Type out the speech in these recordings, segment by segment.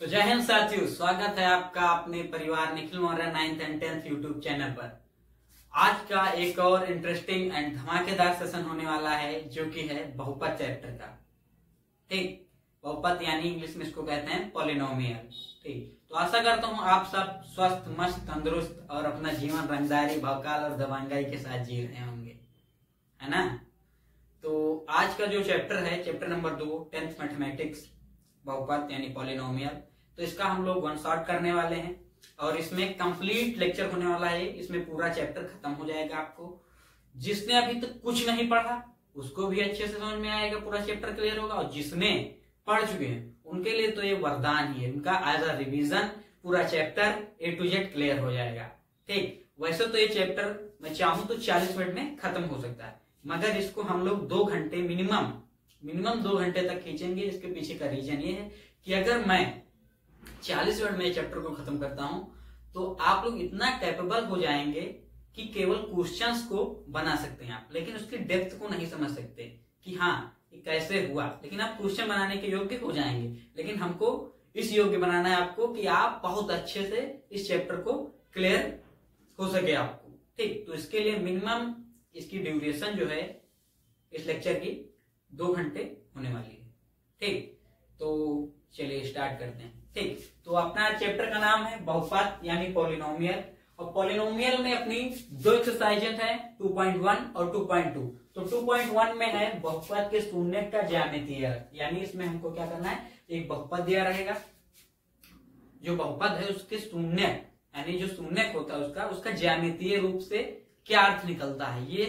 तो जय हिंद साथियों, स्वागत है आपका अपने परिवार Nikhil Maurya 9th and 10th YouTube channel पर। आज का एक और इंटरेस्टिंग एंड धमाकेदार सेशन होने वाला है जो कि है बहुपद चैप्टर का। ठीक, बहुपद यानी इंग्लिश में इसको कहते हैं पॉलिनोमियल। ठीक, तो आशा करता हूँ आप सब स्वस्थ, मस्त, तंदुरुस्त और अपना जीवन रंगदारी, भवकाल और दबंगाई के साथ जी रहे होंगे, है ना। तो आज का जो चैप्टर है, चैप्टर नंबर 2, 10th मैथमेटिक्स, बहुपद यानी पॉलिनोमियल। तो इसका हम लोग वन शॉट करने वाले हैं और इसमें कंप्लीट लेक्चर होने वाला है। इसमें पूरा चैप्टर खत्म हो जाएगा। आपको जिसने अभी तक कुछ नहीं पढ़ा उसको भी अच्छे से समझ में आएगा, पूरा चैप्टर क्लियर होगा। और जिसने पढ़ चुके हैं उनके लिए तो ये वरदान ही है, उनका एज अ रिविजन पूरा chapter A to Z clear हो जाएगा। ठीक, वैसे तो ये चैप्टर मैं चाहूं तो 40 मिनट में खत्म हो सकता है, मगर इसको हम लोग 2 घंटे मिनिमम 2 घंटे तक खींचेंगे। इसके पीछे का रीजन ये है कि अगर मैं 40 मिनट में चैप्टर को खत्म करता हूं तो आप लोग इतना कैपेबल हो जाएंगे कि केवल क्वेश्चंस को बना सकते हैं आप, लेकिन उसकी डेप्थ को नहीं समझ सकते कि हाँ ये कैसे हुआ। लेकिन आप क्वेश्चन बनाने के योग्य हो जाएंगे, लेकिन हमको इस योग्य बनाना है आपको कि आप बहुत अच्छे से इस चैप्टर को क्लियर हो सके आपको। ठीक, तो इसके लिए मिनिमम इसकी ड्यूरेशन जो है इस लेक्चर की 2 घंटे होने वाली है। ठीक, तो चलिए स्टार्ट करते हैं। ठीक, तो अपना चैप्टर का नाम है बहुपद यानी पॉलिनोमियल, और पॉलिनोमियल में अपनी 2 एक्सरसाइजेज हैं, 2.1 और 2.2। तो 2.1 में है बहुपद के शून्य का ज्यामितीय, यानी इसमें हमको क्या करना है, एक बहुपद दिया रहेगा। जो बहुपद है उसके शून्य यानी जो शून्य होता है उसका ज्यामितीय रूप से क्या अर्थ निकलता है, ये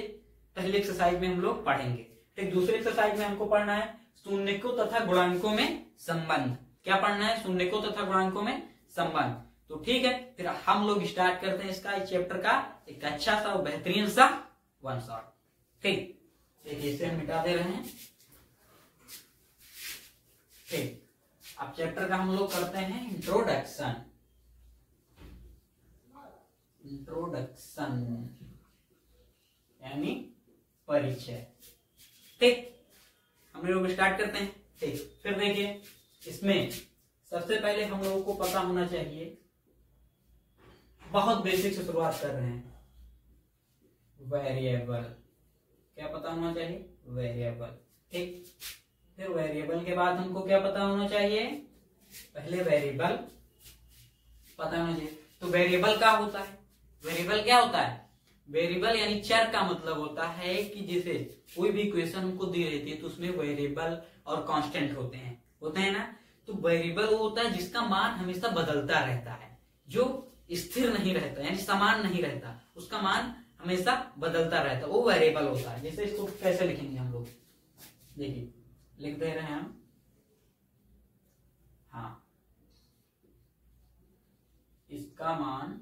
पहली एक्सरसाइज में हम लोग पढ़ेंगे। ठीक, दूसरी एक्सरसाइज में हमको पढ़ना है शून्यकों तथा गुणांकों में संबंध। क्या पढ़ना है? शून्यकों तथा गुणांकों में संबंध। तो ठीक है, फिर हम लोग स्टार्ट करते हैं इसका, इस चैप्टर का एक अच्छा सा और बेहतरीन सा वन शॉट। ठीक, देखिए इसे हम मिटा दे रहे हैं। ठीक, अब चैप्टर का हम लोग करते हैं इंट्रोडक्शन यानी परिचय। ठीक, हम लोग स्टार्ट करते हैं। ठीक, फिर देखिए इसमें सबसे पहले हम लोगों को पता होना चाहिए, बहुत बेसिक से शुरुआत कर रहे हैं, वेरिएबल। क्या पता होना चाहिए? वेरिएबल। ठीक, फिर वेरिएबल के बाद हमको क्या पता होना चाहिए? पहले वेरिएबल पता होना चाहिए। तो वेरिएबल क्या होता है? वेरिएबल क्या होता है? वेरिएबल यानी चर का मतलब होता है कि जैसे कोई भी इक्वेशन हमको दी रहती है तो उसमें वेरिएबल और कांस्टेंट होते हैं ना। तो वेरिएबल वो होता है जिसका मान हमेशा बदलता रहता है, जो स्थिर नहीं रहता यानी समान नहीं रहता, उसका मान हमेशा बदलता रहता है, वो वेरिएबल होता है। जैसे इसको कैसे लिखेंगे हम लोग, देखिए लिख दे रहे हैं हम, हाँ, इसका मान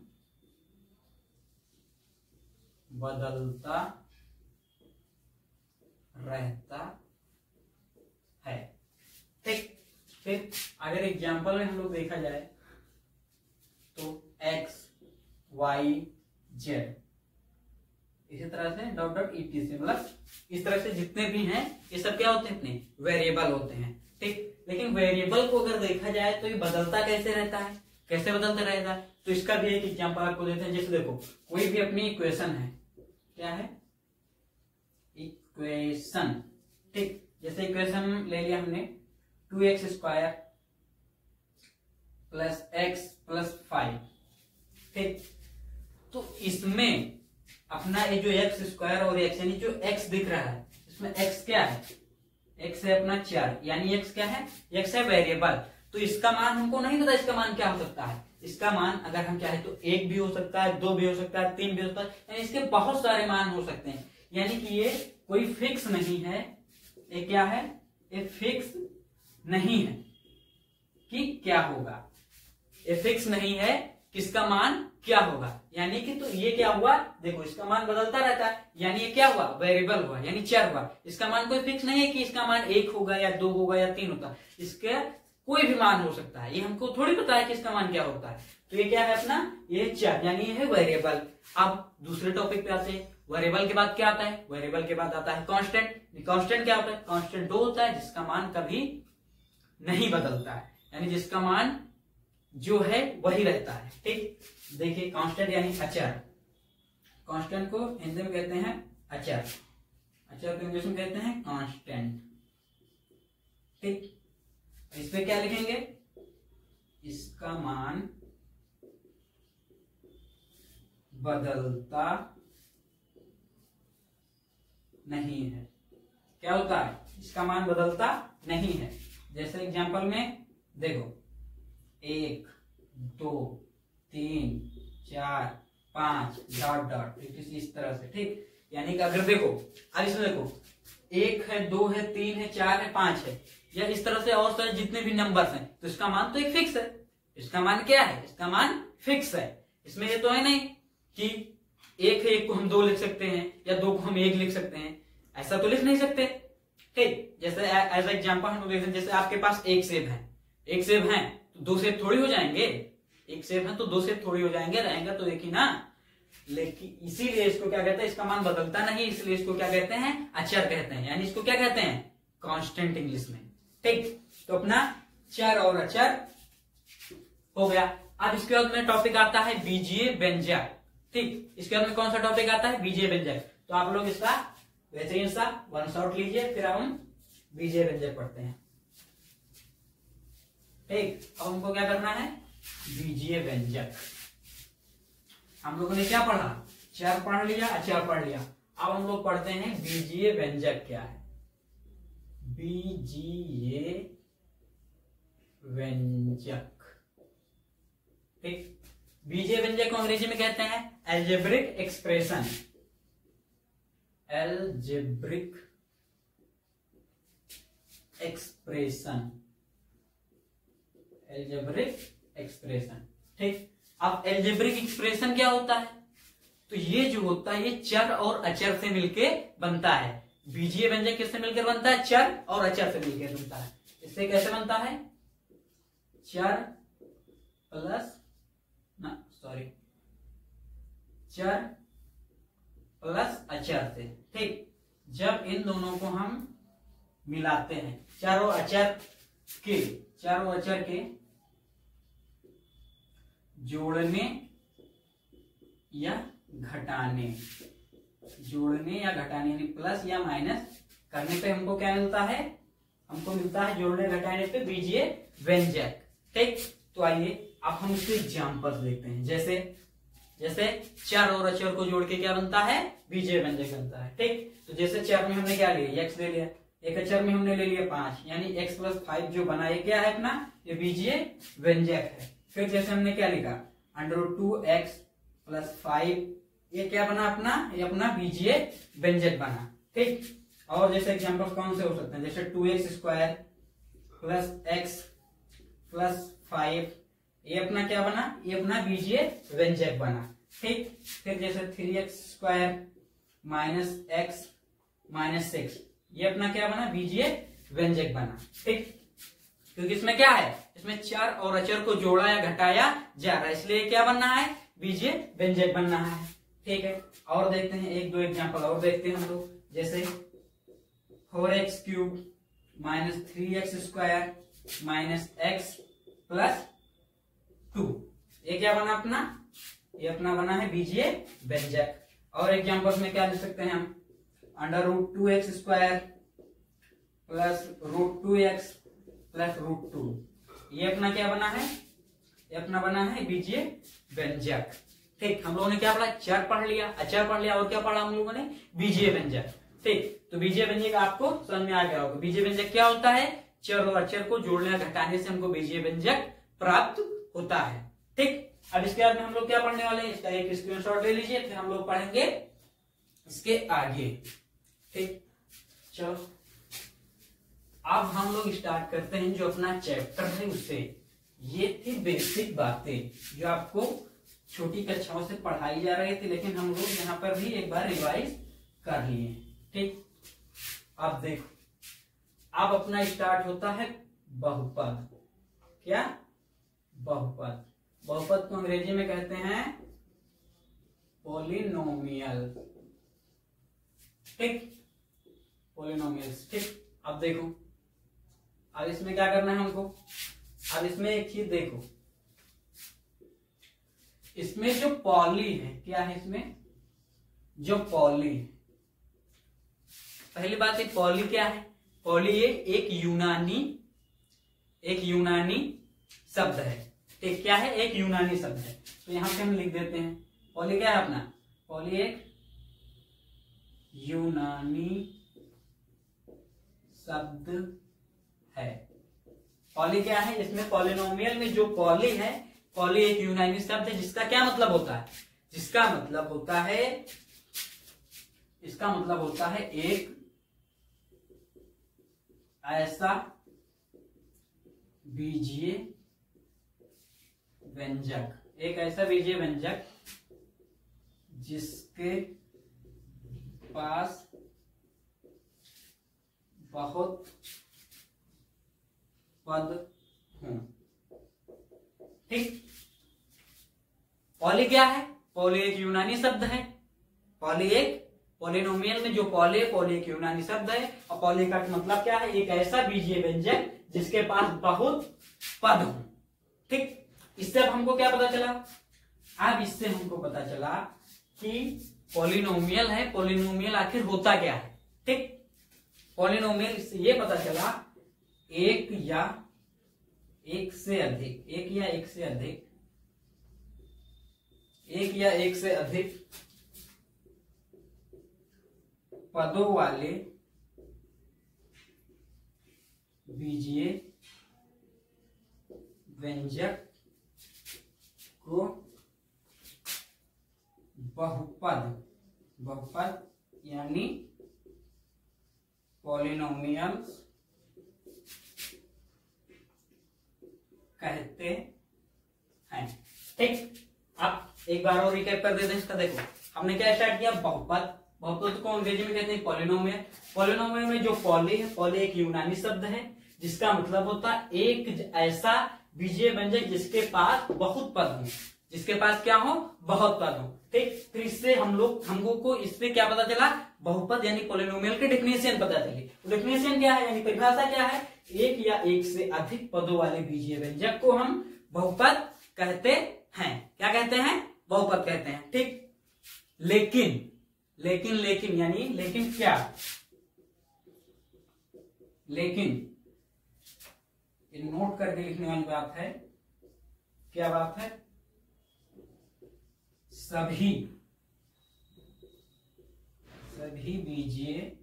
बदलता रहता है। ठीक, फिर अगर एग्जाम्पल में हम लोग देखा जाए तो x, y, z इसी तरह से डॉट डॉट etc, मतलब इस तरह से जितने भी हैं ये सब क्या होते हैं? अपने वेरिएबल होते हैं। ठीक, लेकिन वेरिएबल को अगर देखा जाए तो ये बदलता कैसे रहता है, कैसे बदलता रहेगा? तो इसका भी एक एग्जाम्पल आपको देते हैं। जैसे देखो कोई भी अपनी इक्वेशन है, क्या है? इक्वेशन। ठीक, जैसे इक्वेशन ले लिया हमने 2x² प्लस x प्लस 5। ठीक, तो इसमें अपना ये जो x² और x यानी जो x दिख रहा है, इसमें x क्या है? x है अपना 4, यानी x क्या है? x है वेरिएबल। तो इसका मान हमको नहीं पता, इसका मान क्या हो सकता है। इसका मान अगर हम चाहे तो 1 भी हो सकता है, 2 भी हो सकता है, 3 भी हो सकता है, यानी इसके बहुत सारे मान हो सकते हैं। यानी कि ये कोई फिक्स नहीं है। ये क्या है? ये फिक्स नहीं है कि क्या होगा, ये फिक्स नहीं है किसका मान क्या होगा। यानी कि तो ये क्या हुआ, देखो इसका मान बदलता रहता है, यानी ये क्या हुआ? वेरिएबल हुआ, यानी चर हुआ। इसका मान कोई फिक्स नहीं है कि इसका मान 1 होगा या 2 होगा या 3 होगा, इसके कोई भी मान हो सकता है। ये हमको थोड़ी पता है कि इसका मान क्या होता है। तो ये क्या है अपना? ये चर यानी ये है वेरिएबल। अब दूसरे टॉपिक पे आते हैं। वेरिएबल के बाद क्या आता है? वेरिएबल के बाद आता है कांस्टेंट। कांस्टेंट क्या होता है? कांस्टेंट वो होता है जिसका मान कभी नहीं बदलता है, यानी जिसका मान जो है वही रहता है। ठीक, देखिए कांस्टेंट यानी अचर, कांस्टेंट को हिंदी में कहते हैं अचर, अचर को इंग्लिश में कहते हैं कांस्टेंट। ठीक, इस पे क्या लिखेंगे, इसका मान बदलता नहीं है। क्या होता है, इसका मान बदलता नहीं है। जैसे एग्जांपल में देखो 1 2 3 4 5 डॉट डॉट इस तरह से। ठीक, यानी कि अगर देखो, अब इसमें देखो 1 है, 2 है, 3 है, 4 है, 5 है, या इस तरह से और सारे जितने भी नंबर्स हैं, तो इसका मान तो एक फिक्स है। इसका मान क्या है, इसका मान फिक्स है। इसमें ये तो है नहीं कि 1 है, 1 को हम 2 लिख सकते हैं, या 2 को हम 1 लिख सकते हैं, ऐसा तो लिख नहीं सकते। ठीक, जैसे एज एग्जांपल हम देख सकते हैं, जैसे आपके पास एक सेब है, एक सेब है तो 2 सेब थोड़ी हो जाएंगे, एक सेब है तो 2 सेब थोड़ी हो जाएंगे, रहेगा तो एक ही ना। लेकिन इसीलिए इसको क्या कहते हैं, इसका मान बदलता नहीं, इसलिए इसको क्या कहते हैं, अचर कहते हैं, यानी इसको क्या कहते हैं, कांस्टेंट इंग्लिश में। ठीक, तो अपना चर और अचर हो गया। अब इसके बाद में टॉपिक आता है बीजीय व्यंजक। ठीक, इसके बाद में कौन सा टॉपिक आता है, बीजीय व्यंजक। तो आप लोग इसका बेहतरीन सा वन शॉट लीजिए, फिर हम बीजीय व्यंजक पढ़ते हैं। ठीक, अब हमको क्या करना है, बीजीय व्यंजक। हम लोगों ने क्या पढ़ा, चर पढ़ लिया, अचर पढ़ लिया। अब हम लोग पढ़ते हैं बीजीय व्यंजक क्या है। बीजीय व्यंजक। ठीक, बीजीय व्यंजक को अंग्रेजी में कहते हैं algebraic expression, algebraic expression, algebraic expression. ठीक, अब एल्जेब्रिक एक्सप्रेशन क्या होता है, तो ये जो होता है ये चर और अचर से मिलके बनता है। बीजीय व्यंजक किससे मिलकर बनता है, चर और अचर से मिलकर बनता है। इससे कैसे बनता है, चर प्लस चर प्लस अचर से। ठीक, जब इन दोनों को हम मिलाते हैं, चर और अचर के जोड़ने या घटाने, यानी प्लस या माइनस करने पे हमको क्या मिलता है, हमको मिलता है जोड़ने घटाने पे बीजीय व्यंजक। ठीक, तो आइए अब हम इसके एग्जांपल्स देखते हैं। जैसे चर और अचर को जोड़ के क्या बनता है, बीजीय व्यंजक बनता है। ठीक, तो जैसे चर में हमने क्या लिया, x ले लिया, एक अचर में हमने ले लिया 5, यानी x + 5 जो बना, ये क्या है अपना, ये बीजीय व्यंजक है। फिर जैसे हमने क्या लिखा, √2x + 5, ये क्या बना अपना, ये अपना बीजीय व्यंजक बना। ठीक, और जैसे एग्जांपल कौन से हो सकते हैं, जैसे 2x² + x + 5, ये अपना क्या बना, ये अपना बीजीय व्यंजक बना। ठीक, फिर जैसे 3x² - x - 6, ये अपना क्या बना, बीजीय व्यंजक बना। ठीक, क्योंकि इसमें क्या है, इसमें चर और अचर को जोड़ा या घटाया जा रहा है, इसलिए क्या बनना है, बीजीय व्यंजक बनना है। ठीक है, और देखते हैं 1-2 एग्जांपल और देखते हैं हम लोग। जैसे 4x³ - 3x² - x + 2, ये क्या बना अपना, ये अपना बना है बीजीय व्यंजक। और एग्जांपल्स में क्या लिख सकते हैं हम, √2x² + √2x + √2, ये अपना क्या बना है, ये अपना बना है बीजीय व्यंजक। ठीक, हम लोगों ने क्या पढ़ा, चर पढ़ लिया, अचर पढ़ लिया, और क्या पढ़ा हम लोगों ने, बीजीय व्यंजक। ठीक, तो बीजीय व्यंजक आपको समझ में आ गया होगा। बीजीय व्यंजक क्या होता है, चर और अचर को जोड़ने या घटाने से हमको बीजीय व्यंजक प्राप्त होता है। ठीक, अब इसके बाद में हम लोग क्या पढ़ने वाले हैं, इसका एक स्क्रीनशॉट ले लीजिए, फिर हम लोग पढ़ेंगे इसके आगे। ठीक, चलो अब हम लोग स्टार्ट करते हैं जो अपना चैप्टर है उससे। ये थी बेसिक बातें जो आपको छोटी कक्षाओं से पढ़ाई जा रही थी, लेकिन हम लोग यहाँ पर भी एक बार रिवाइज कर लिए। ठीक, अब देखो, अब अपना स्टार्ट होता है बहुपद। क्या, बहुपद। बहुपद को अंग्रेजी में कहते हैं पॉलिनोमियल। ठीक, पॉलिनोमियल्स। ठीक, अब देखो, अब इसमें क्या करना है हमको, अब इसमें एक चीज देखो, इसमें जो पॉली है, क्या है इसमें जो पॉली है, पहली बात है पॉली क्या है, पॉली एक यूनानी शब्द है। ठीक, क्या है, एक यूनानी शब्द है। तो यहां से हम लिख देते हैं पॉली क्या है अपना, पॉली एक यूनानी शब्द है। पॉली क्या है, इसमें पॉलिनोमियल में जो पॉली है, पॉली एक यूनानी शब्द है जिसका क्या मतलब होता है, इसका मतलब होता है एक ऐसा बीजीय व्यंजक, एक ऐसा बीजीय व्यंजक जिसके पास बहुत पद हों। ठीक, पॉली क्या है, पॉली एक यूनानी शब्द है। पॉली एक पॉलिनोमियल में जो पॉली एक यूनानी शब्द है, और पॉली का मतलब क्या है, एक ऐसा बीजीय व्यंजक जिसके पास बहुत पद हो। ठीक, इससे अब हमको क्या पता चला, अब इससे हमको पता चला कि पॉलिनोमियल है, पॉलिनोमियल आखिर होता क्या है। ठीक, पॉलिनोमियल इससे ये पता चला एक या एक से अधिक पदों वाले बीजीय व्यंजक को बहुपद यानी पॉलिनोमियल्स कहते हैं। ठीक, अब एक बार और रिकैप कर देते हैं इसका। देखो हमने क्या स्टार्ट किया, बहुपद को अंग्रेजी में कहते हैं पॉलिनोमियल। पॉलिनोमियल में जो पॉली है, पॉली एक यूनानी शब्द है जिसका मतलब होता है एक ऐसा बीजीय व्यंजक जिसके पास बहुत पद हो, जिसके पास क्या हो, बहुत पद हो। ठीक, फिर इससे हमको इससे क्या पता चला, बहुपद यानी पॉलिनोमियल की डेफिनेशन पता चली। डेफिनेशन क्या है, यानी परिभाषा क्या है, एक या एक से अधिक पदों वाले बीजीय व्यंजक को हम बहुपद कहते हैं। क्या कहते हैं, बहुपद कहते हैं। ठीक, लेकिन यानी लेकिन क्या, लेकिन ये नोट करके लिखने वाली बात है। क्या बात है, सभी बीजीय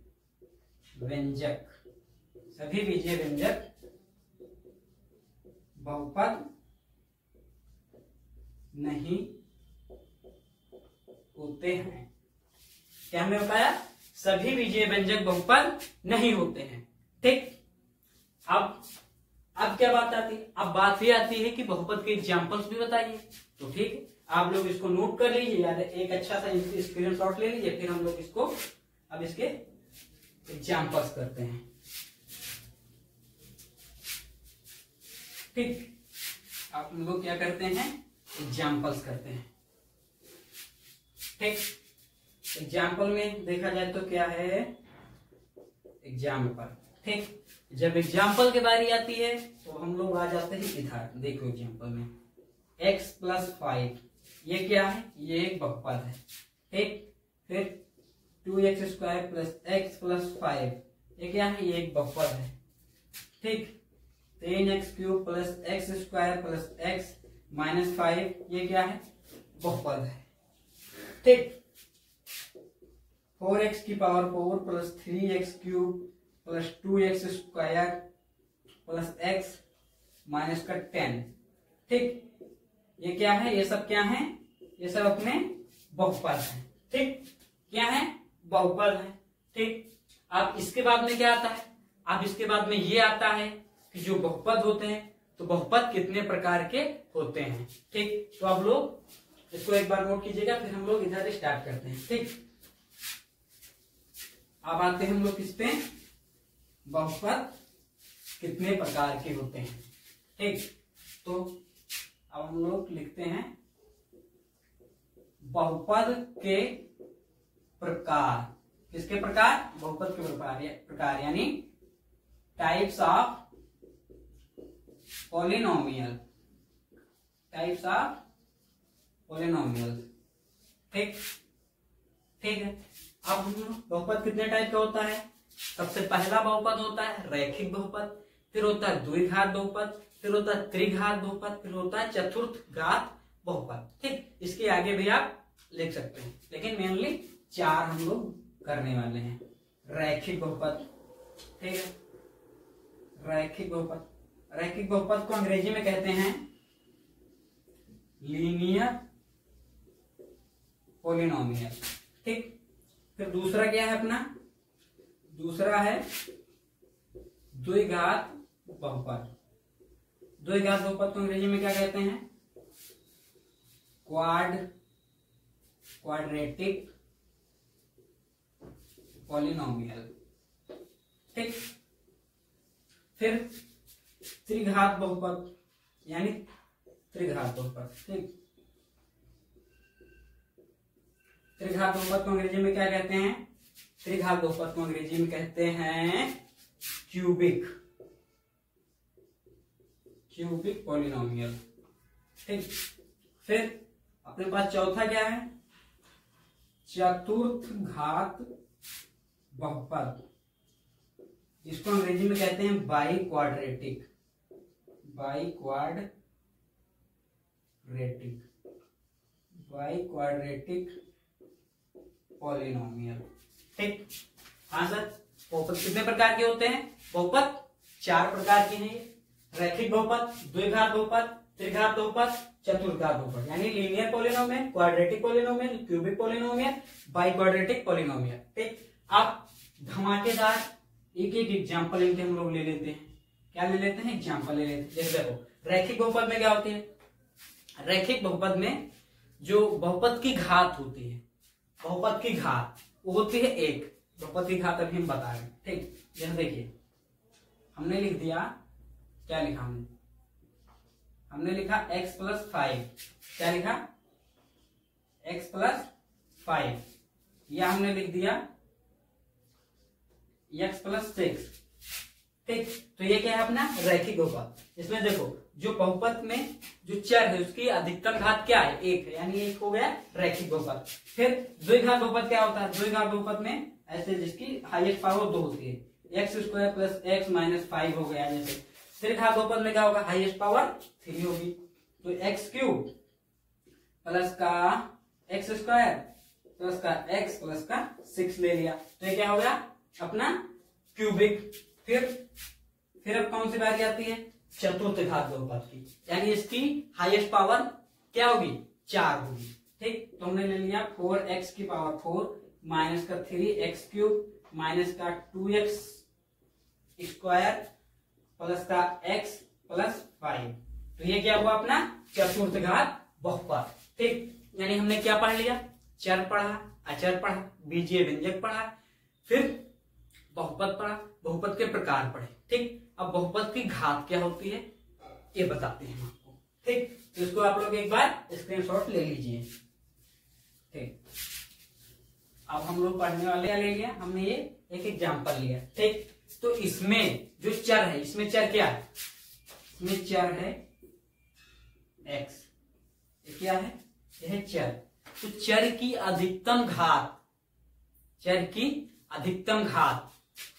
व्यंजक बहुपद नहीं होते हैं। क्या हमने बताया, सभी बीजीय व्यंजक बहुपद नहीं होते हैं। ठीक, अब क्या बात आती है, अब बात ये आती है कि बहुपद के एग्जाम्पल्स भी बताइए। तो ठीक, आप लोग इसको नोट कर लीजिए, या एक अच्छा सा स्क्रीनशॉट ले लीजिए, फिर हम लोग इसको अब इसके एग्जाम्पल्स करते हैं। ठीक, आप लोग क्या करते हैं, एग्जाम्पल्स करते हैं। ठीक, एग्जाम्पल में देखा जाए तो क्या है, एग्जाम्पल। ठीक, जब एग्जाम्पल की बारी आती है तो हम लोग आ जाते हैं इधर। देखो एग्जाम्पल में x + 5 ये क्या है, ये एक बहुपद है। ठीक, फिर 2x² + x + 5 ये क्या है, ये एक बहुपद है। ठीक, 3x³ + x² + x - 5 ये क्या है, बहुपद है। ठीक, 4x⁴ + 3x³ + 2x² + x - 10। ठीक, ये क्या है, ये सब क्या है, ये सब अपने बहुपद है। ठीक, क्या है, बहुपद है। ठीक, अब इसके बाद में क्या आता है, अब इसके बाद में ये आता है कि जो बहुपद होते हैं तो बहुपद कितने प्रकार के होते हैं। ठीक, तो आप लोग इसको एक बार नोट कीजिएगा, फिर हम लोग इधर स्टार्ट करते हैं। ठीक, अब आते हैं हम लोग किस पे, बहुपद कितने प्रकार के होते हैं। ठीक, तो अब हम लोग लिखते हैं बहुपद के प्रकार। किसके प्रकार, बहुपद के प्रकार यानी types of polynomial, types of polynomial. ठीक ठीक है। अब हम बहुपद कितने टाइप का होता है? सबसे पहला बहुपद होता है रैखिक बहुपद, फिर होता है द्विघात बहुपद, फिर होता है त्रिघात बहुपद, फिर होता है चतुर्थ घात बहुपद। ठीक, इसके आगे भी आप लिख सकते हैं, लेकिन मेनली 4 हम लोग करने वाले हैं। रैखिक बहुपद, ठीक है, रैखिक बहुपद। रैखिक बहुपद को अंग्रेजी में कहते हैं लीनियर पॉलिनोमियल। ठीक, फिर दूसरा क्या है अपना? दूसरा है द्विघात बहुपद। द्विघात बहुपद को अंग्रेजी में क्या कहते हैं? Quadratic polynomial. ठीक, फिर त्रिघात बहुपद यानी त्रिघात बहुपद। ठीक, त्रिघात बहुपद को अंग्रेजी में क्या कहते हैं? त्रिघात बहुपद को अंग्रेजी में कहते हैं क्यूबिक पॉलिनोमियल। ठीक, फिर अपने पास चौथा क्या है? चतुर्थ घात बहुपद, इसको अंग्रेजी में कहते हैं बाइक्वाड्रेटिक पॉलिनोमियल। ठीक, हाँ सर, बहुपद कितने प्रकार के होते हैं? बहुपद 4 प्रकार के हैं। रैखिक बहुपद, द्विघात बहुपद, त्रिघात बहुपद, चतुर्घात बहुपद, यानी linear polynomial, quadratic polynomial, cubic polynomial, biquadratic polynomial. ठीक, अब धमाकेदार एक एक एग्जाम्पल इनके हम लोग ले लेते हैं। क्या ले लेते हैं? एग्जाम्पल ले लेते हैं। जैसे देखो, रैखिक बहुपद में क्या होती है? रैखिक बहुपद में जो बहुपद की घात होती है, बहुपद की घात वो होती है 1। बहुपद की घात अभी हम बता रहे हैं। ठीक, जैसे देखिए, हमने लिख दिया, क्या लिखा हमने लिखा x+5। क्या लिखा? x+5, या हमने लिख दिया x+6। ठीक, तो ये क्या है अपना रैखिक बहुपद। इसमें देखो, जो बहुपद में जो चर है उसकी अधिकतम घात क्या है? 1 है, यानी 1 हो गया रैखिक बहुपद। फिर द्विघात बहुपद क्या होता है? द्विघात बहुपद में ऐसे जिसकी हाईएस्ट पावर 2 होती है, x² + x - 5 हो गया। जैसे त्रिघात बहुपद में क्या होगा? हाईएस्ट पावर 3 होगी, तो x³ प्लस का x² प्लस का x प्लस का 6 ले लिया, तो ये क्या हो गया अपना क्यूबिक। फिर अब कौन सी बारी आती है? चतुर्थ घात बहुपद की, यानी इसकी हाईएस्ट पावर क्या होगी? 4 होगी। ठीक, तो हमने ले लिया 4x की पावर 4 माइनस का 3x³ माइनस का 2x² प्लस का x प्लस 5, तो ये क्या हुआ अपना चतुर्थ घात बहुपद। ठीक, यानी हमने क्या पढ़ लिया? चर पढ़ा, अचर पढ़ा, बीजीय व्यंजक पढ़ा, फिर बहुपद पढ़ा, बहुपद के प्रकार पढ़े। ठीक, अब बहुपद की घात क्या होती है ये बताते हैं आपको। ठीक, तो इसको आप लोग एक बार स्क्रीनशॉट ले लीजिए। ठीक, अब हम लोग पढ़ने वाले क्या ले लिया हमने? ये एक एग्जाम्पल लिया। ठीक, तो इसमें जो चर है, इसमें चर क्या है? इसमें चर है x। ये क्या है? यह है चर। तो चर की अधिकतम घात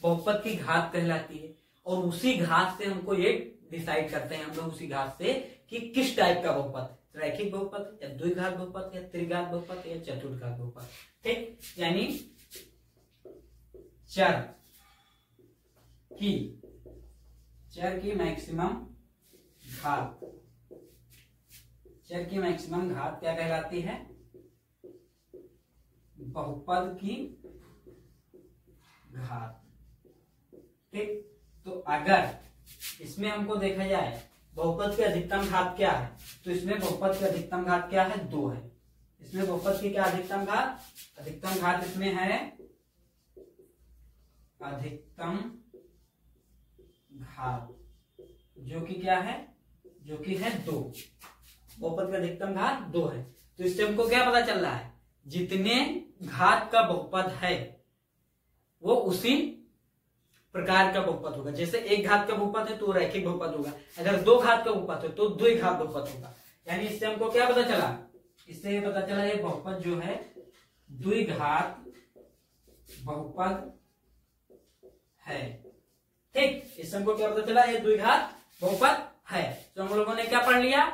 बहुपद की घात कहलाती है, और उसी घात से हमको ये डिसाइड करते हैं हम लोग, उसी घात से कि किस टाइप का बहुपद, रैखिक बहुपद या द्विघात बहुपद या त्रिघात बहुपद या चतुर्घात बहुपद। ठीक, यानी चर की मैक्सिमम घात क्या कहलाती है? बहुपद की घात। ठीक, तो अगर इसमें हमको देखा जाए बहुपद की अधिकतम घात क्या है, तो इसमें बहुपद की अधिकतम घात क्या है? 2 है। इसमें बहुपद की क्या अधिकतम घात? अधिकतम घात इसमें है अधिकतम घात, जो कि क्या है? जो कि है 2। बहुपद की अधिकतम घात 2 है। तो इससे हमको क्या पता चल रहा है? जितने घात का बहुपद है वो उसी प्रकार का बहुपद होगा। जैसे 1 घात का बहुपद है तो रैखिक बहुपद होगा, अगर 2 घात का बहुपद है तो द्विघात बहुपद होगा। यानी इससे हमको क्या पता चला? इससे ये पता चला ये बहुपद जो है द्विघात बहुपद है। ठीक, इससे हमको क्या पता चला, ये द्विघात बहुपद है। तो हम लोगों ने क्या पढ़ लिया,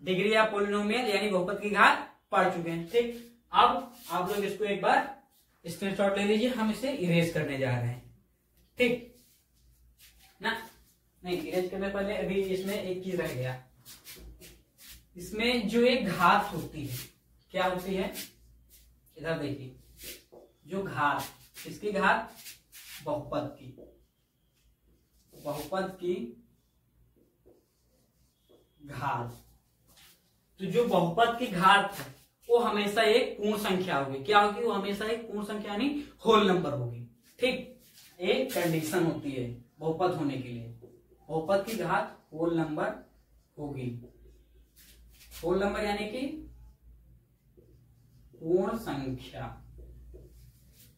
डिग्री या पोलिनोमियल यानी बहुपद की घात पढ़ चुके हैं। ठीक, अब आप लोग इसको एक बार स्क्रीनशॉट ले लीजिए, हम इसे इरेज करने जा रहे हैं। ठीक ना, नहीं इरेज करने पहले अभी इसमें एक चीज रह गया, इसमें जो एक घात होती है, क्या होती है, इधर देखिए, जो घात, किसकी घात, बहुपद की, बहुपद की घात। तो जो बहुपद की घात है वो हमेशा एक पूर्ण संख्या होगी। क्या होगी, वो हमेशा एक पूर्ण संख्या यानी होल नंबर होगी। ठीक, एक कंडीशन होती है बहुपद होने के लिए, बहुपद की घात होल नंबर होगी। होल नंबर यानी कि पूर्ण संख्या,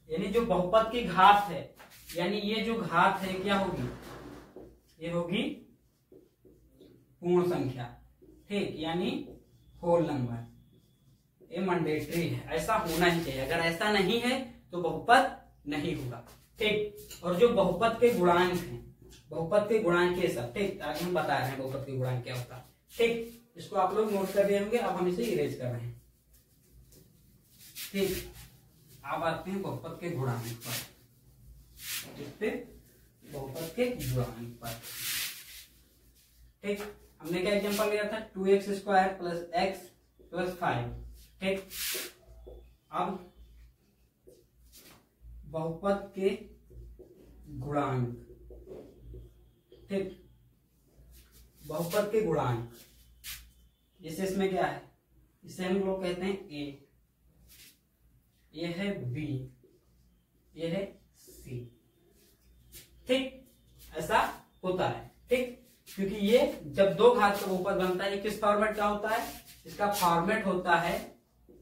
यानी जो बहुपद की घात है, यानी ये जो घात है क्या होगी, ये होगी पूर्ण संख्या। ठीक, यानी होल नंबर, ये मैंडेटरी है, ऐसा होना ही चाहिए। अगर ऐसा नहीं है तो बहुपद नहीं होगा। ठीक, और जो बहुपद के गुणांक हैं, बहुपद के गुणांक ये सब, ठीक, आगे हम बता रहे हैं बहुपद के गुणांक क्या होता है। ठीक, इसको आप लोग नोट कर दिए होंगे, अब हम इसे इरेज कर रहे हैं। ठीक, आप आते हैं बहुपद के गुणांक पर, इस पे बहुपद के गुणांक पर। ठीक, हमने क्या एग्जांपल लिया था, 2x² प्लस x प्लस 5। ठीक, अब बहुपद के गुणांक, ठीक, बहुपद के गुणांक, जैसे इसमें क्या है, इसे हम लोग कहते हैं a, ये है b, ये है c। ठीक, ऐसा होता है। ठीक, क्योंकि ये जब दो घात का बहुपद बनता है, ये किस फॉर्मेट का होता है, इसका फॉर्मेट होता है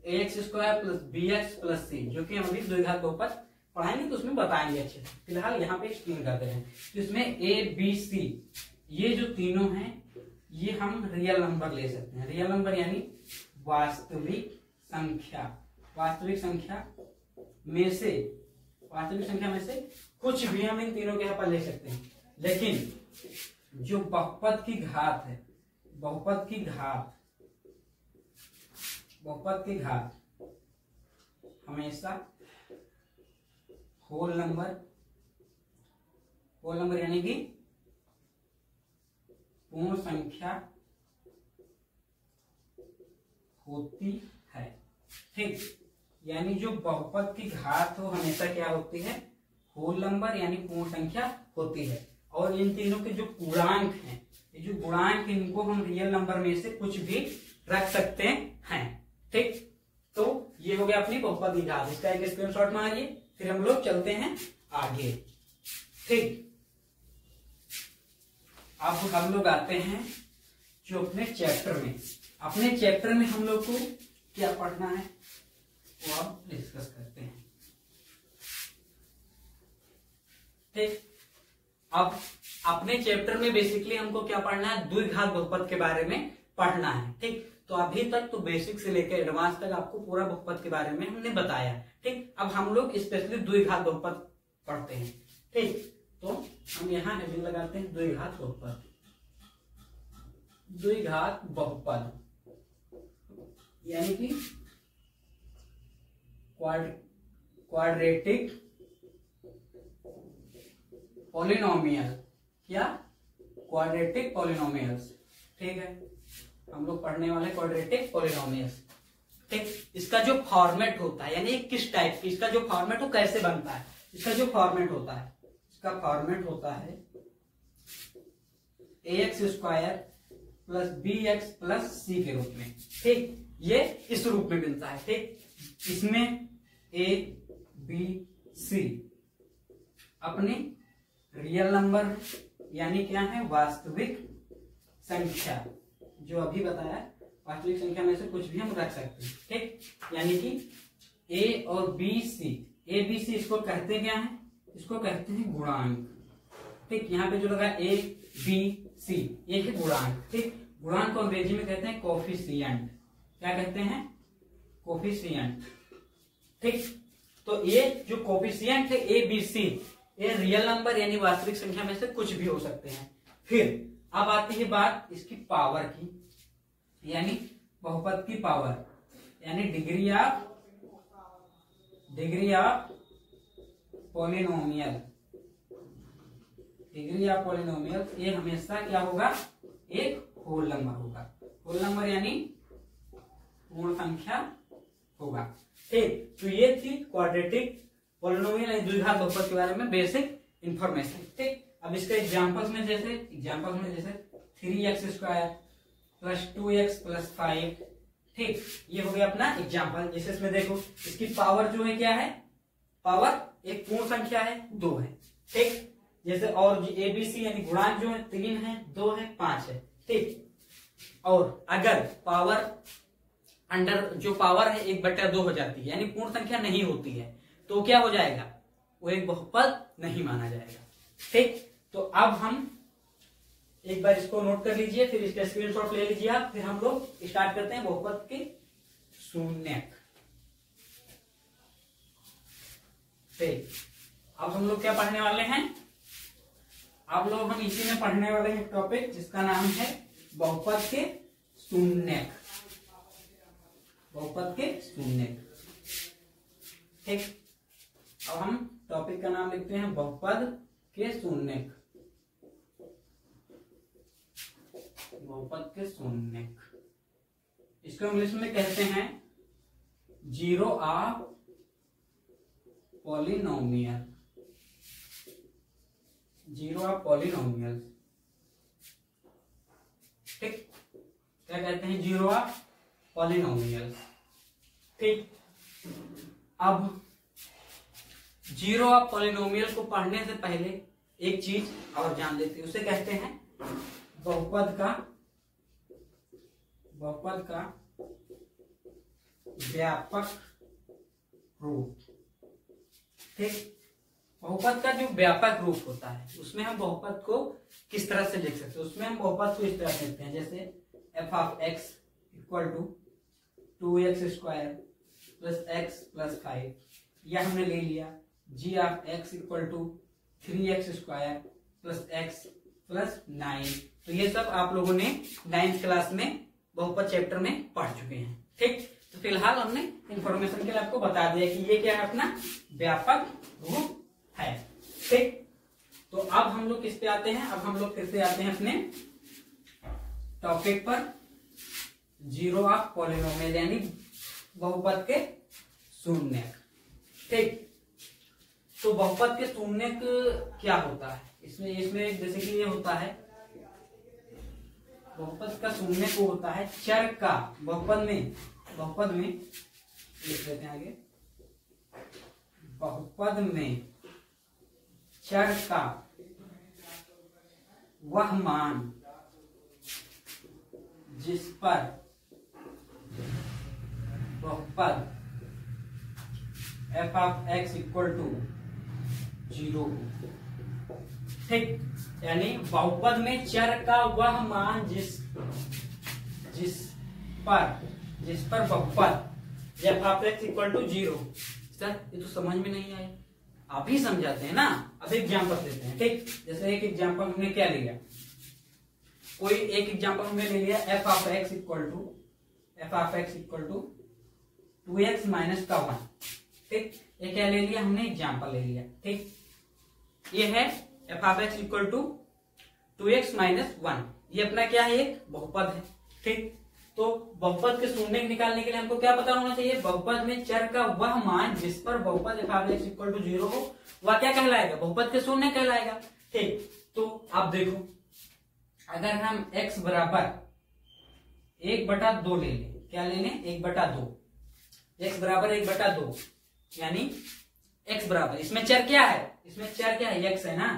ax² plus bx plus c, जो कि हम अभी द्विघात बहुपद पढ़ाएंगे तो उसमें बताएंगे अच्छे से। फिलहाल यहाँ पे एक्सप्लेन करते हैं। तो इसमें a b c ये जो तीनों हैं, ये हम रियल नंबर ले सकते हैं। रियल नंबर यानी वास्तविक संख्या, वास्तविक संख्या में से, वास्तविक संख्या में से कुछ भी हम इन तीनों के यहाँ पर ले सकते हैं। लेकिन जो बहुपद की घात है, बहुपद की घात, बहुपद की घात हमेशा होल नंबर, होल नंबर यानी कि पूर्ण संख्या होती है। ठीक, यानी जो बहुपद की घात हो हमेशा क्या होती है, होल नंबर यानी पूर्ण संख्या होती है। और इन तीनों के जो गुणांक हैं, ये जो गुणांक हैं, इनको हम रियल नंबर में से कुछ भी रख सकते हैं। ठीक, तो ये हो गया अपनी बहुपद की घात। इसका एक स्क्रीनशॉट मारिए, फिर हम लोग चलते हैं आगे। ठीक, अब हम लोग आते हैं जो अपने चैप्टर में, अपने चैप्टर में हम लोग को क्या पढ़ना है वो अब डिस्कस करते हैं। ठीक, अब अपने चैप्टर में बेसिकली हमको क्या पढ़ना है, द्विघात बहुपद के बारे में पढ़ना है। ठीक, तो अभी तक तो बेसिक से लेकर एडवांस तक आपको पूरा बहुपद के बारे में हमने बताया। ठीक, अब हम लोग स्पेशली द्विघात बहुपद पढ़ते हैं। ठीक, तो हम यहाँ हेडिंग लगाते हैं द्विघात बहुपद। द्विघात बहुपद यानी कि क्वाड्रेटिक पॉलिनोमियल, क्या, क्वाड्रेटिक पॉलिनोमियल्स। ठीक है, हम लोग पढ़ने वाले क्वाड्रेटिक पॉलिनोमियल्स। ठीक, इसका जो फॉर्मेट होता है, यानी किस टाइप की, इसका जो फॉर्मेट हो कैसे बनता है, इसका जो फॉर्मेट होता है, इसका फॉर्मेट होता है ax² plus bx plus c के रूप में। ठीक, ये इस रूप में बनता है। ठीक, इसमें a b c अपने रियल नंबर यानी क्या है, वास्तविक संख्या, जो अभी बताया वास्तविक संख्या में से कुछ भी हम रख सकते हैं। ठीक, यानी कि a और b c, a b c इसको कहते क्या है, इसको कहते हैं गुणांक। ठीक, यहाँ पे जो लगा a b c ये है गुणांक। ठीक, गुणांक को अंग्रेजी में कहते हैं कोफिशिएंट। क्या कहते हैं, कोफिशिएंट। ठीक, तो ये जो कोफिशिएंट है ए बी सी, ये रियल नंबर यानी वास्तविक संख्या में से कुछ भी हो सकते हैं। फिर अब आती है बात इसकी पावर की, यानी बहुपद की पावर, यानी degree of polynomial. Degree of polynomial ये हमेशा क्या होगा, एक होल नंबर होगा। होल नंबर यानी पूर्ण संख्या होगा। ठीक, तो ये थी क्वाड्रेटिक पॉलिनोमियल यानी द्विघात बहुपद के बारे में बेसिक इंफॉर्मेशन। ठीक, अब इसके एग्जांपल्स में जैसे 3x² प्लस 2x प्लस 5। ठीक, ये हो गया अपना एग्जांपल। जैसे इसमें देखो इसकी पावर जो है क्या है, पावर एक पूर्ण संख्या है, 2 है। ठीक, जैसे और ABC यानी गुणांक जो है 3 है, 2 है, 5 है। ठीक, और अगर पावर अंडर जो पावर है 1/2 हो जाती है यानी पूर्ण संख्या नहीं होती है, तो क्या हो जाएगा, वो एक बहुपद नहीं माना जाएगा। ठीक, तो अब हम एक बार इसको नोट कर लीजिए, फिर इसका स्क्रीनशॉट ले लीजिए आप, फिर हम लोग स्टार्ट करते हैं बहुपद के शून्यक। ठीक, अब हम लोग क्या पढ़ने वाले हैं, आप लोग हम इसी में पढ़ने वाले हैं टॉपिक जिसका नाम है बहुपद के शून्यक। बहुपद के शून्यक। ठीक, अब हम टॉपिक का नाम लिखते हैं बहुपद के शून्यक। बहुपद के शून्यक, इसको इंग्लिश में कहते हैं zero of polynomial. Zero of polynomial. ठीक, क्या कहते हैं, जीरो ऑफ पॉलिनोमियल। ठीक, अब जीरो ऑफ पॉलिनोमियल को पढ़ने से पहले एक चीज और जान लेते हैं, उसे कहते हैं बहुपद का व्यापक रूप। ठीक, बहुपद का जो व्यापक रूप होता है उसमें हम बहुपद को किस तरह से लिख सकते हैं, उसमें हम बहुपद को इस तरह से लिखते हैं, जैसे f(x) = 2x² plus x plus 5, यह हमने ले लिया। g(x) = 3x² plus x plus 9। तो ये सब आप लोगों ने 9th क्लास में बहुपद चैप्टर में पढ़ चुके हैं। ठीक, तो फिलहाल हमने इंफॉर्मेशन के लिए आपको बता दिया कि ये क्या है, अपना व्यापक रूप है। ठीक, तो अब हम लोग किस पे आते हैं, अब हम लोग फिर से आते हैं अपने टॉपिक पर, जीरो ऑफ पॉलिनोमियल यानी बहुपद के शून्यक। ठीक, तो बहुपद के शून्यक क्या होता है, इसमें जैसे कि ये होता है, बहुपद का शून्यक वो होता है चर का, बहुपद में लिख लेते हैं आगे, बहुपद में चर का वह मान जिस पर बहुपद f(x) = 0। ठीक, यानी बहुपद में चर का वह मान जिस पर बहुपद f(x) = 0। सर ये तो समझ में नहीं आया, आप ही समझाते हैं ना। अब एग्जांपल देते हैं। ठीक, जैसे एक एग्जांपल हमने क्या लिया, कोई एक एग्जांपल हमने ले लिया f(x) = 2x - 1। ठीक, ये क्या ले लिया हमने, एग्जांपल ले लिया। ठीक, ये है f(x) = 2x - 1, ये अपना क्या है, एक बहुपद है। ठीक, तो बहुपद के शून्यक निकालने के लिए हमको क्या पता होना चाहिए, बहुपद में चर का वह मान जिस पर बहुपद f(x) = 0 हो, वह क्या कहलाएगा, बहुपद के शून्यक कहलाएगा। ठीक, तो आप देखो, अगर हम x बराबर 1/2 ले लें, क्या ले लें, 1/2, x बराबर 1/2, यानी x बराबर, इसमें चर क्या है, x है ना,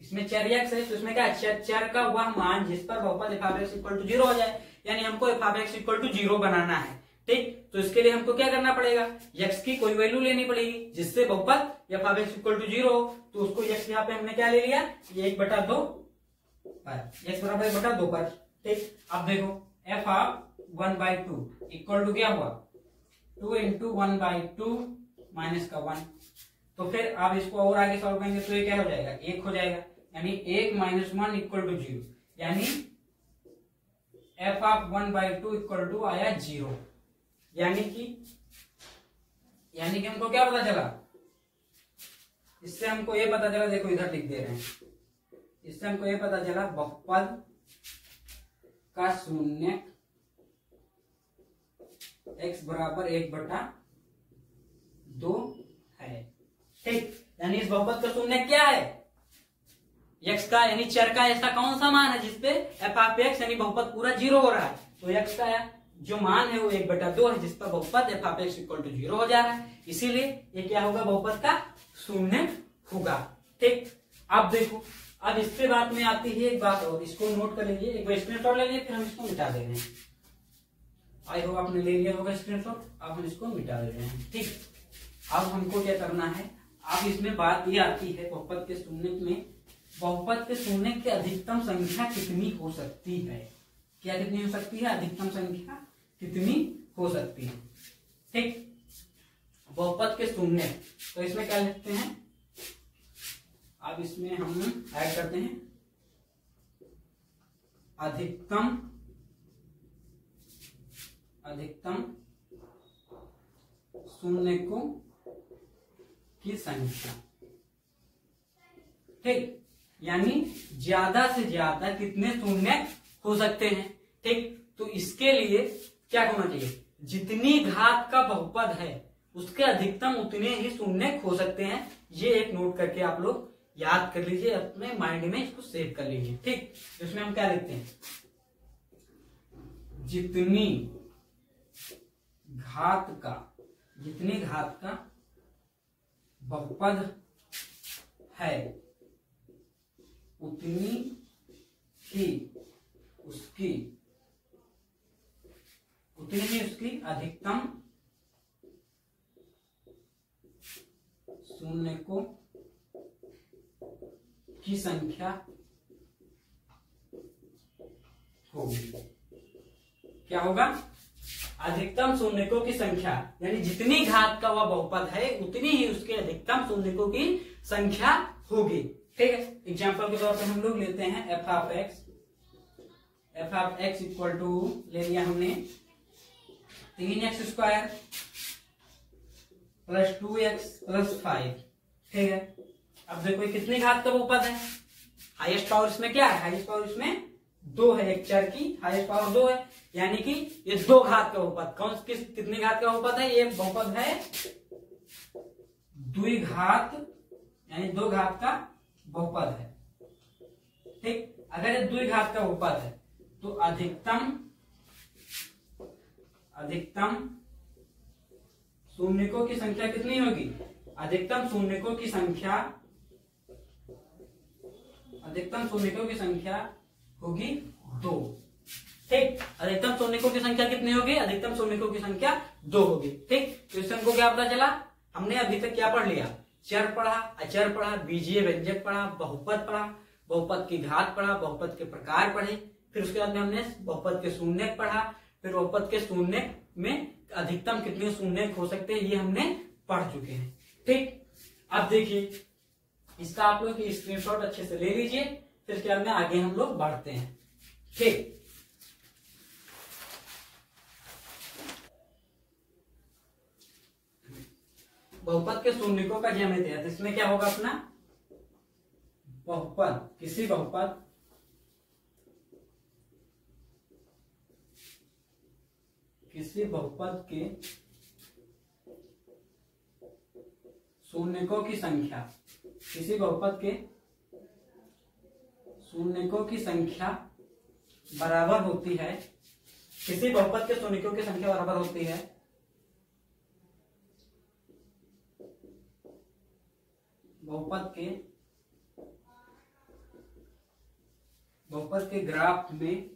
इसमें चर x है, तो इसमें क्या है, चर का वह मान जिस पर बहुपद f(x) = 0 हो जाए, यानी हमको f(x) = 0 बनाना है। ठीक, तो इसके लिए हमको क्या करना पड़ेगा, x की कोई वैल्यू लेनी पड़ेगी जिससे बहुपद f(x) = 0 हो, तो उसको x यहाँ पे हमने क्या ले लिया, ये 1/2 पर, x बराबर 1/2 पर। ठीक, अब देखो f(1/2) = क्या हुआ, 2 इंटू 1/2 माइनस का 1। तो फिर आप इसको और आगे सॉल्व करेंगे तो ये क्या हो जाएगा, 1 हो जाएगा, यानी 1 माइनस 1 इक्वल टू 0, यानी f(1/2) इक्वल टू आया 0। यानी कि हमको क्या पता चला, इससे हमको ये पता चला, देखो इधर लिख दे रहे हैं, इससे हमको ये पता चला बहुपद का शून्य x बराबर 1/2 है। ठीक, यानी इस बहुपद का शून्य क्या है, x का यानी चर का ऐसा कौन सा मान है जिसपे f(x) यानी बहुपद पूरा 0 हो रहा है। तो x का जो मान है वो 1/2 है जिस पर बहुपद f(x) इक्वल टू 0 हो जा रहा है, इसीलिए ये क्या होगा, बहुपद का शून्य होगा। ठीक, अब देखो, अब इसके बाद में आती है एक बात और, इसको नोट कर लीजिए, एक स्क्रीनशॉट ले लीजिए, फिर हम इसको मिटा दे रहे हैं। आई होप आपने ले लिया होगा स्क्रीनशॉट, अब हम इसको मिटा दे रहे हैं। ठीक, अब हमको क्या करना है, अब इसमें बात ये आती है बहुपद के शून्य में, बहुपद के शून्य की अधिकतम संख्या कितनी हो सकती है, क्या कितनी हो सकती है, अधिकतम संख्या कितनी हो सकती है। ठीक, बहुपद के शून्य, तो इसमें क्या लिखते हैं, अब इसमें हम ऐड करते हैं अधिकतम शून्यकों की संख्या। ठीक, यानी ज्यादा से ज्यादा कितने शून्य हो सकते हैं। ठीक, तो इसके लिए क्या होना चाहिए, जितनी घात का बहुपद है उसके अधिकतम उतने ही शून्य हो सकते हैं। ये एक नोट करके आप लोग याद कर लीजिए, अपने माइंड में इसको सेव कर लीजिए। ठीक, इसमें हम क्या लिखते हैं, जितनी घात का बहुपद है उतनी ही उसकी अधिकतम शून्यकों की संख्या होगी। क्या होगा, अधिकतम शून्यकों की संख्या, यानी जितनी घात का वह बहुपद है उतनी ही उसके अधिकतम शून्यकों की संख्या होगी। ठीक है, एग्जाम्पल के तौर पे हम लोग लेते हैं f(x) इक्वल टू ले लिया हमने 3x² प्लस 2x प्लस 5। ठीक है, अब देखो ये कितनी घात का बहुपद है, हाईएस्ट पावर इसमें क्या है, हाईएस्ट पावर इसमें 2 है, एक चर की हाईएस्ट पावर 2 है, यानी कि ये 2 घात का बहुपद, कितनी घात का बहुपद है, ये बहुपद है द्विघात, यानी 2 घात का बहुपद है। ठीक, अगर ये द्विघात का बहुपद है तो अधिकतम शून्यकों की संख्या कितनी होगी, अधिकतम शून्यकों की संख्या होगी 2। ठीक, अधिकतम शून्यकों की संख्या कितनी होगी, अधिकतम शून्यकों की संख्या 2 होगी। ठीक, तो इससे हमको क्या पता चला, हमने अभी तक क्या पढ़ लिया, चर पढ़ा, अचर पढ़ा, बीजीय व्यंजक पढ़ा, बहुपद पढ़ा, बहुपद की घात पढ़ा, बहुपद के प्रकार पढ़े, फिर उसके बाद में हमने बहुपद के शून्य पढ़ा, फिर बहुपद के शून्य में अधिकतम कितने शून्य हो सकते हैं ये हमने पढ़ चुके हैं। ठीक, अब देखिए इसका आप लोग स्क्रीनशॉट अच्छे से ले लीजिए, फिर उसके बाद में आगे हम लोग बढ़ते हैं। ठीक, बहुपद के शून्यकों का ज्यामिति है, तो इसमें क्या होगा अपना, बहुपद किसी बहुपद के शून्यकों की संख्या, किसी बहुपद के शून्यकों की संख्या बराबर होती है, किसी बहुपद के शून्यकों की संख्या बराबर होती है बहुपद के ग्राफ में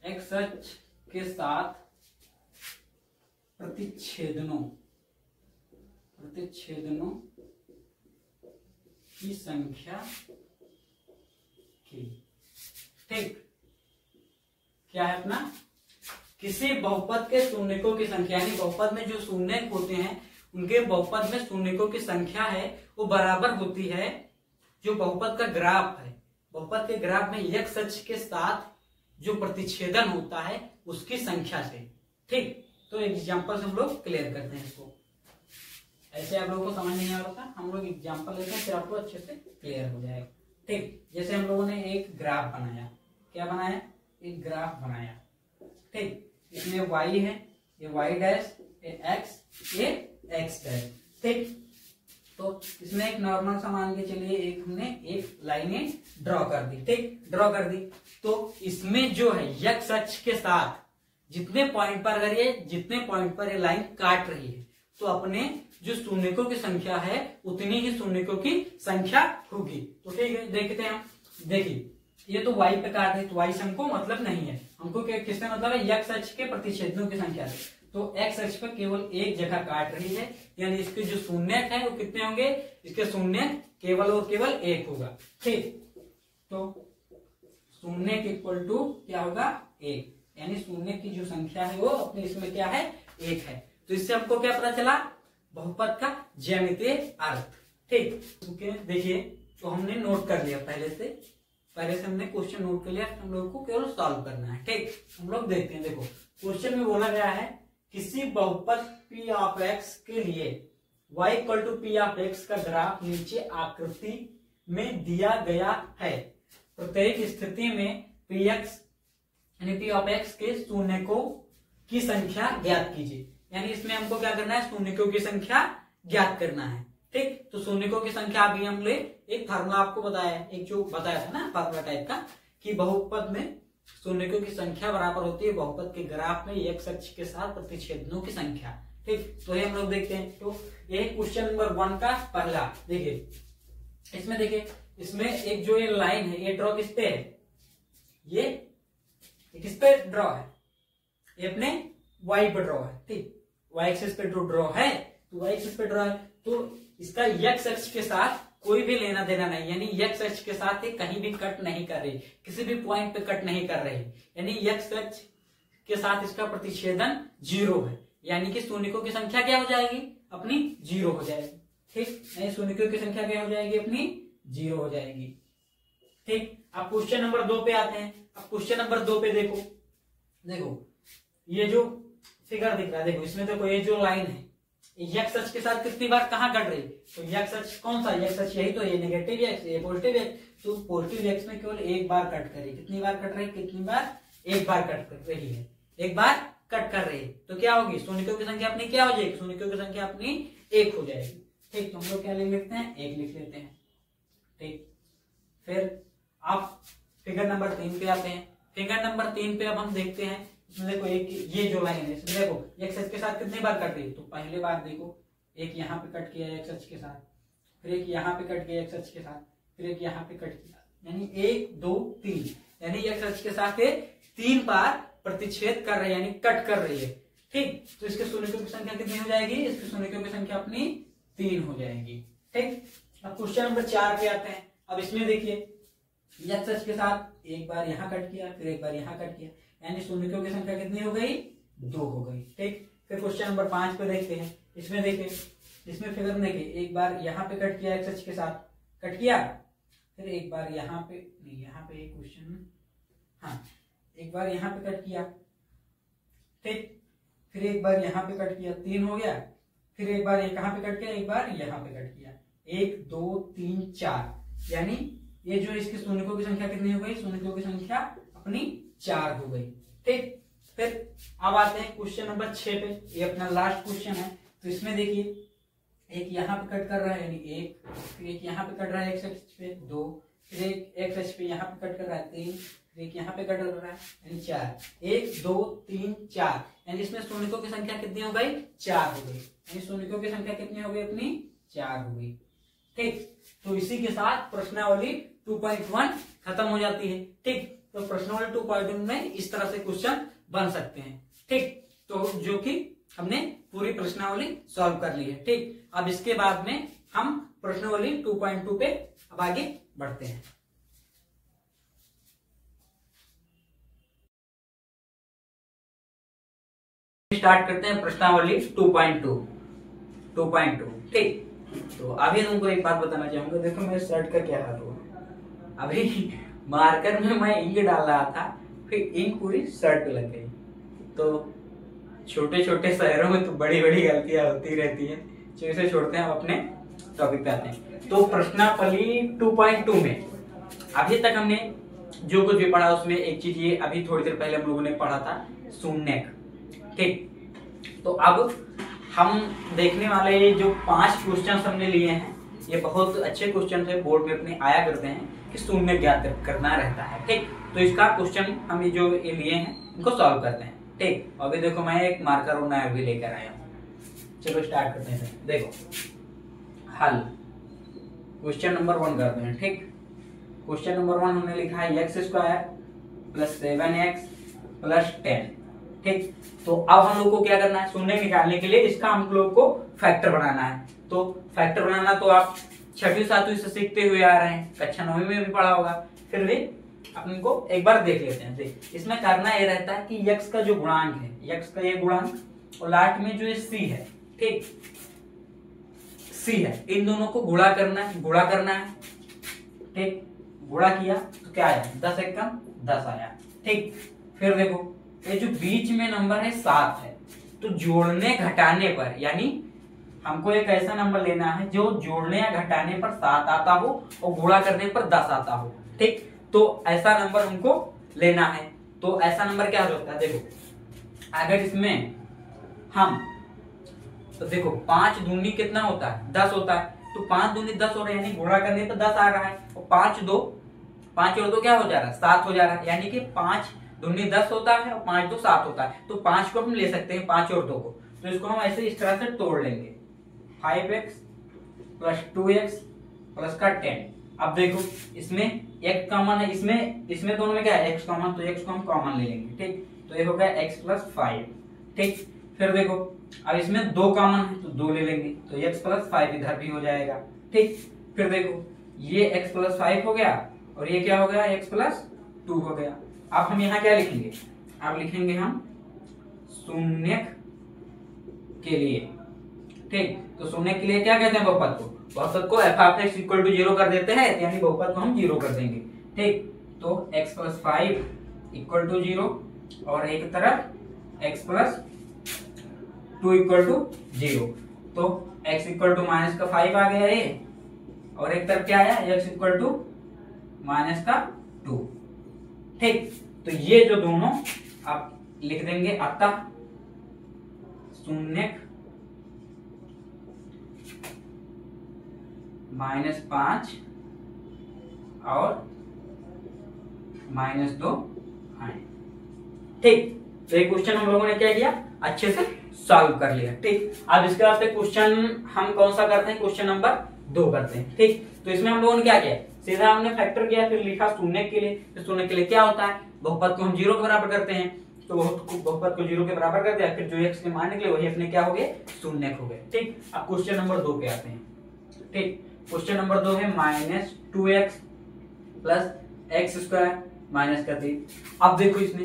एक्स अक्ष के साथ प्रतिच्छेदनों की संख्या की। ठीक, क्या है अपना, किसी बहुपद के शून्यकों की संख्या, यानी बहुपद में जो शून्य होते हैं उनके बहुपद में शून्यकों की संख्या है वो बराबर होती है जो बहुपद का ग्राफ है, बहुपद के ग्राफ में x अक्ष के साथ जो प्रतिच्छेदन होता है उसकी संख्या से। ठीक, तो एग्जांपल से हम लोग क्लियर करते हैं इसको। ऐसे आप लोगों को समझ नहीं आ रहा था, हम लोग एग्जांपल लेते हैं फिर आपको अच्छे से क्लियर हो जाएगा। ठीक, जैसे हम लोगों ने एक ग्राफ बनाया, क्या बनाया, एक ग्राफ बनाया। ठीक, इसमें y है, ये y डैश, ये x, ये x डैश। ठीक, तो इसमें एक नॉर्मल सा मान के चलिए एक हमने एक लाइनें ड्रॉ कर दी। ठीक, ड्रॉ कर दी तो इसमें जो है x अक्ष के साथ जितने पॉइंट पर, अगर ये जितने पॉइंट पर ये लाइन काट रही है तो अपने जो शून्यकों की संख्या है उतनी ही शून्यकों की संख्या होगी। तो ठीक है, देखते हैं हम। देखिए ये तो y पे काट है तो y से हमको मतलब नहीं है, हमको किससे मतलब है, x अक्ष के प्रतिच्छेदनों की संख्या से। तो x अक्ष पर केवल एक जगह काट रही है, यानी इसके जो शून्य है वो कितने होंगे, इसके शून्य केवल और केवल एक होगा। ठीक, तो शून्य के इक्वल टू क्या होगा, एक, यानी शून्य की जो संख्या है वो अपने इसमें क्या है, एक है। तो इससे हमको क्या पता चला, बहुपद का ज्यामितीय अर्थ। ठीक, क्योंकि देखिए तो हमने नोट कर लिया पहले से हमने क्वेश्चन नोट कर लिया, हम लोग को केवल सॉल्व करना है। ठीक, हम लोग देखते हैं। देखो क्वेश्चन में बोला गया है किसी बहुपद p ऑफ x के लिए y equal to P of x का ग्राफ नीचे आकृति में दिया गया है। प्रत्येक स्थिति में px यानी p ऑफ x के शून्यकों की संख्या ज्ञात कीजिए। यानी इसमें हमको क्या करना है, शून्यकों की संख्या ज्ञात करना है। ठीक, तो शून्यकों की संख्या अभी हमने एक फार्मूला आपको बताया, एक जो बताया था ना फार्मूला टाइप का, कि बहुपद में शून्यकों की संख्या बराबर होती है बहुपद के ग्राफ में x अक्ष के साथ प्रतिच्छेदनों की संख्या। ठीक, तो ये हम लोग देखते हैं। तो ये क्वेश्चन नंबर 1 का पहला, देखिए इसमें देखिए इसमें एक जो ये लाइन है ये ड्रॉ किस पे है, ये किस पे ड्रॉ है, ये अपने y पे ड्रॉ है। ठीक, y एक्सिस पे ड्रॉ है, तो y एक्सिस पे ड्रॉ है तो इसका x अक्ष के साथ कोई भी लेना देना नहीं, यानी x अक्ष के साथ ये कहीं भी कट नहीं कर रही, किसी भी पॉइंट पे कट नहीं कर रही, यानी x अक्ष के साथ इसका प्रतिच्छेदन 0 है, यानी कि शून्यकों की संख्या क्या हो जाएगी, अपनी 0 हो जाएगी। ठीक, यानी शून्यकों की संख्या क्या हो जाएगी, अपनी 0 हो जाएगी। ठीक, अब क्वेश्चन नंबर 2 पे आते हैं। अब क्वेश्चन नंबर 2 पे देखो ये जो फिगर दिख रहा है, देखो इसमें देखो ये जो लाइन है x अक्ष के साथ कितनी बार कहाँ कट रही, तो x अक्ष कौन सा, x अक्ष यही तो, ये नेगेटिव x, ये पॉजिटिव x, तो पॉजिटिव x में केवल एक बार कट करी, कितनी बार कट रही, कितनी बार, एक बार कट कर रही है, एक बार कट कर रही है, तो क्या होगी, शून्यकों की संख्या अपनी क्या हो जाएगी, शून्यकों की संख्या अपनी 1 हो जाएगी। ठीक, तो हम लोग क्या लिख लेते हैं, 1 लिख लेते हैं। ठीक, फिर आप फिगर नंबर 3 पे आते हैं। फिगर नंबर 3 पे अब हम देखते हैं, इसमें देखो एक ये जो लाइन है इसमें देखो x अक्ष के साथ कितनी बार कट रही है, तो पहले बार देखो एक यहाँ पे कट किया x अक्ष के साथ, फिर एक यहाँ पे कट किया x अक्ष के साथ, फिर एक यहाँ पे कट किया, यानी 1 2 3, यानी x अक्ष के साथ 3 बार प्रतिच्छेद कर रही है, यानी कट कर रही है। ठीक, तो इसके शून्यकों की संख्या कितनी हो जाएगी, इसके शून्यकों की संख्या अपनी 3 हो जाएगी। ठीक, अब क्वेश्चन नंबर 4 पे आते हैं। अब इसमें देखिए x अक्ष के साथ एक बार यहाँ कट किया, फिर एक बार यहाँ कट किया, यानी शून्यकों की संख्या कितनी हो गई, 2 हो गई। ठीक, फिर क्वेश्चन नंबर 5 पे देखते हैं। इसमें देखिए, इसमें फिगर में देखिए एक बार यहाँ पे कट किया, x अक्ष के साथ कट किया, फिर एक बार यहाँ पे नहीं, यहाँ पे एक क्वेश्चन, हाँ एक बार यहाँ पे कट किया। ठीक, फिर एक बार यहाँ पे कट किया, 3 हो गया, फिर एक बार कहाँ पे कट किया, एक बार यहाँ पे कट किया, 1 2 3 4, यानी ये जो इसके शून्यकों की संख्या कितनी हो गई, शून्यकों की संख्या अपनी 4 हो गई। ठीक, फिर अब आते हैं क्वेश्चन नंबर 6 पे, ये अपना लास्ट क्वेश्चन है। तो इसमें देखिए एक यहाँ पे कट कर रहा है, यानी 1, फिर एक यहाँ पे कट रहा है x अक्ष पे 2, फिर एक x अक्ष पे यहाँ पे कट कर रहा है 3, फिर एक यहाँ पे कट कर रहा है यानी 4, 1 2 3 4, यानी इसमें शून्यकों की संख्या कितनी हो गई, 4 हो गई, यानी शून्यकों की संख्या कितनी हो गई, अपनी 4 हो गई। ठीक, तो इसी के साथ प्रश्नावली 2.1 खत्म हो जाती है। ठीक, तो प्रश्नावली 2.1 में इस तरह से क्वेश्चन बन सकते हैं। ठीक, तो जो कि हमने पूरी प्रश्नावली सॉल्व कर ली है। ठीक, अब इसके बाद में हम प्रश्नावली 2.2 पे अब आगे बढ़ते हैं। स्टार्ट करते हैं प्रश्नावली 2.2। ठीक, तो अभी तुमको एक बात बताना चाहूंगा। देखो मेरे शर्ट का क्या हाल हुआ, अभी मार्कर में मैं इंक डाल रहा था, फिर इंक पूरी शर्ट पे लग गई। तो छोटे छोटे शहरों में तो बड़ी बड़ी गलतियां होती रहती है। चलिए इसे छोड़ते हैं, हम अपने टॉपिक पे आते हैं। तो प्रश्नावली 2.2 में अभी तक हमने जो कुछ भी पढ़ा उसमें एक चीज ये अभी थोड़ी देर पहले हम लोगों ने पढ़ा था, शून्यक। ठीक, तो अब हम देखने वाले ये जो 5 क्वेश्चन हमने लिए हैं, ये बहुत अच्छे क्वेश्चन है, बोर्ड में अपने आया करते हैं कि शून्य ज्ञात करना रहता है। ठीक, तो इसका क्वेश्चन हम ये जो ये लिए हैं इनको सॉल्व करते हैं। ठीक, अभी देखो मैं एक मार्कर और नया भी लेकर आया हूँ। चलो स्टार्ट करते हैं। देखो हल क्वेश्चन नंबर 1 करते हैं। ठीक, क्वेश्चन नंबर 1 हमने लिखा है x² + 7x + 10। ठीक, तो अब हम लोग को क्या करना है, शून्य निकालने के लिए इसका हम लोग को फैक्टर बनाना है। तो फैक्टर बनाना तो आप 6वीं 7वीं से सीखते हुए आ रहे हैं, कक्षा 9वीं में भी पढ़ा होगा, फिर भी अपन को एक बार देख लेते हैं। देख, इसमें करना ये रहता है कि x का जो गुणांक है, x का ये गुणांक और लास्ट में जो c है, ठीक c है, इन दोनों को गुणा करना है। ठीक, गुणा किया तो क्या आया, 10 एकम 10 आया। ठीक, फिर देखो ये जो बीच में नंबर है 7 है, तो जोड़ने घटाने पर, यानी हमको एक ऐसा नंबर लेना है जो जोड़ने या घटाने पर 7 आता हो और गुणा करने पर 10 आता हो। ठीक, तो ऐसा नंबर हमको लेना है। तो ऐसा नंबर क्या हो सकता है, देखो अगर इसमें हम, तो देखो 5 दूनी कितना होता है, 10 होता है, तो 5 दूनी 10 हो रहा है, यानी गुणा करने पर 10 आ रहा है, और 5 और 2 क्या हो जा रहा है, 7 हो जा रहा है, यानी कि 5 दूनी 10 होता है और 5 2 7 होता है। तो 5 को हम ले सकते हैं, 5 और 2 को, तो इसको हम ऐसे इस तरह से तोड़ लेंगे, 5x + 2x + का 10। अब देखो इसमें x कॉमन है, इसमें दोनों में क्या है, x कॉमन, तो x को हम कॉमन ले लेंगे। ठीक, तो ये हो गया x + 5। ठीक, फिर देखो अब इसमें 2 कॉमन है तो 2 ले लेंगे, तो x + 5 इधर भी हो जाएगा। ठीक, फिर देखो ये x + 5 हो गया और ये क्या हो गया, x + 2 हो गया। अब हम यहाँ क्या लिखेंगे, अब लिखेंगे हम शून्यक के लिए। ठीक, तो शून्यक के लिए क्या कहते हैं, बहुपद को, f(x = 0 कर देते हैं, यानी बहुपद को हम 0 कर देंगे। ठीक, तो x + 5 = 0 और एक तरफ x + 2 = 0, तो x = -5 आ गया ये, और एक तरफ क्या आया, x = -2। ठीक, तो ये जो दोनों आप लिख देंगे, अतः शून्यक -5 और -2 आए। ठीक, तो ये क्वेश्चन हम लोगों ने क्या किया, अच्छे से सॉल्व कर लिया। ठीक, अब इसके बाद से क्वेश्चन हम कौन सा करते हैं, क्वेश्चन नंबर 2 करते हैं। ठीक, तो इसमें हम लोगों ने क्या किया, सीधा हमने फैक्टर किया, फिर लिखा शून्य के लिए। तो शून्य के लिए क्या होता है, बहुपद को हम 0 के बराबर करते हैं, तो बहुपद को 0 के बराबर कर दिया, फिर जो x के मान निकले वही अपने क्या हो गए, शून्य हो गए। ठीक, अब क्वेश्चन नंबर 2 पे आते हैं। ठीक, क्वेश्चन नंबर 2 है -2x + x² - 3। अब देखो इसमें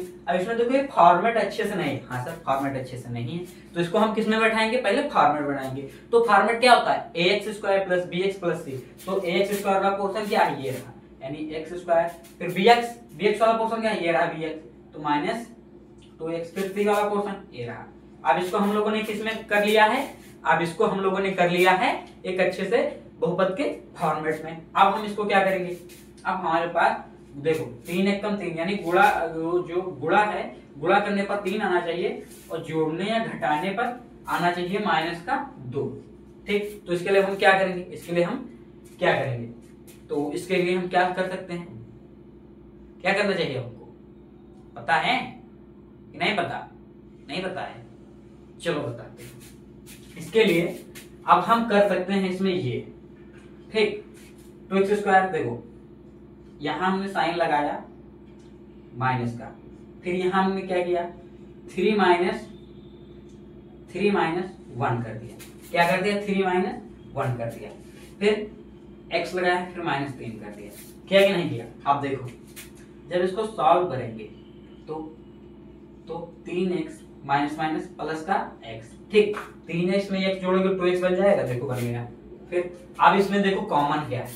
देखो ये फॉर्मेट अच्छे से नहीं, हाँ सर फॉर्मेट अच्छे से नहीं है, तो इसको हम किस में बैठाएंगे, पहले फॉर्मेट बनाएंगे। तो फॉर्मेट क्या होता है, ax² + bx + c। तो ax² का पोर्शन क्या है, ये रहा, यानी x², फिर bx वाला पोर्शन क्या है, ये रहा bx, तो -2x, फिर c वाला पोर्शन ये रहा। अब इसको हम लोगों ने किस में कर लिया है, अब इसको हम लोगों ने कर लिया है एक अच्छे से बहुपद के फॉर्मेट में। अब हम इसको क्या करेंगे, अब हमारे पास देखो 3 एकम 3, यानी गुणा, जो गुणा है, गुणा करने पर 3 आना चाहिए और जोड़ने या घटाने पर आना चाहिए -2। ठीक, तो इसके लिए हम क्या करेंगे, तो इसके लिए हम क्या कर सकते हैं, क्या करना चाहिए हमको, पता है कि नहीं पता, नहीं पता है, चलो बताते हैं। इसके लिए अब हम कर सकते हैं इसमें ये, ठीक, 2x², देखो यहां हमने साइन लगाया माइनस का, फिर यहां हमने क्या किया, 3 - 1 कर दिया, क्या कर दिया, 3 - 1 कर दिया, फिर x लगाया, फिर -3 कर दिया, किया कि नहीं किया। अब देखो जब इसको सॉल्व करेंगे तो 3x माइनस माइनस प्लस का x, ठीक। 3x में x जोड़ोगे 2x बन जाएगा, देखो बन गया। फिर अब इसमें देखो कॉमन क्या है,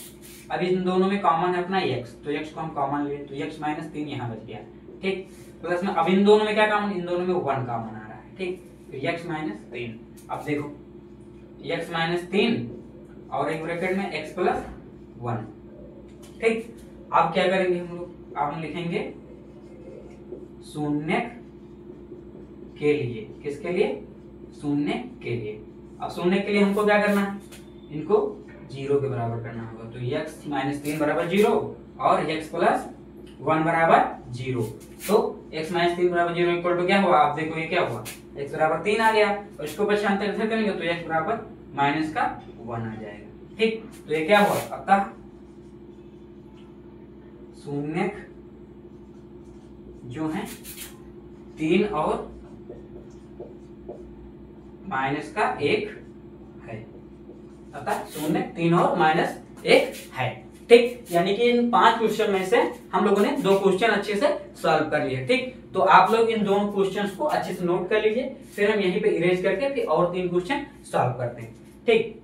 अब इन दोनों में कॉमन है अपना x, तो x को हम कॉमन लिए तो x माइनस 3 यहाँ बच गया, ठीक। प्लस में अब इन दोनों में क्या कॉमन, इन दोनों में 1 कॉमन आ रहा है, ठीक। तो x माइनस 3, अब देखो x माइनस 3 और एक ब्रैकेट में x प्लस 1, ठीक। अब क्या करेंगे हम लोग, अब हम लिखेंगे शून्य के लिए, किसके लिए, शून्य के लिए। अब शून्य के लिए हमको क्या करना है, इनको 0 के बराबर करना होगा, तो x माइनस 3 बराबर 0 और x प्लस 1 बराबर 0, तो x माइनस 3 बराबर 0 इक्वल टू क्या हुआ, आप देखो ये क्या हुआ, x बराबर 3 आ गया, और इसको पक्षांतर इधर करेंगे तो x बराबर माइनस का 1 आ जाएगा, ठीक। तो ये क्या हुआ, अतः शून्य जो है 3 और माइनस का 1 है, अतः शून्य 3 और माइनस 1 है, ठीक। यानी कि इन 5 क्वेश्चन में से हम लोगों ने 2 क्वेश्चन अच्छे से सॉल्व कर लिए, ठीक। तो आप लोग इन दोनों क्वेश्चंस को अच्छे से नोट कर लीजिए, फिर हम यहीं पे इरेज करके फिर और 3 क्वेश्चन सॉल्व करते हैं, ठीक।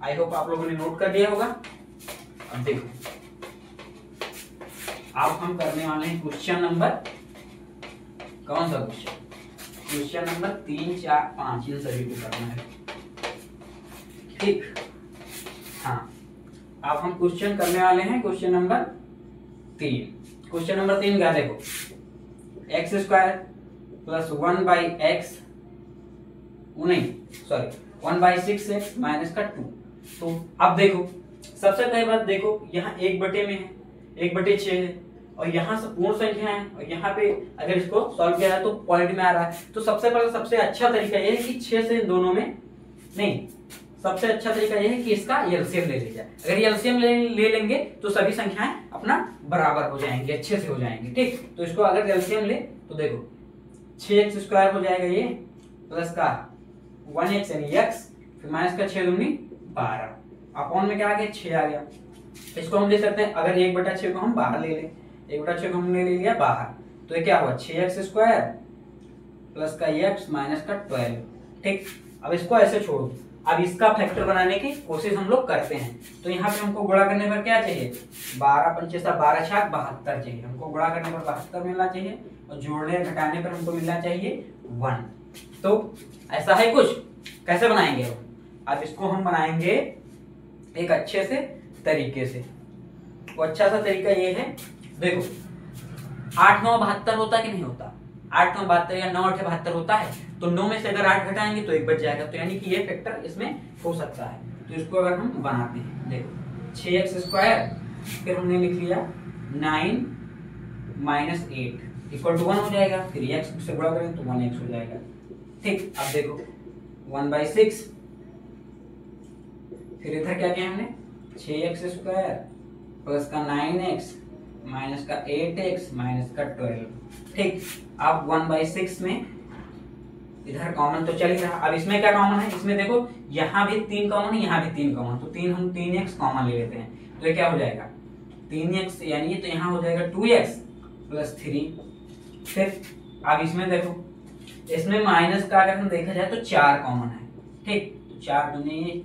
आई होप आप लोगों ने नोट कर लिया होगा। अब देखो अब हम करने वाले हैं क्वेश्चन नंबर, कौन सा क्वेश्चन, क्वेश्चन नंबर 3, 4, 5 इन सभी को करना है, ठीक। हाँ, अब हम क्वेश्चन करने वाले हैं क्वेश्चन नंबर 3। क्वेश्चन नंबर 3 क्या, देखो x square plus 1 by x, नहीं सॉरी 1 बाई 6x माइनस का 2। तो अब देखो सबसे पहले बात देखो, यहाँ 1 बटे में है, 1/6 है, और यहाँ से पूर्ण संख्या है, और यहाँ पे अगर इसको सॉल्व किया जाए तो पॉइंट में आ रहा है। तो सबसे पहले सबसे अच्छा तरीका यह है कि 6 से इन दोनों में नहीं, सबसे अच्छा तरीका यह है कि इसका एलसीएम ले लिया जाए। अगर एलसीएम ले लेंगे तो सभी संख्याएं अपना बराबर हो जाएंगे, अच्छे से हो जाएंगे, ठीक। तो इसको अगर एलसीएम ले तो देखो 6x स्क्वायर हो जाएगा ये, प्लस का 1x यानी x, फिर माइनस का 6 दूनी 12, अपॉन में क्या आ गया 6 आ गया। इसको हम ले सकते हैं, अगर 1/6 को हम बाहर ले लें, 1/6 को हमने ले लिया बाहर, तो ये क्या हुआ 6x स्क्वायर प्लस का x माइनस का 12, ठीक। अब इसको ऐसे छोड़ो, अब इसका फैक्टर बनाने की कोशिश हम लोग करते हैं। तो यहाँ पे हमको गुणा करने पर क्या चाहिए, 12 पंचे 12 छाक 72 चाहिए, हमको गुणा करने पर 72 मिलना चाहिए, और जोड़ने घटाने पर हमको मिलना चाहिए 1। तो ऐसा है कुछ, कैसे बनाएंगे अब इसको हम बनाएंगे एक अच्छे से तरीके से। वो अच्छा सा तरीका ये है, देखो 8 9 72 होता कि नहीं होता, 8 9 72 या 9 8 72 होता है, तो 9 में से अगर 8 घटाएंगे तो 1 बच जाएगा, तो यानी कि ये फैक्टर इसमें हो सकता है। तो इसको अगर हम बनाते हैं, देखो 6x स्क्वायर, फिर हमने लिख लिया 9 माइनस 8 इक्वल टू 1 हो जाएगा, फिर x से गुणा करेंगे तो 1x हो जाएगा, ठीक। अब देखो 1/6, फिर इधर क्या किया हमने 6x स्क्वायर प्लस का 9x माइनस का 8x माइनस का 12, ठीक। अब 1/6 में इधर कॉमन तो चल ही रहा, अब इसमें क्या कॉमन है, इसमें देखो यहाँ भी 3 कॉमन है, यहाँ भी 3 कॉमन, तो 3 हम 3x कॉमन ले लेते हैं, तो ये क्या हो जाएगा 3x, यानी तो यहाँ हो जाएगा 2x प्लस 3। फिर अब इसमें देखो, इसमें माइनस का अगर हम देखा जाए तो 4 कॉमन है, ठीक। तो 4 दूनी,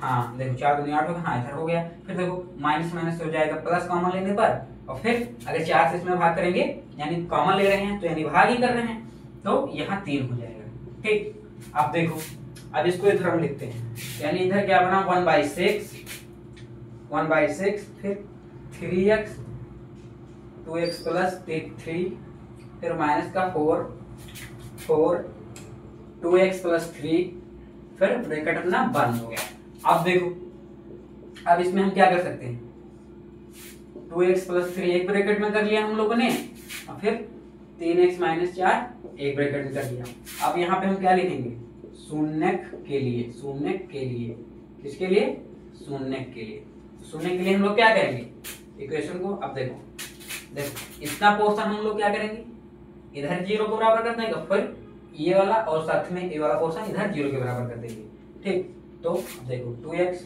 हाँ देखो 4 दूनी 8 होगा, हाँ इधर हो गया। फिर देखो माइनस माइनस हो जाएगा प्लस कॉमन लेने पर, और फिर अगर 4 से इसमें भाग करेंगे, यानी कॉमन ले रहे हैं तो यानी भाग ही कर रहे हैं, तो यहाँ 3 हो जाएगा, ठीक। अब देखो, अब इसको इधर हम लिखते हैं, यानी इधर क्या बना 1/6, फिर 3x 2x प्लस 3, फिर माइनस का 4 2x प्लस 3, फिर ब्रैकेट अपना बंद हो गया। अब देखो, अब इसमें हम क्या कर सकते हैं, 2x प्लस 3 एक ब्रैकेट में कर लिया हम लोगों ने, और फिर 3x माइनस 4 एक ब्रैकेट में कर लिया। अब यहाँ पे हम क्या लिखेंगे, शून्य के लिए, किसके लिए, शून्य के लिए हम लोग क्या करेंगे इक्वेशन को, अब देखो इसका पोर्शन हम लोग क्या करेंगे, इधर 0 को बराबर कर देंगे, फिर ये वाला और साथ में ये वाला पोर्शन इधर 0 के बराबर कर देंगे, ठीक। तो देखो 2x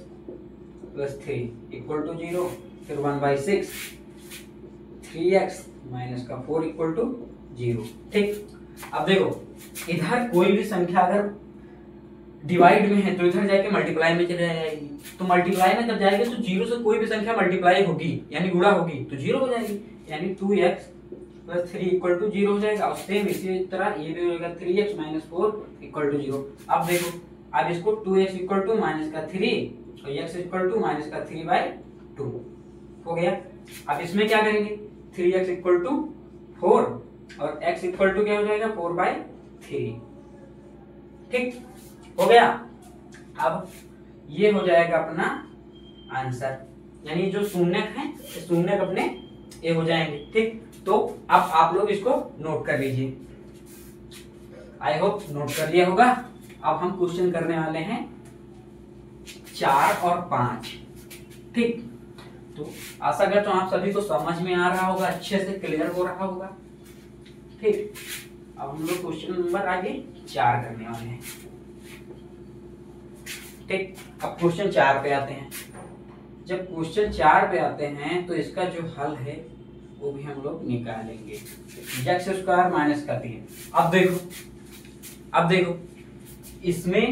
प्लस 3 इक्वल टू 0, फिर 1/6 3x माइनस का 4 इक्वल टू 0, ठीक। अब देखो इधर कोई भी संख्या अगर डिवाइड में है तो इधर जाके मल्टीप्लाई में चले जाएगी, तो मल्टीप्लाई में जब जाएगी तो जीरो से कोई भी संख्या मल्टीप्लाई होगी यानी गुणा होगी तो जीरो हो जाएगी, यानी 2x + 3 = 0 हो जाएगा। और सेम इसी तरह ये भी होगा 3x - 4 = 0। अब देखो अब इसको 2x = -3 और x = -3/2 हो गया। अब इसमें क्या करेंगे 3x = 4 और x = क्या हो जाएगा 4/3। ठीक हो गया। अब ये हो जाएगा अपना आंसर, यानी जो शून्यक है शून्यक अपने ये हो जाएंगे। ठीक, तो अब आप लोग इसको नोट कर लीजिए, आई होप नोट कर लिया होगा। अब हम क्वेश्चन करने वाले हैं 4 और 5। ठीक, तो आशा करता हूं आप सभी को समझ में आ रहा होगा, अच्छे से क्लियर हो रहा होगा। ठीक, अब हम लोग क्वेश्चन नंबर आगे 4 करने वाले हैं। ठीक, अब क्वेश्चन 4 पे आते हैं। जब क्वेश्चन 4 पे आते हैं तो इसका जो हल है वो भी हम लोग निकालेंगे। x² - 3। अब देखो इसमें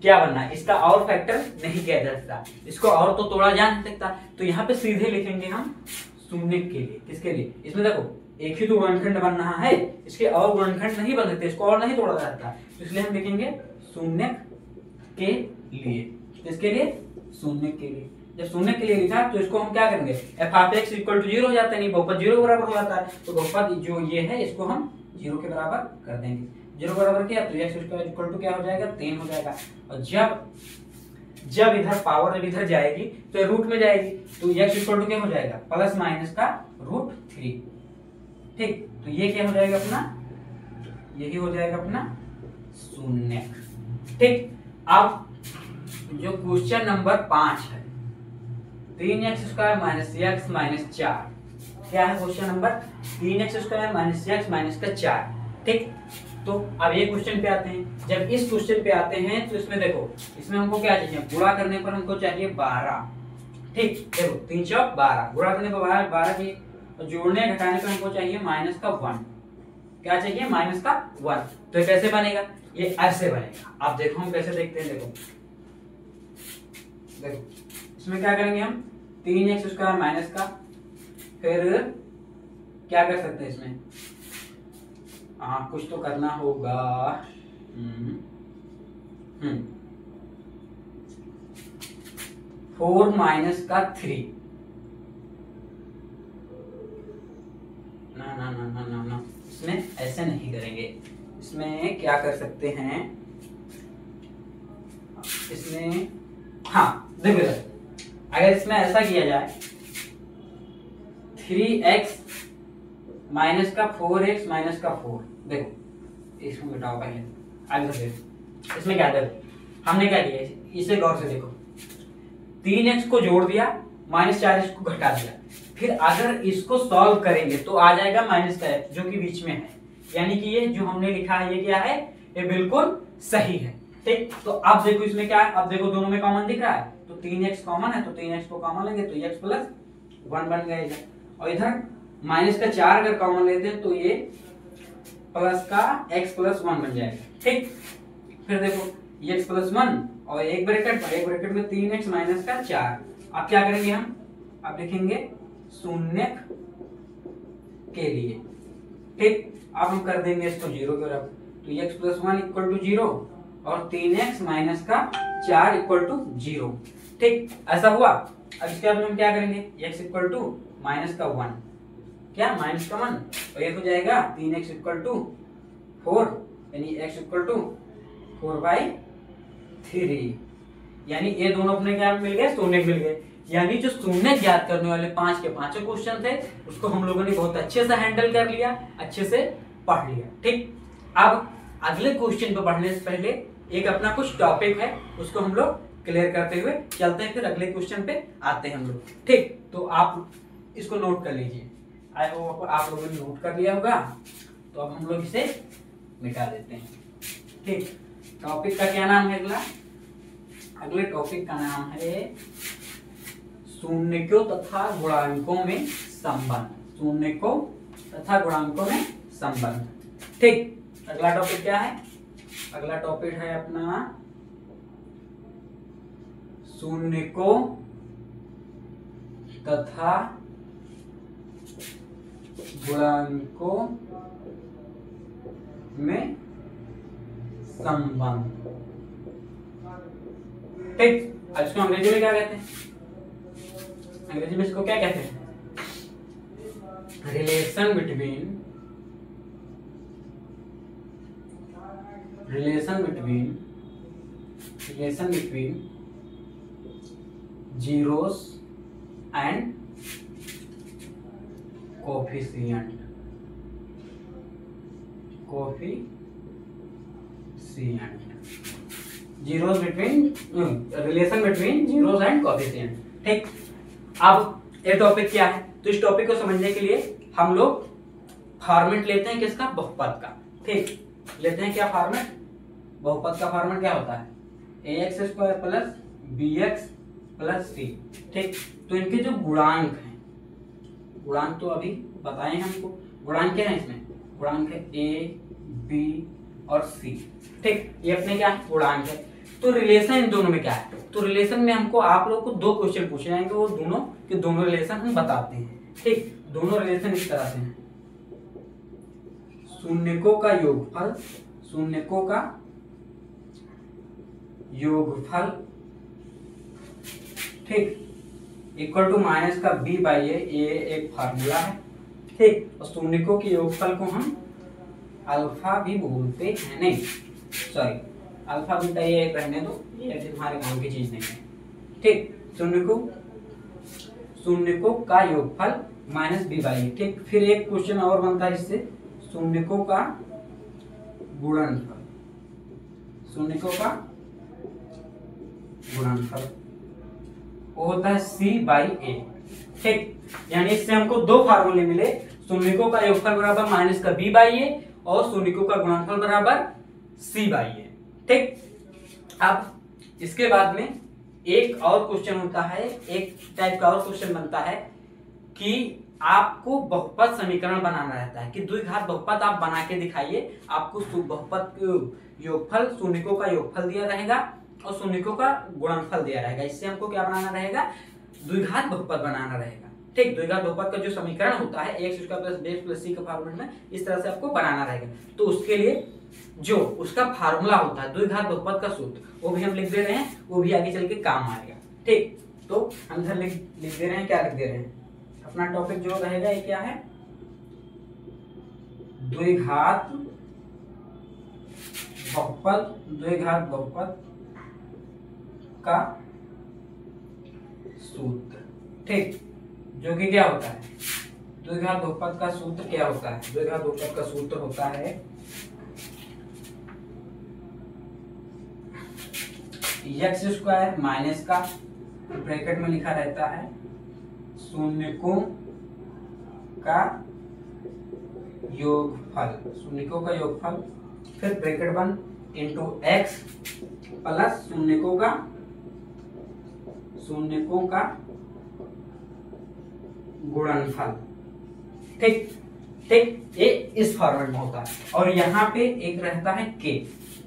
क्या बनना है, इसका और फैक्टर नहीं किया जा सकता, इसको और तो तोड़ा जा नहीं सकता, तो यहाँ पे सीधे लिखेंगे हम शून्यक के लिए। किसके लिए, इसमें देखो एक ही तो गुणनखंड बन रहा है, इसके और गुणनखंड नहीं बन सकते, इसको और नहीं तोड़ा जा सकता, तो इसलिए हम लिखेंगे शून्यक के लिए। किसके लिए, शून्यक के लिए। जब शून्यक के लिए लिखा तो इसको हम क्या करेंगे f(x) = 0 हो जाता है, नहीं बहुपद 0 के बराबर हो जाता है, तो बहुपद जो ये है इसको हम 0 के बराबर कर देंगे। 0 बराबर किया तो x² क्या हो जाएगा 3 हो जाएगा। और जब इधर पावर इधर जाएगी तो रूट में जाएगी, तो x क्या हो जाएगा +- ठीक, तो ये क्या हो जाएगा अपना, यही हो जाएगा अपना शून्यक। ठीक, अब जो क्वेश्चन नंबर 5 है 3x² - x - 4। क्या है क्वेश्चन नंबर 3x² - x - 4। ठीक, तो अब ये क्वेश्चन पे आते हैं। जब इस क्वेश्चन पे आते हैं तो इसमें देखो इसमें हमको क्या चाहिए, गुणा करने पर हमको चाहिए 12। ठीक, देखो 3 चौक 12, गुणा करने पर 12 चाहिए, और जोड़ने घटाने पर हमको चाहिए -1। क्या चाहिए -1। तो कैसे बनेगा, ये ऐसे बनेगा। आप देखो हम कैसे देखते हैं, देखो इसमें क्या करेंगे हम 3x² माइनस का, फिर क्या कर सकते हैं इसमें, कुछ तो करना होगा। 4 माइनस का 3, ना, इसमें ऐसे नहीं करेंगे। इसमें क्या कर सकते हैं, इसमें देखो अगर इसमें ऐसा किया जाए 3x माइनस का 4x माइनस का 4, देखो इसमें घटाओ पहले, आगे से इसमें क्या देखो हमने क्या किया, इसे गौर से देखो 3x को जोड़ दिया, -4x को घटा दिया, फिर अगर इसको सॉल्व करेंगे तो आ जाएगा -f जो कि बीच में है, यानी कि ये जो हमने लिखा है ये क्या है, ये बिल्कुल सही है। ठीक, तो अब देखो इसमें क्या है, अब देखो दोनों में कॉमन दिख रहा है, तो 3x कॉमन है, तो 3x को कॉमन लेंगे तो x + 1 बन जाएगा, और इधर -4 अगर कॉमन लेते हैं तो ये प्लस का x + 1 बन जाएगा। ठीक, फिर देखो ये x + 1 और एक ब्रैकेट में 3x माइनस का 4। अब क्या करेंगे हम, अब लिखेंगे शून्यक के लिए। ठीक, अब हम कर देंगे इसको 0 के बराबर, तो x + 1 = 0 और 3x माइनस का 4 = 0। ठीक, ऐसा हुआ। अब इसके बाद हम क्या करेंगे, x = -1, क्या -1, और ये हो जाएगा 3x = 4, यानी x = 4/3, यानी ये दोनों अपने क्या मिल गए, शून्यक मिल गए। यानी जो शून्यक ज्ञात करने वाले 5 के 5 क्वेश्चन थे उसको हम लोगों ने बहुत अच्छे से हैंडल कर लिया, अच्छे से पढ़ लिया। ठीक, अब अगले क्वेश्चन को पढ़ने से पहले एक अपना कुछ टॉपिक है उसको हम लोग क्लियर करते हुए चलते हैं, फिर अगले क्वेश्चन पे आते हैं हम लोग। ठीक, तो आप इसको नोट कर लीजिए, आई होप आप लोगों ने नोट कर लिया होगा। तो अब हम लोग इसे मिटा देते हैं। ठीक, टॉपिक का क्या नाम है, अगले टॉपिक का नाम है शून्यकों तथा गुणांकों में संबंध। शून्यकों तथा गुणांकों में संबंध। ठीक, अगला टॉपिक क्या है? अगला टॉपिक है अपना शून्यकों तथा गुणांकों में संबंध। ठीक, इसको अंग्रेजी में क्या कहते हैं? अंग्रेजी में इसको क्या कहते हैं? Relation between zeros and coefficient. Relation between zeros and coefficient. ठीक, अब ये टॉपिक क्या है? तो इस टॉपिक को समझने के लिए हम लोग फॉर्मेट लेते हैं किसका? बहुपद का। ठीक, लेते हैं क्या फॉर्मेट? बहुपद का फॉर्मेट क्या होता है? ax² plus bx plus c। ठीक, तो इनके जो गुणांक हैं, गुणांक तो अभी बताए हैं हमको। गुणांक क्या है इसमें? गुणांक है a, b और c। ठीक, ये अपने क्या है? गुणांक है। तो रिलेशन इन दोनों में क्या है? तो रिलेशन में हमको आप लोग को दो क्वेश्चन पूछे जाएंगे, वो दोनों के दोनों रिलेशन हम बताते हैं। ठीक, दोनों रिलेशन इस तरह से हैं। शून्यकों का योगफल, शून्यकों का योगफल, ठीक, इक्वल टू माइनस का b बाई ए, ये एक फार्मूला है। ठीक, और शून्यकों के योगफल को हम अल्फा भी बोलते हैं, नहीं सॉरी अल्फा बीटा ये एक रहने दो, ये तुम्हारे काम की चीज नहीं है। ठीक, शून्यकों का योगफल माइनस b बाई ए। ठीक, फिर एक क्वेश्चन और बनता है इससे, शून्यकों का गुणनफल, शून्यकों का गुणनफल वो होता है c बाई ए। ठीक, यानी इससे हमको दो फार्मूले मिले, शून्यकों का योगफल बराबर माइनस का b बाई ए और शून्यकों का गुणनफल बराबर c बाई ए। ठीक, अब इसके बाद में एक और क्वेश्चन होता है, एक टाइप का और क्वेश्चन बनता है कि आपको बहुपद समीकरण बनाना रहता है कि द्विघात बहुपद आप बना के दिखाइए। आपको बहुपद योगफल, शून्यकों का योगफल दिया रहेगा और शून्यकों का गुणनफल दिया रहेगा। इससे हमको क्या बनाना रहेगा? द्विघात बहुपद बनाना रहेगा। ठीक, द्विघात बहुपद का जो समीकरण होता है ax² plus bx plus c का फॉर्मूला में इस तरह से आपको बनाना रहेगा। तो उसके लिए जो उसका फार्मूला होता है द्विघात बहुपद का सूत्र, वो भी हम लिख दे रहे हैं, वो भी आगे चल के काम आएगा। ठीक, तो हम इधर लिख दे रहे हैं, क्या लिख दे रहे हैं? अपना टॉपिक जो रहेगा ये क्या है? द्विघात बहुपद, द्विघात बहुपद का सूत्र। ठीक, जो कि क्या होता है? द्विघात बहुपद का सूत्र क्या होता है? द्विघात बहुपद का सूत्र होता है x² माइनस का ब्रैकेट में लिखा रहता है शून्यकों का योगफल, शून्यकों का योगफल, फिर ब्रैकेट बंद इंटू x प्लस शून्यकों का गुणनफल। ठीक, ठीक, ये इस फॉर्मेट में होता है। और यहाँ पे एक रहता है k।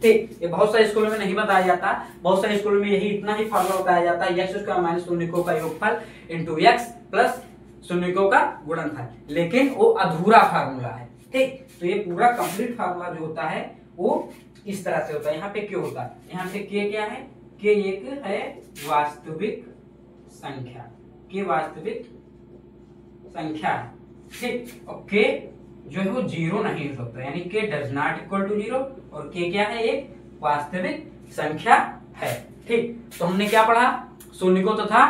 ठीक, ये बहुत सारे स्कूलों में नहीं बताया जाता, बहुत सारे स्कूलों में यही इतना ही फॉर्मूला बताया जाता है, x² माइनस शून्यकों का योगफल इंटू x प्लस शून्यकों का गुणनफल, लेकिन वो अधूरा फार्मूला है। ठीक, तो ये पूरा कंप्लीट फार्मूला जो होता है वो इस तरह से होता है। यहाँ पे क्यों होता है? यहाँ पे k क्या है? k एक है वास्तविक संख्या, k वास्तविक संख्या है। ठीक, और k जो है वो जीरो नहीं हो सकता, यानी k does not equal to zero, और k क्या है? एक वास्तविक संख्या है। ठीक, तो हमने क्या पढ़ा? शून्यकों तथा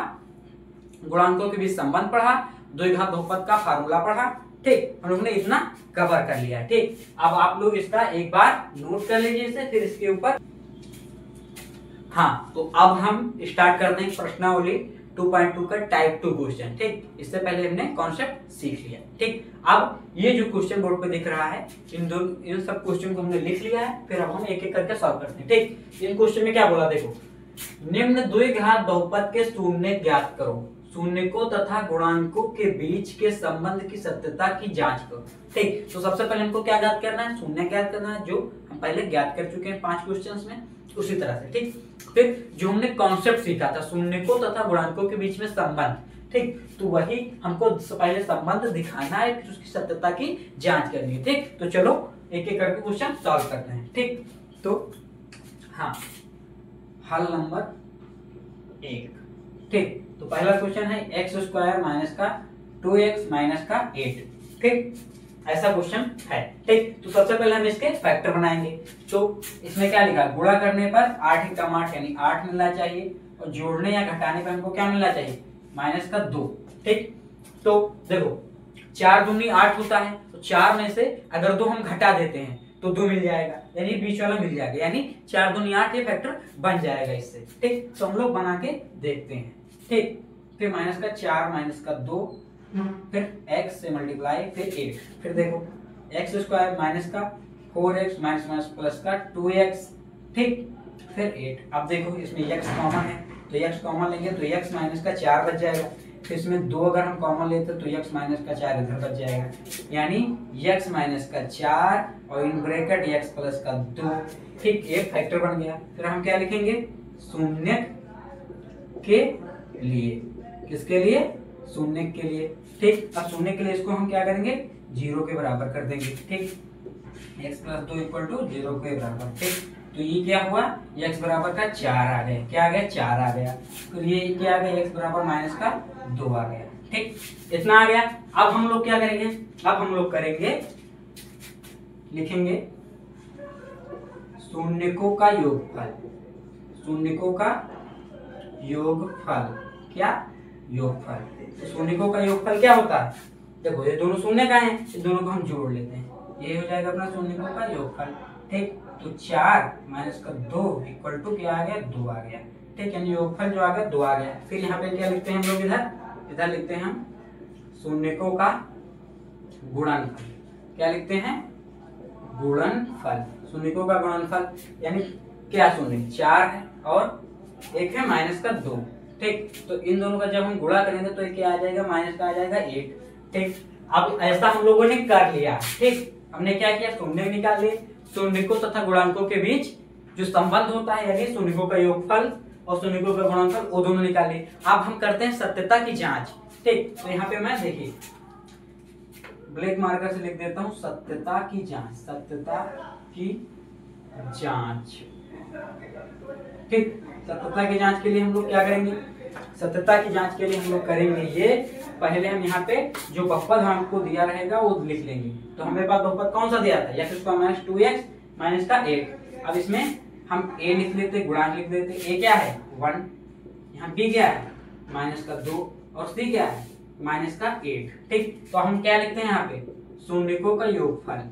गुणांकों के बीच संबंध पढ़ा, द्विघात बहुपद का फार्मूला पढ़ा। ठीक, हम लोग ने इतना कवर कर लिया। ठीक, अब आप लोग इसका एक बार नोट कर लीजिए इसे, फिर इसके ऊपर। हाँ, तो अब हम स्टार्ट करते हैं प्रश्नावली 2.2 का टाइप 2 क्वेश्चन। ठीक, इससे पहले हमने कॉन्सेप्ट सीख लिया। ठीक, अब ये जो क्वेश्चन बोर्ड पे दिख रहा है, इन सब क्वेश्चन को हमने लिख लिया है, फिर अब हम एक एक करके सॉल्व करते हैं। ठीक, इन क्वेश्चन में क्या बोला देखो, निम्न द्विघात बहुपद के शून्य ज्ञात करो। शून्यकों तथा गुणांकों के बीच के संबंध की सत्यता की जांच करो। ठीक, तो सबसे पहले हमको क्या ज्ञात करना है, शून्य ज्ञात करना है, जो हम पहले ज्ञात कर चुके हैं 5 क्वेश्चंस में, उसी तरह से। ठीक, फिर जो हमने कॉन्सेप्ट सीखा था शून्यकों तथा गुणांकों के बीच में संबंध, ठीक, तो वही हमको पहले संबंध दिखाना है, फिर उसकी सत्यता की जांच करनी है। ठीक, तो चलो एक एक करके क्वेश्चन सॉल्व करते हैं। ठीक, तो हाँ, हल नंबर 1। ठीक, तो पहला क्वेश्चन है x स्क्वायर माइनस का 2x माइनस का 8। ठीक, ऐसा क्वेश्चन है। ठीक, तो सबसे पहले हम इसके फैक्टर बनाएंगे। तो इसमें क्या लिखा, गुणा करने पर 8 एकम 8 यानी 8 मिलना चाहिए, और जोड़ने या घटाने पर हमको क्या मिलना चाहिए, माइनस का 2। ठीक, तो देखो 4 दूनी 8 होता है, तो 4 में से अगर 2 हम घटा देते हैं तो 2 मिल जाएगा, यानी बीच वाला मिल जाएगा, यानी 4 दूनी 8 ये फैक्टर बन जाएगा इससे। ठीक, तो हम लोग बना के देखते हैं। ठीक, फिर माइनस का 4 माइनस का 2, फिर x से मल्टीप्लाई, फिर 8, फिर देखो x स्क्वायर माइनस का 4x माइनस माइनस प्लस का 2x। ठीक, फिर 8। अब देखो इसमें x कॉमन है, तो x कॉमन लेंगे तो x माइनस का 4 बच जाएगा, फिर इसमें 2 अगर हम कॉमन लेते तो x माइनस का 4 इधर बच जाएगा, यानी x माइनस का 4 और इन ब्रैकेट x प्लस का 2। ठीक, एक फैक्टर बन गया। फिर हम क्या लिखेंगे, शून्य के लिए, किसके लिए, शून्य के लिए। ठीक, अब शून्य के लिए इसको हम क्या करेंगे, 0 के बराबर कर देंगे। ठीक, x प्लस 2 इक्वल टू 0 के बराबर। ठीक, तो ये क्या हुआ, x बराबर का 4 आ गया, क्या आ गया, 4 आ गया। तो ये क्या आ गया, x बराबर माइनस का 2 आ गया। ठीक, इतना आ गया। अब हम लोग क्या करेंगे, अब हम लोग करेंगे, लिखेंगे शून्यकों का योगफल, शून्यकों का योगफल, क्या, योगफल। तो शून्यकों का योगफल क्या होता है, देखो ये दोनों शून्य का है, इन दोनों को हम जोड़ लेते हैं, ये हो जाएगा अपना शून्यकों का योगफल। ठीक, तो 4 माइनस का 2 इक्वल टू क्या आ गया, 2 आ गया। ठीक, यानी योगफल जो आ गया 2 आ गया। फिर यहाँ पे क्या लिखते हैं हम लोग, इधर लिखते हैं हम शून्यकों का गुणनफल। क्या लिखते हैं, गुणनफल, शून्यकों का गुणनफल, यानी क्या, शून्य 4 है और एक है माइनस का 2। ठीक, तो इन दोनों का जब हम गुणा करेंगे तो क्या आ जाएगा, माइनस का आ जाएगा 8। ठीक, अब ऐसा हम लोगों ने कर लिया। ठीक, हमने क्या किया, शून्य निकाल लिए, शून्यकों तथा गुणांकों के बीच जो संबंध होता है, यानी शून्यकों का योगफल और शून्यकों का गुणनफल, वो दोनों निकाल लिए। अब हम करते हैं सत्यता की जांच। ठीक, तो यहाँ पे मैं देखिए ब्लैक मार्कर से लिख देता हूँ, सत्यता की जांच, सत्यता की जांच। ठीक, सत्यता की जांच के लिए हम लोग क्या करेंगे, सत्यता की जांच के लिए हम लोग करेंगे ये, पहले हम यहाँ पे जो बहुपद हमको दिया रहेगा वो लिख लेंगे। तो हमें पास बहुपद कौन सा दिया था, x square minus 2x minus का 8। अब इसमें हम a लिख लेते, गुणांक लिख लेते, a क्या है 1, यहाँ b क्या है माइनस का 2 और c क्या है माइनस का 8। ठीक, तो हम क्या लिखते हैं यहाँ पे, शून्यकों का योगफल,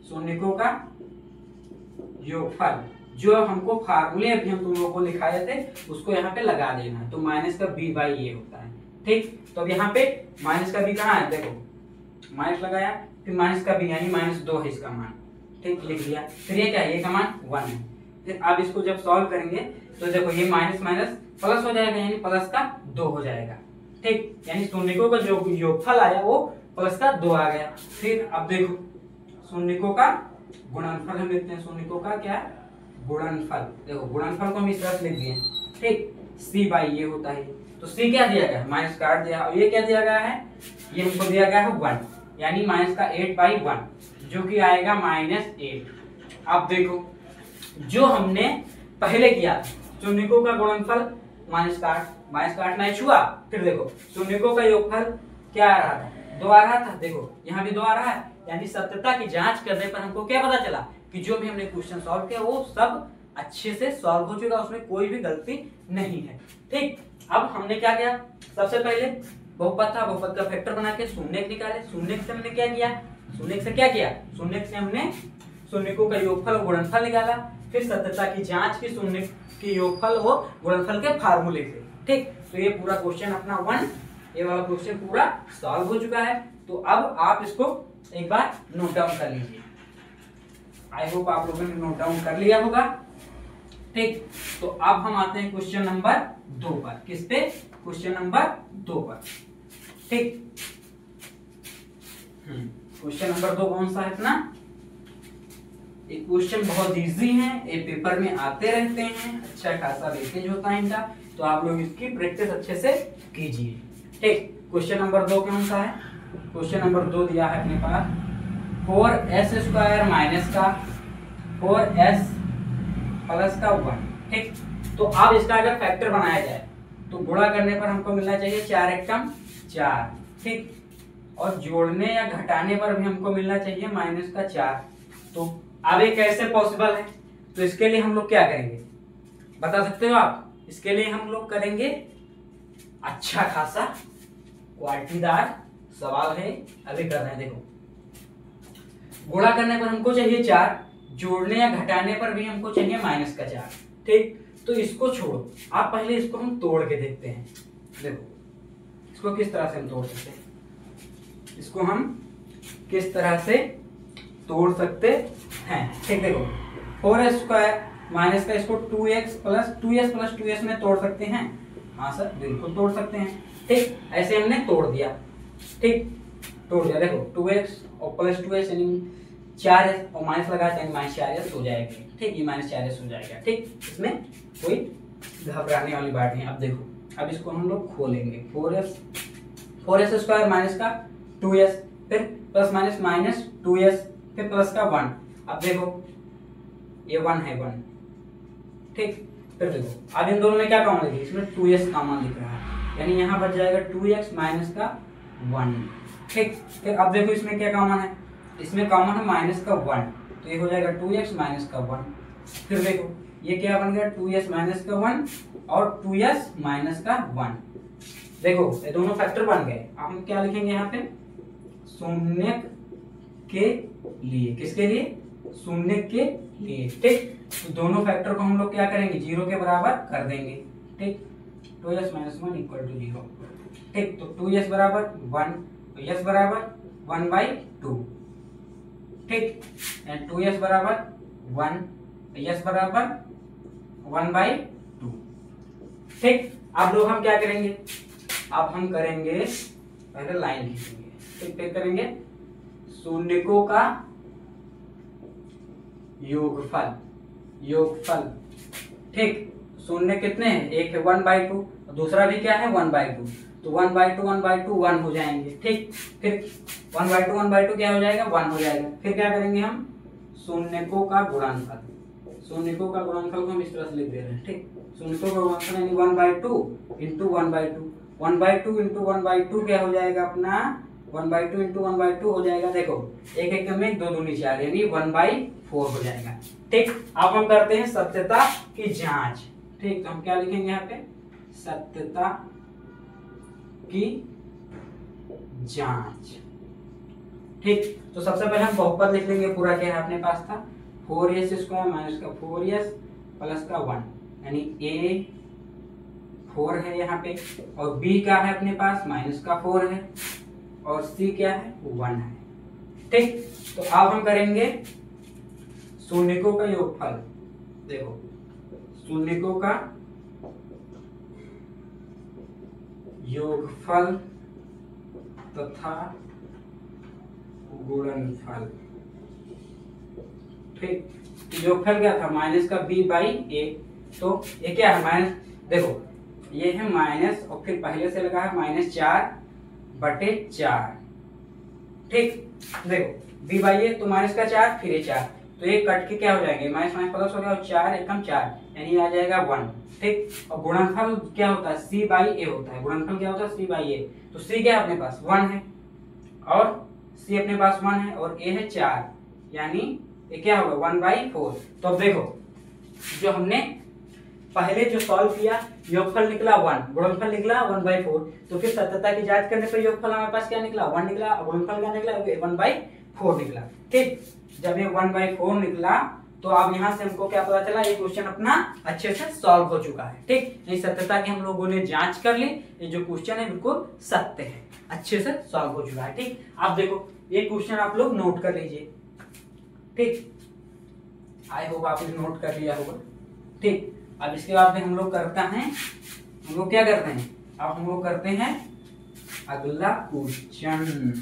शून्यकों का योगफल, जो हमको फार्मूले अभी हम तुम लोगों को लिखाए थे उसको यहाँ पे लगा देना है। तो माइनस का b बाई ये होता है। ठीक, तो अब यहाँ पे माइनस का b कहाँ है, देखो माइनस लगाया, फिर माइनस का b यानी -2 है इसका मान। ठीक, लिख दिया। फिर ये क्या है, ये का मान 1 है। फिर अब इसको जब सॉल्व करेंगे तो देखो ये माइनस माइनस प्लस हो जाएगा, यानी प्लस का 2 हो जाएगा। ठीक, यानी शून्यकों का जो योगफल आया वो प्लस का 2 आ गया। फिर अब देखो शून्यकों का गुणनफल हम लिखते हैं, शून्यकों का क्या, गुणनफल। देखो गुणनफल को हम इस तरह से लिख दिए। ठीक, c बाई ये होता है, तो c क्या दिया गया है, माइनस का 8 दिया, और ये क्या दिया गया है, ये हमको दिया गया है 1, यानी माइनस का 8 बाई 1 जो कि आएगा -8। अब देखो जो हमने पहले किया शून्यकों का गुणनफल माइनस का 8 नहीं छुआ, फिर देखो शून्यकों का योगफल क्या आ रहा था, 2 आ रहा था, देखो यहाँ भी 2 आ रहा है, यानी सत्यता की जांच करने पर हमको क्या पता चला कि जो भी हमने क्वेश्चन सॉल्व किया वो सब अच्छे से सॉल्व हो चुका, उसमें कोई भी गलती नहीं है। ठीक, अब हमने क्या किया, सबसे पहले बहुपद था, बहुपद का फैक्टर बना के शून्य निकाले, शून्य से हमने क्या किया, शून्य से क्या किया, शून्य से हमने शून्यकों का योगफल और गुणनफल निकाला, फिर सत्यता की जांच की शून्य के योगफल और गुणनफल के फार्मूले से। ठीक, तो ये पूरा क्वेश्चन अपना 1, ये वाला क्वेश्चन पूरा सॉल्व हो चुका है। तो अब आप इसको एक बार नोट डाउन कर लीजिए। आई होप आप लोगों ने नोट डाउन कर लिया होगा। ठीक, तो अब हम आते हैं क्वेश्चन नंबर 2 पर, किस पे, क्वेश्चन नंबर 2 पर। ठीक, क्वेश्चन नंबर 2 कौन सा है अपना? ये क्वेश्चन बहुत इजी है, ये पेपर में आते रहते हैं, अच्छा खासा वेटेज होता है इनका, तो आप लोग इसकी प्रैक्टिस अच्छे से कीजिए। ठीक, क्वेश्चन नंबर 2 कौन सा है? क्वेश्चन नंबर 2 दिया है अपने पास 4s² माइनस का 4s प्लस का 1। ठीक, तो अब इसका अगर फैक्टर बनाया जाए तो गुणा करने पर हमको मिलना चाहिए 4 एकम 4। ठीक, और जोड़ने या घटाने पर भी हमको मिलना चाहिए माइनस का 4। तो अब ये कैसे पॉसिबल है? तो इसके लिए हम लोग क्या करेंगे बता सकते हो आप? इसके लिए हम लोग करेंगे अच्छा खासा क्वालिटीदार सवाल है, अभी कर रहे हैं। देखो, गुणा करने पर हमको चाहिए 4, जोड़ने या घटाने पर भी हमको चाहिए माइनस का 4। ठीक, तो इसको छोड़ो, आप पहले इसको हम तोड़ के देखते हैं। देखो इसको किस तरह से हम तोड़ सकते हैं, इसको हम किस तरह से तोड़ सकते हैं। ठीक, देखो 4s² माइनस का इसको 2s प्लस 2s में तोड़ सकते हैं। हाँ सर, बिल्कुल तोड़ सकते हैं। ठीक, ऐसे हमने तोड़ दिया। ठीक, तोड़ दिया। देखो 2x और प्लस 2s यानी 4s और माइनस लगा देंगे, -4s हो जाएगा। ठीक, ये -4s हो जाएगा। ठीक, इसमें कोई घबराने वाली बात नहीं। अब देखो, अब इसको हम लोग खोलेंगे। 4s² माइनस का 2s, फिर प्लस माइनस माइनस 2s, फिर प्लस का 1। अब देखो ये 1 है 1। ठीक, फिर देखो अब इन दोनों में क्या कॉमन है? इसमें 2s कॉमन दिख रहा है, यानी यहाँ बच जाएगा 2x माइनस का 1। ठीक, फिर अब देखो इसमें क्या कॉमन है? इसमें कॉमन है माइनस का 1, तो ये हो जाएगा 2x माइनस का 1। फिर देखो ये क्या बन गया? 2s माइनस का 1 और 2s माइनस का 1। देखो ये दोनों फैक्टर बन गए। अब हम क्या लिखेंगे यहाँ पे? शून्य के लिए। किसके लिए? शून्य के लिए। ठीक, तो दोनों फैक्टर को हम लोग क्या करेंगे? 0 के बराबर कर देंगे। ठीक, 2s माइनस 1 इक्वल टू 0। ठीक, तो 2s बराबर 1, तो s बराबर 1/2। ठीक, 2s बराबर 1, s बराबर 1/2। ठीक, अब लोग हम क्या करेंगे? अब हम करेंगे पहले लाइन खींचेंगे। ठीक, फिर करेंगे शून्यकों का योगफल। ठीक, शून्य कितने हैं? एक है 1/2, दूसरा भी क्या है? 1/2। तो 1/2 1 हो जाएंगे। ठीक, फिर 1/2 क्या हो जाएगा? 1 हो जाएगा। फिर क्या करेंगे हम? शून्यकों का गुणनफल। शून्यकों का गुणनफल को हम इस तरह से लिख दे रहे हैं। ठीक, शून्यकों का गुणनफल यानी 1/2 इंटू 1/2। 1/2 इंटू 1/2 क्या हो जाएगा अपना? 1/2 इंटू 1/2 हो जाएगा। देखो एक एक में 2 दूनी 4 यानी 1/4 हो जाएगा। ठीक, अब हम करते हैं सत्यता की जांच। ठीक, तो हम क्या लिखेंगे यहाँ पे? सत्यता की जांच। ठीक, तो सबसे पहले हम बहुपद लिख लेंगे। पूरा क्या है अपने पास था? 4s² माइनस का 4s प्लस का 1, यानी a 4 है यहाँ पे, और b क्या है अपने पास? माइनस का 4 है, और c क्या है? 1 है। ठीक, तो अब हम करेंगे शून्यकों का योगफल। देखो शून्यकों का योगफल तथा गुणनफल। ठीक, योगफल क्या था? माइनस का b/a। तो ये क्या है? माइनस, देखो ये है माइनस और फिर पहले से लगा है -4/4। ठीक, देखो b/a तो माइनस का 4, फिर ये 4, तो ये कट के क्या हो जाएंगे? माइनस माइनस प्लस हो गया, और 4 एकम 4 यानी आ जाएगा 1। ठीक, और गुणनफल क्या होता है? c/a होता है। गुणनफल क्या होता है? c/a। तो c क्या है अपने पास? 1 है, और c अपने पास 1 है, और a है 4, यानी ये क्या होगा? 1/4। तो अब देखो जो हमने पहले जो सॉल्व किया, योगफल निकला 1, गुणनफल निकला 1/4, तो फिर सत्यता की जांच करने पर योगफल हमारे पास क्या निकला? 1 निकला, और गुणनफल क्या निकला? 1/4 निकला। ठीक, जब ये 1/4 निकला तो अब यहाँ से हमको क्या पता चला? ये क्वेश्चन अपना अच्छे से सॉल्व हो चुका है। ठीक, ये सत्यता की हम लोगों ने जांच कर ली, ये जो क्वेश्चन है बिल्कुल सत्य है, अच्छे से सॉल्व हो चुका है। ठीक, अब देखो ये क्वेश्चन आप लोग नोट कर लीजिए। ठीक, आई होप आप इसे नोट कर लिया होगा। ठीक, अब इसके बाद में हम लोग करते हैं, हम लोग क्या करते हैं? अब हम लोग करते हैं अगला क्वेश्चन।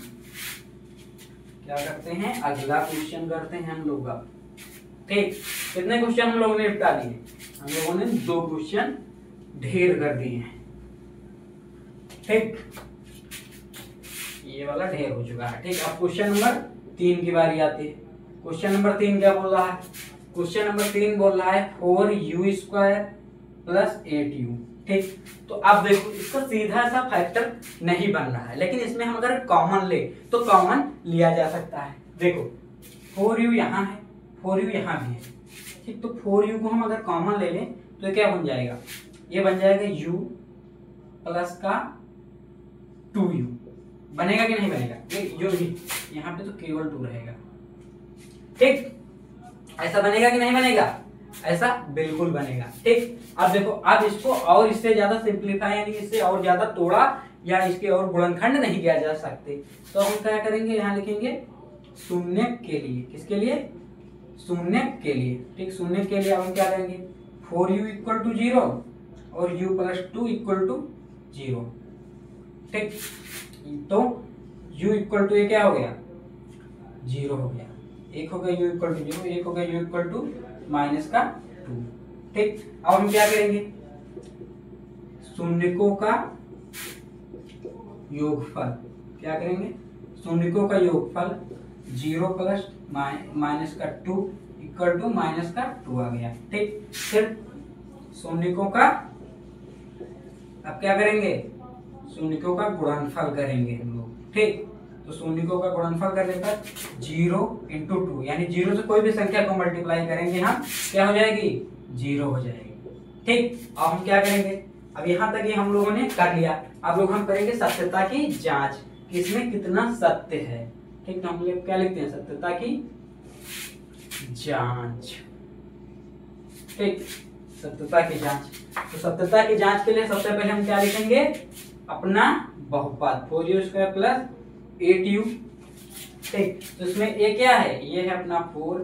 क्या करते हैं? अगला क्वेश्चन करते हैं हम लोग अब। ठीक, कितने क्वेश्चन हम लोगों ने निपटा दिए? हम लोगों ने 2 क्वेश्चन ढेर कर दिए हैं। ठीक, ये वाला ढेर हो चुका है। ठीक, अब क्वेश्चन नंबर 3 की बारी आती है। क्वेश्चन नंबर 3 क्या बोल रहा है? क्वेश्चन नंबर 3 बोल रहा है 4u² + 8u। ठीक, तो अब देखो इसका सीधा सा फैक्टर नहीं बन रहा है, लेकिन इसमें हम अगर कॉमन ले तो कॉमन लिया जा सकता है। देखो 4u यहाँ है, 4u यहाँ भी है। ठीक, तो 4u को हम अगर कॉमन ले लें तो ये क्या बन जाएगा? ये बन जाएगा u प्लस का 2u। बनेगा कि नहीं बनेगा? ये यहाँ पे तो केवल 2 रहेगा। ठीक, ऐसा बनेगा कि नहीं बनेगा? ऐसा बिल्कुल बनेगा। ठीक, अब देखो, अब इसको और इससे ज्यादा सिंप्लीफाई यानी इससे और ज्यादा तोड़ा या इसके और गुणनखंड नहीं किया जा सकते, तो हम क्या करेंगे? यहाँ लिखेंगे शून्य के लिए। किसके लिए? शून्य के लिए। ठीक, शून्य के लिए अब हम क्या करेंगे? 4u = 0 और u + 2 = 0। ठीक, तो u = ये क्या हो गया? 0 हो गया। एक हो गया u = 0, एक हो गया u = -2। ठीक, अब हम क्या करेंगे? शून्यकों का योगफल। क्या करेंगे? शून्यकों का योगफल 0 + -2 = -2 आ गया। ठीक, फिर शून्यकों का अब क्या करेंगे? शून्यकों का गुणनफल करेंगे हम लोग। ठीक, तो शून्यकों का गुणनफल करने पर 0 × 2 यानी 0 से कोई भी संख्या को मल्टीप्लाई करेंगे हम, क्या हो जाएगी? 0 हो जाएगी। ठीक, अब हम क्या करेंगे? अब यहाँ तक ये हम लोगों ने कर लिया। अब लोग हम करेंगे सत्यता की जांच कि इसमें कितना सत्य है। ठीक, तो हम लोग क्या लिखते हैं? सत्यता की जांच। ठीक, सत्यता की जांच। तो सत्यता की जांच के लिए सबसे पहले हम क्या लिखेंगे? अपना बहुपद 4u² + 8u। ठीक, तो इसमें a क्या है? ये है अपना 4,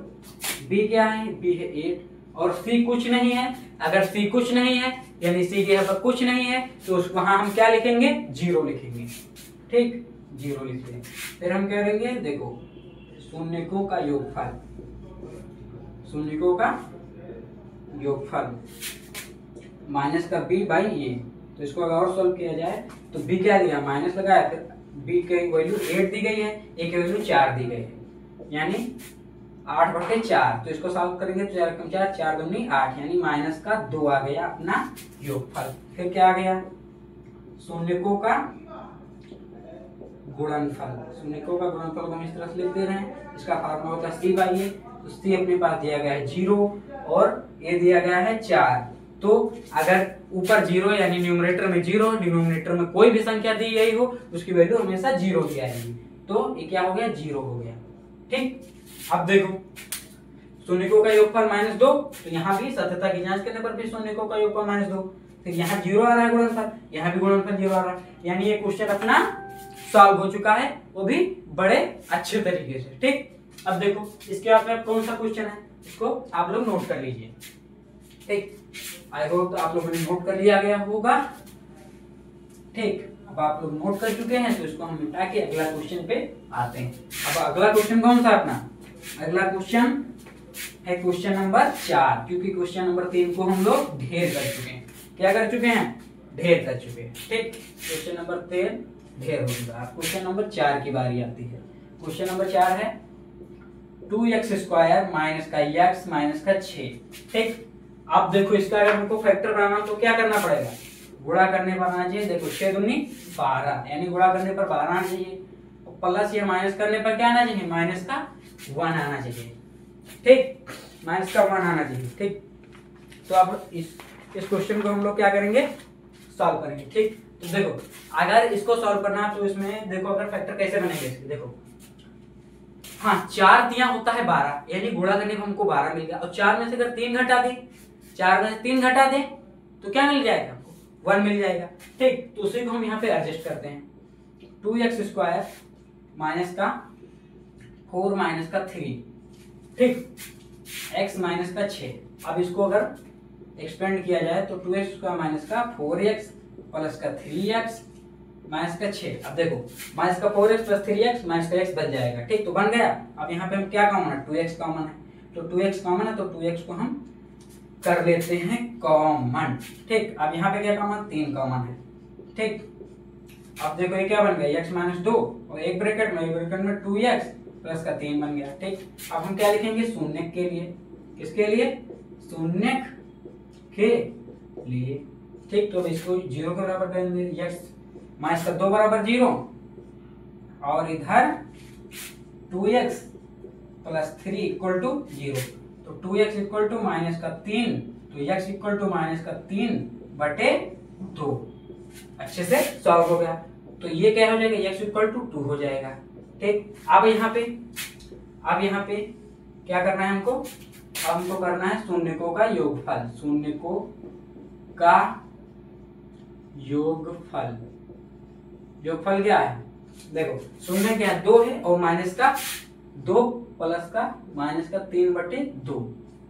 b क्या है? b है 8 और c कुछ नहीं है। अगर c कुछ नहीं है यानी c के यहाँ पर कुछ नहीं है तो उसको वहां हम क्या लिखेंगे? 0 लिखेंगे। ठीक, 0 लिख लें। फिर हम क्या करेंगे? देखो शून्यकों का योगफल, शून्यकों का योगफल -b/a। तो इसको अगर और सॉल्व किया जाए तो b क्या दिया? माइनस लगाया, फिर b की वैल्यू 8 दी गई है, a की वैल्यू 4 दी गई है, यानी 8/4। तो इसको सॉल्व करेंगे तो 4 × 4 4 दूनी 8 यानी -2 आ गया अपना योगफल। फिर क्या आ गया? शून्यकों का गुणनफल। शून्यकों का गुणनफल को हम इस तरह से लिख दे रहे हैं। इसका फार्मूला होता है c/a। तो c अपने पास दिया गया है 0 और a दिया गया है 4। तो अगर ऊपर 0 यानी न्यूमरेटर में 0, डिनोमिनेटर में कोई भी संख्या दी गई हो उसकी वैल्यू हमेशा 0 की आएगी। तो ये क्या हो गया? 0 हो गया। ठीक, अब देखो शून्यकों का योगफल -2, तो यहाँ भी सत्यता की जांच करने पर भी शून्यकों का योगफल -2। फिर यहाँ 0 आ रहा है गुणनफल, यहाँ भी गुणनफल 0 आ रहा है, यानी ये क्वेश्चन अपना सॉल्व हो चुका है, वो भी बड़े अच्छे तरीके से। ठीक, अब देखो इसके बाद में कौन सा क्वेश्चन है, इसको आप लोग नोट कर लीजिए। ठीक, आई होप तो आप लोगों ने नोट कर लिया गया होगा। ठीक, अब आप लोग नोट कर चुके हैं तो इसको हम मिटा के अगला क्वेश्चन पे आते हैं। अब अगला क्वेश्चन कौन सा अपना? अगला क्वेश्चन है क्वेश्चन नंबर 4, क्योंकि क्वेश्चन नंबर 3 को हम लोग ढेर कर चुके हैं। क्या कर चुके हैं? ढेर कर चुके हैं। ठीक, क्वेश्चन नंबर 3 ढेर हो चुका है। क्वेश्चन नंबर 4 की बारी आती है। क्वेश्चन नंबर 4 है 2x² - x - 6। ठीक, अब देखो इसका अगर हमको फैक्टर बनाना तो क्या करना पड़ेगा? गुणा करने पर आना चाहिए। देखो 6 दूनी 12 यानी गुणा करने पर 12 आना चाहिए, प्लस या माइनस करने पर क्या आना चाहिए? -1 आना चाहिए। ठीक, -1 आना चाहिए। ठीक, तो अब इस क्वेश्चन को हम लोग क्या करेंगे? सॉल्व करेंगे। ठीक, तो देखो अगर इसको सॉल्व करना है तो इसमें देखो अगर फैक्टर कैसे बनेंगे इसके, देखो हाँ 4 दिया होता है 12 यानी गुणा करने पर हमको 12 मिल गया, और 4 में से अगर 3 घटा दे, 4 में से 3 घटा दे तो क्या मिल जाएगा? हमको 1 मिल जाएगा। ठीक, तो उसी को हम यहाँ पे एडजस्ट करते हैं। 2x² - 4 - 3। ठीक, x - 6। अब इसको अगर एक्सपेंड किया जाए तो 2x² - 4x प्लस का 3x माइनस का 6। अब देखो माइनस का 4x प्लस 3x माइनस का x बन जाएगा। ठीक, तो बन गया। अब यहाँ पे हम क्या कॉमन है, 2x कॉमन है, तो 2x कॉमन है, तो 2x को हम कर लेते हैं कॉमन। ठीक, अब यहाँ पे क्या कॉमन, 3 कॉमन है। ठीक, अब देखो ये क्या बन गया, x माइनस 2 और एक ब्रैकेट में 2x प्लस का 3 बन गया। ठीक, अब हम क्या लिखेंगे, शून्य के लिए, किसके लिए, शून्य के लिए। ठीक, तो इसको 0 के बराबर करेंगे, x माइनस का 2 बराबर 0 और इधर 2x प्लस 3 इक्वल टू 0, तो 2x इक्वल टू माइनस का 3, तो x इक्वल टू माइनस का 3 बटे 2। अच्छे से सॉल्व हो गया। तो ये क्या हो जाएगा, x इक्वल टू 2 हो जाएगा। ठीक, अब यहाँ पे क्या करना है हमको, हमको करना है शून्यकों का योगफल। शून्यकों का योगफल, योगफल क्या है, देखो शून्य क्या है, 2 है और माइनस का 2 प्लस का माइनस का 3 बटे 2।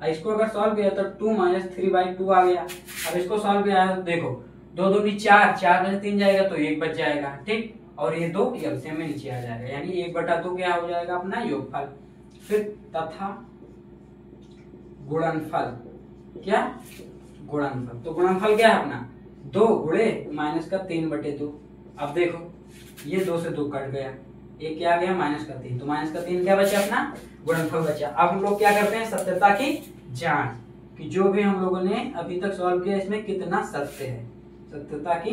इसको अगर सॉल्व किया तो 2 माइनस 3/2 आ गया। अब इसको सॉल्व किया तो देखो 2 दूनी 4, 4 में से 3 जाएगा तो 1 बच जाएगा। ठीक, और ये 2 एलसीएम में नीचे आ जाएगा, यानी 1/2 क्या हो जाएगा अपना योगफल। फिर तथा गुणनफल, क्या गुणनफल, तो गुणनफल क्या है अपना 2 गुणे माइनस का 3 बटे 2। अब देखो ये 2 से 2 कट गया, एक क्या आ गया माइनस का 3, तो माइनस का 3 क्या बचा अपना गुणनफल बचा। अब हम लोग क्या करते हैं, सत्यता की जांच, कि जो भी हम लोगों ने अभी तक सॉल्व किया इसमें कितना सत्य है। सत्यता की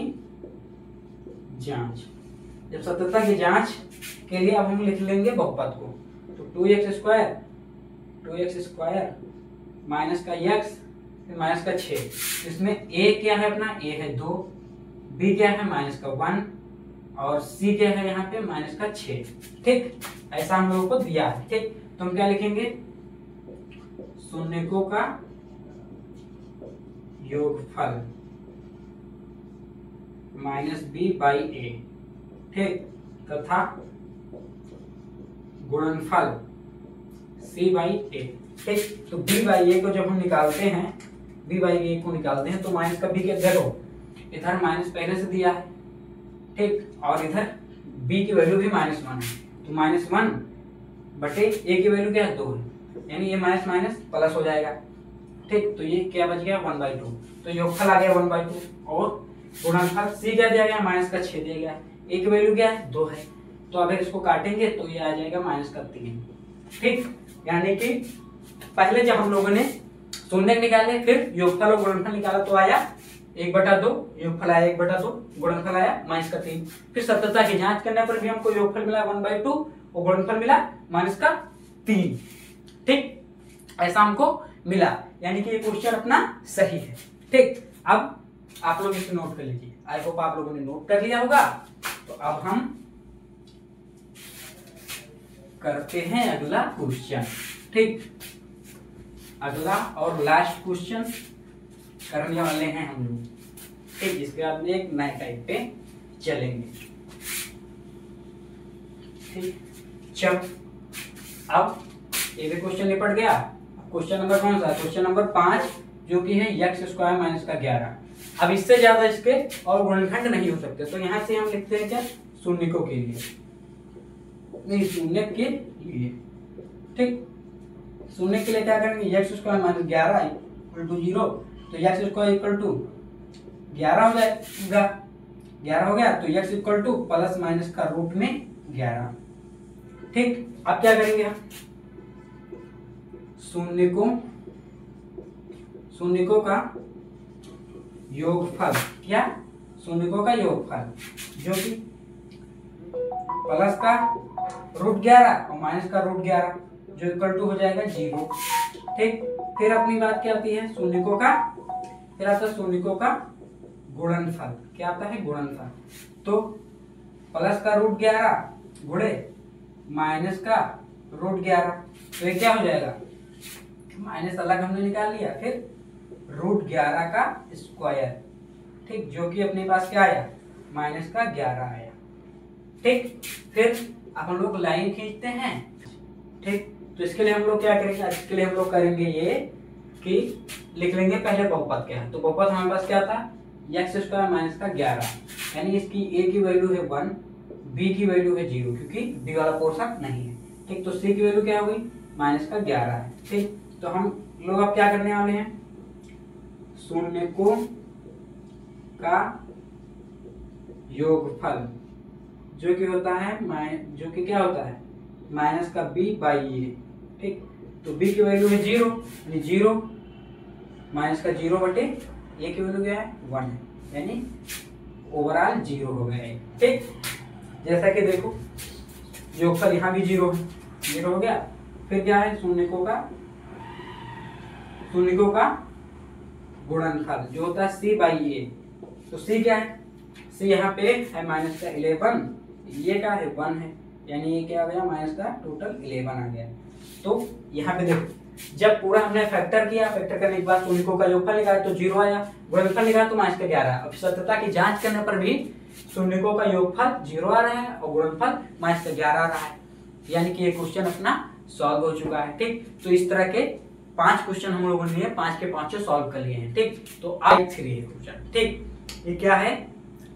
जांच, जब सत्यता की जांच के लिए अब हम लिख लेंगे बहुपद को, तो 2x स्क्वायर माइनस का x माइनस का 6, इसमें a क्या है अपना, a है 2, b क्या है माइनस का 1 और c क्या है यहाँ पे माइनस का 6। ठीक, ऐसा हम लोगों को दिया है। ठीक, तो हम क्या लिखेंगे, शून्यकों का योगफल माइनस b/a। ठीक, तथा गुणनफल c/a। ठीक, तो b/a को जब हम निकालते हैं, b/a को निकालते हैं तो माइनस का b के देखो इधर माइनस पहले से दिया है। ठीक, और इधर b की वैल्यू भी -1 है, तो -1 बटे a की वैल्यू क्या है 2 है, यानी ये माइनस माइनस प्लस हो जाएगा। ठीक, तो ये क्या बच गया 1/2, तो योगफल आ गया 1/2 और गुणनफल c क्या दिया गया माइनस का 6 दिया गया, a की वैल्यू क्या है 2 है, तो अगर इसको काटेंगे तो ये आ जाएगा माइनस का 3। ठीक, यानी कि पहले जब हम लोगों ने शून्य निकाले फिर योगफल और गुणनफल निकाला तो आया 1/2, योगफल आया 1/2, गुणनफल आया माइनस का 3। फिर सत्यता की जांच करने पर भी हमको योगफल मिला 1/2 और गुणनफल मिला माइनस का 3। ठीक, ऐसा हमको मिला, यानी कि ये क्वेश्चन अपना सही है। ठीक, अब आप लोग इसे नोट कर लीजिए, आई होप आप लोगों ने नोट कर लिया होगा। तो अब हम करते हैं अगला क्वेश्चन। ठीक, अगला और लास्ट क्वेश्चन करने वाले हैं हम लोग। ठीक, जिसके बाद एक नए टाइप पे चलेंगे। ठीक, चलो अब ये भी क्वेश्चन निपट गया। क्वेश्चन नंबर कौन सा, क्वेश्चन नंबर 5, जो कि है x² माइनस का 11। अब इससे ज्यादा इसके और गुणनखंड नहीं हो सकते, तो यहाँ से हम लिखते हैं क्या, शून्यकों के लिए, नहीं शून्य के लिए। ठीक, शून्य के लिए क्या करेंगे, x² माइनस 11 इक्वल टू 0, तो x² इक्वल टू 11 हो जाएगा। 11 हो गया तो x equal two plus minus का रूट में 11। ठीक, अब क्या करेंगे हम, शून्यकों का योगफल, क्या शून्यकों का योगफल, जो कि प्लस का रूट 11 और माइनस का रूट 11, जो इक्वल टू हो जाएगा 0। ठीक, फिर अपनी बात क्या आती है, शून्यकों का, फिर आता है शून्यकों का गुणनफल। क्या आता है, गुणनफल। तो प्लस का रूट 11 गुणे माइनस का रूट 11, तो ये क्या हो जाएगा, माइनस अलग हमने निकाल लिया, फिर रूट 11 का स्क्वायर। ठीक, जो कि अपने पास क्या आया, माइनस का 11 आया। ठीक, फिर अब हम लोग लाइन खींचते हैं। ठीक, तो इसके लिए हम लोग क्या करेंगे, इसके लिए हम लोग करेंगे ये कि लिख लेंगे पहले बहुपद क्या है। तो बहुपद हमारे पास क्या था, एक्स स्क्वायर माइनस का 11, यानी इसकी ए की वैल्यू है 1, बी की वैल्यू है 0 क्योंकि बी वाला पोर्शन नहीं है। ठीक, तो सी की वैल्यू क्या हो गई, माइनस का 11 है। ठीक, तो हम लोग अब क्या करने वाले हैं, शून्यकों का योगफल जो कि होता है जो कि क्या होता है माइनस का बी बाई ए। ठीक, तो बी की वैल्यू है 0, यानी 0 माइनस का 0 बटे ए की वैल्यू क्या है 1 है, यानी ओवरऑल 0 हो गया है। ठीक, जैसा कि देखो योगफल यहाँ भी 0 है, 0 हो गया। फिर क्या है, शून्यकों का गुणनफल जो होता है सी बाई ए। तो सी क्या है, सी यहाँ पे है माइनस का 11, ये क्या है 1 है, यानी ये क्या आ गया माइनस का टोटल 11 आ गया। तो यहाँ पे देखो जब पूरा हमने फैक्टर किया, फैक्टर करने के बाद शून्यकों का योगफल निकाला तो 0 आया, गुणनफल निकाला तो माइनस का 11। अब सत्यता की जांच करने पर भी शून्यकों का योगफल 0 आ रहा है और गुणनफल माइनस का 11 आ रहा है, यानी कि ये क्वेश्चन अपना सॉल्व हो चुका है। ठीक, तो इस तरह के 5 क्वेश्चन हम लोगों ने 5 के 5 सॉल्व कर लिए हैं। ठीक, तो टाइप 3 है क्वेश्चन। ठीक, ये क्या है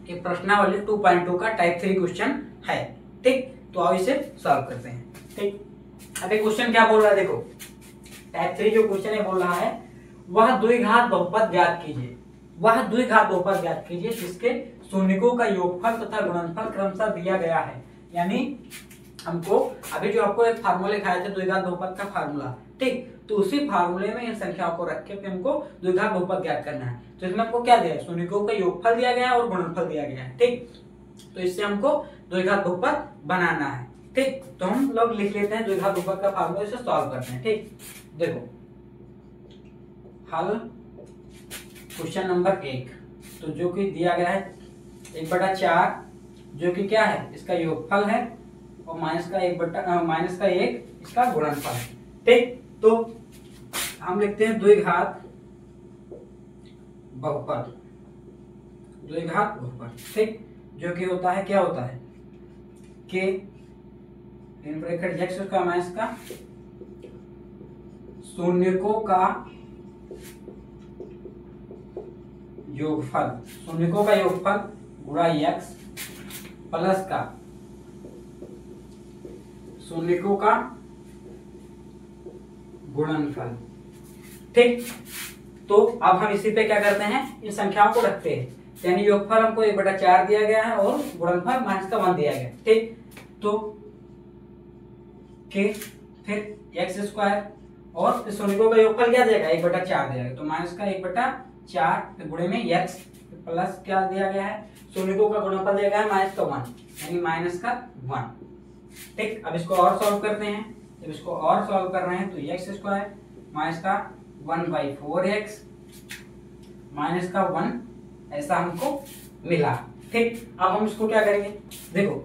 कि प्रश्नावली 2.2 का टाइप 3 क्वेश्चन है। ठीक, तो आओ इसे सॉल्व करते हैं। ठीक, अब एक क्वेश्चन क्या बोल रहा है, देखो टाइप 3 जो क्वेश्चन है बोल रहा है वह द्विघात बहुपद ज्ञात कीजिए, वह द्विघात बहुपद ज्ञात कीजिए जिसके शून्यकों का योगफल तथा गुणनफल क्रमशः दिया गया है। यानी हमको अभी जो आपको एक फार्मूला लिखाया था द्विघात बहुपद का फार्मूला, ठीक, तो उसी फार्मूले में इन संख्याओं को रख के फिर हमको द्विघात बहुपद ज्ञात करना है। तो इसमें आपको क्या दिया है, शून्यकों का योगफल दिया गया है और गुणनफल दिया गया है। ठीक, तो इससे हमको द्विघात बहुपद बनाना है। ठीक, तो हम लोग लिख लेते हैं द्विघात बहुपद का फार्मूला, इसे सॉल्व करते हैं। ठीक, देखो हल क्वेश्चन नंबर 1, तो जो कि दिया गया है 1/4 जो कि क्या है इसका योगफल है और माइनस का 1 इसका गुणनफल है। ठीक, तो हम लिखते हैं द्विघात बहुपद, द्विघात बहुपद। ठीक, जो कि होता है क्या होता है के इन ब्रैकेट एक्स का माइनस का शून्यकों का योगफल, शून्यकों का योगफल गुणा एक्स प्लस का शून्यकों का गुणनफल। ठीक, तो अब हम इसी पे क्या करते हैं, इन संख्याओं को रखते हैं, यानी योगफल हमको 1/4 दिया गया है और गुणनफल माइनस का 1 दिया गया है। ठीक, तो के फिर एक्स स्क्वायर और शून्यकों का योगफल क्या देगा 1/4 दिया गया, तो माइनस का 1/4 गुणे में एक्स प्लस क्या दिया गया है, शून्यकों का गुणनफल दिया गया है माइनस का 1, यानी माइनस का 1। ठीक, अब इसको और सॉल्व करते हैं, जब इसको और सॉल्व कर रहे हैं तो एक्स स्क्वायर माइनस का 1/4x माइनस का 1 ऐसा हमको मिला। ठीक, अब हम इसको क्या करेंगे, देखो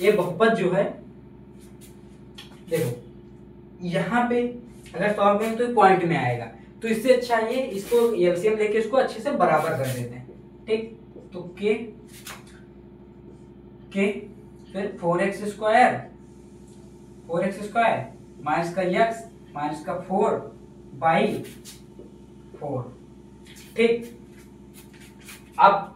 ये बहुपद जो है, देखो यहाँ पे अगर सॉल्व करें तो पॉइंट में आएगा, तो इससे अच्छा ये इसको एलसीएम लेके इसको अच्छे से बराबर कर देते हैं। ठीक, तो के फिर 4x स्क्वायर माइनस का x माइनस का 4/4। ठीक, अब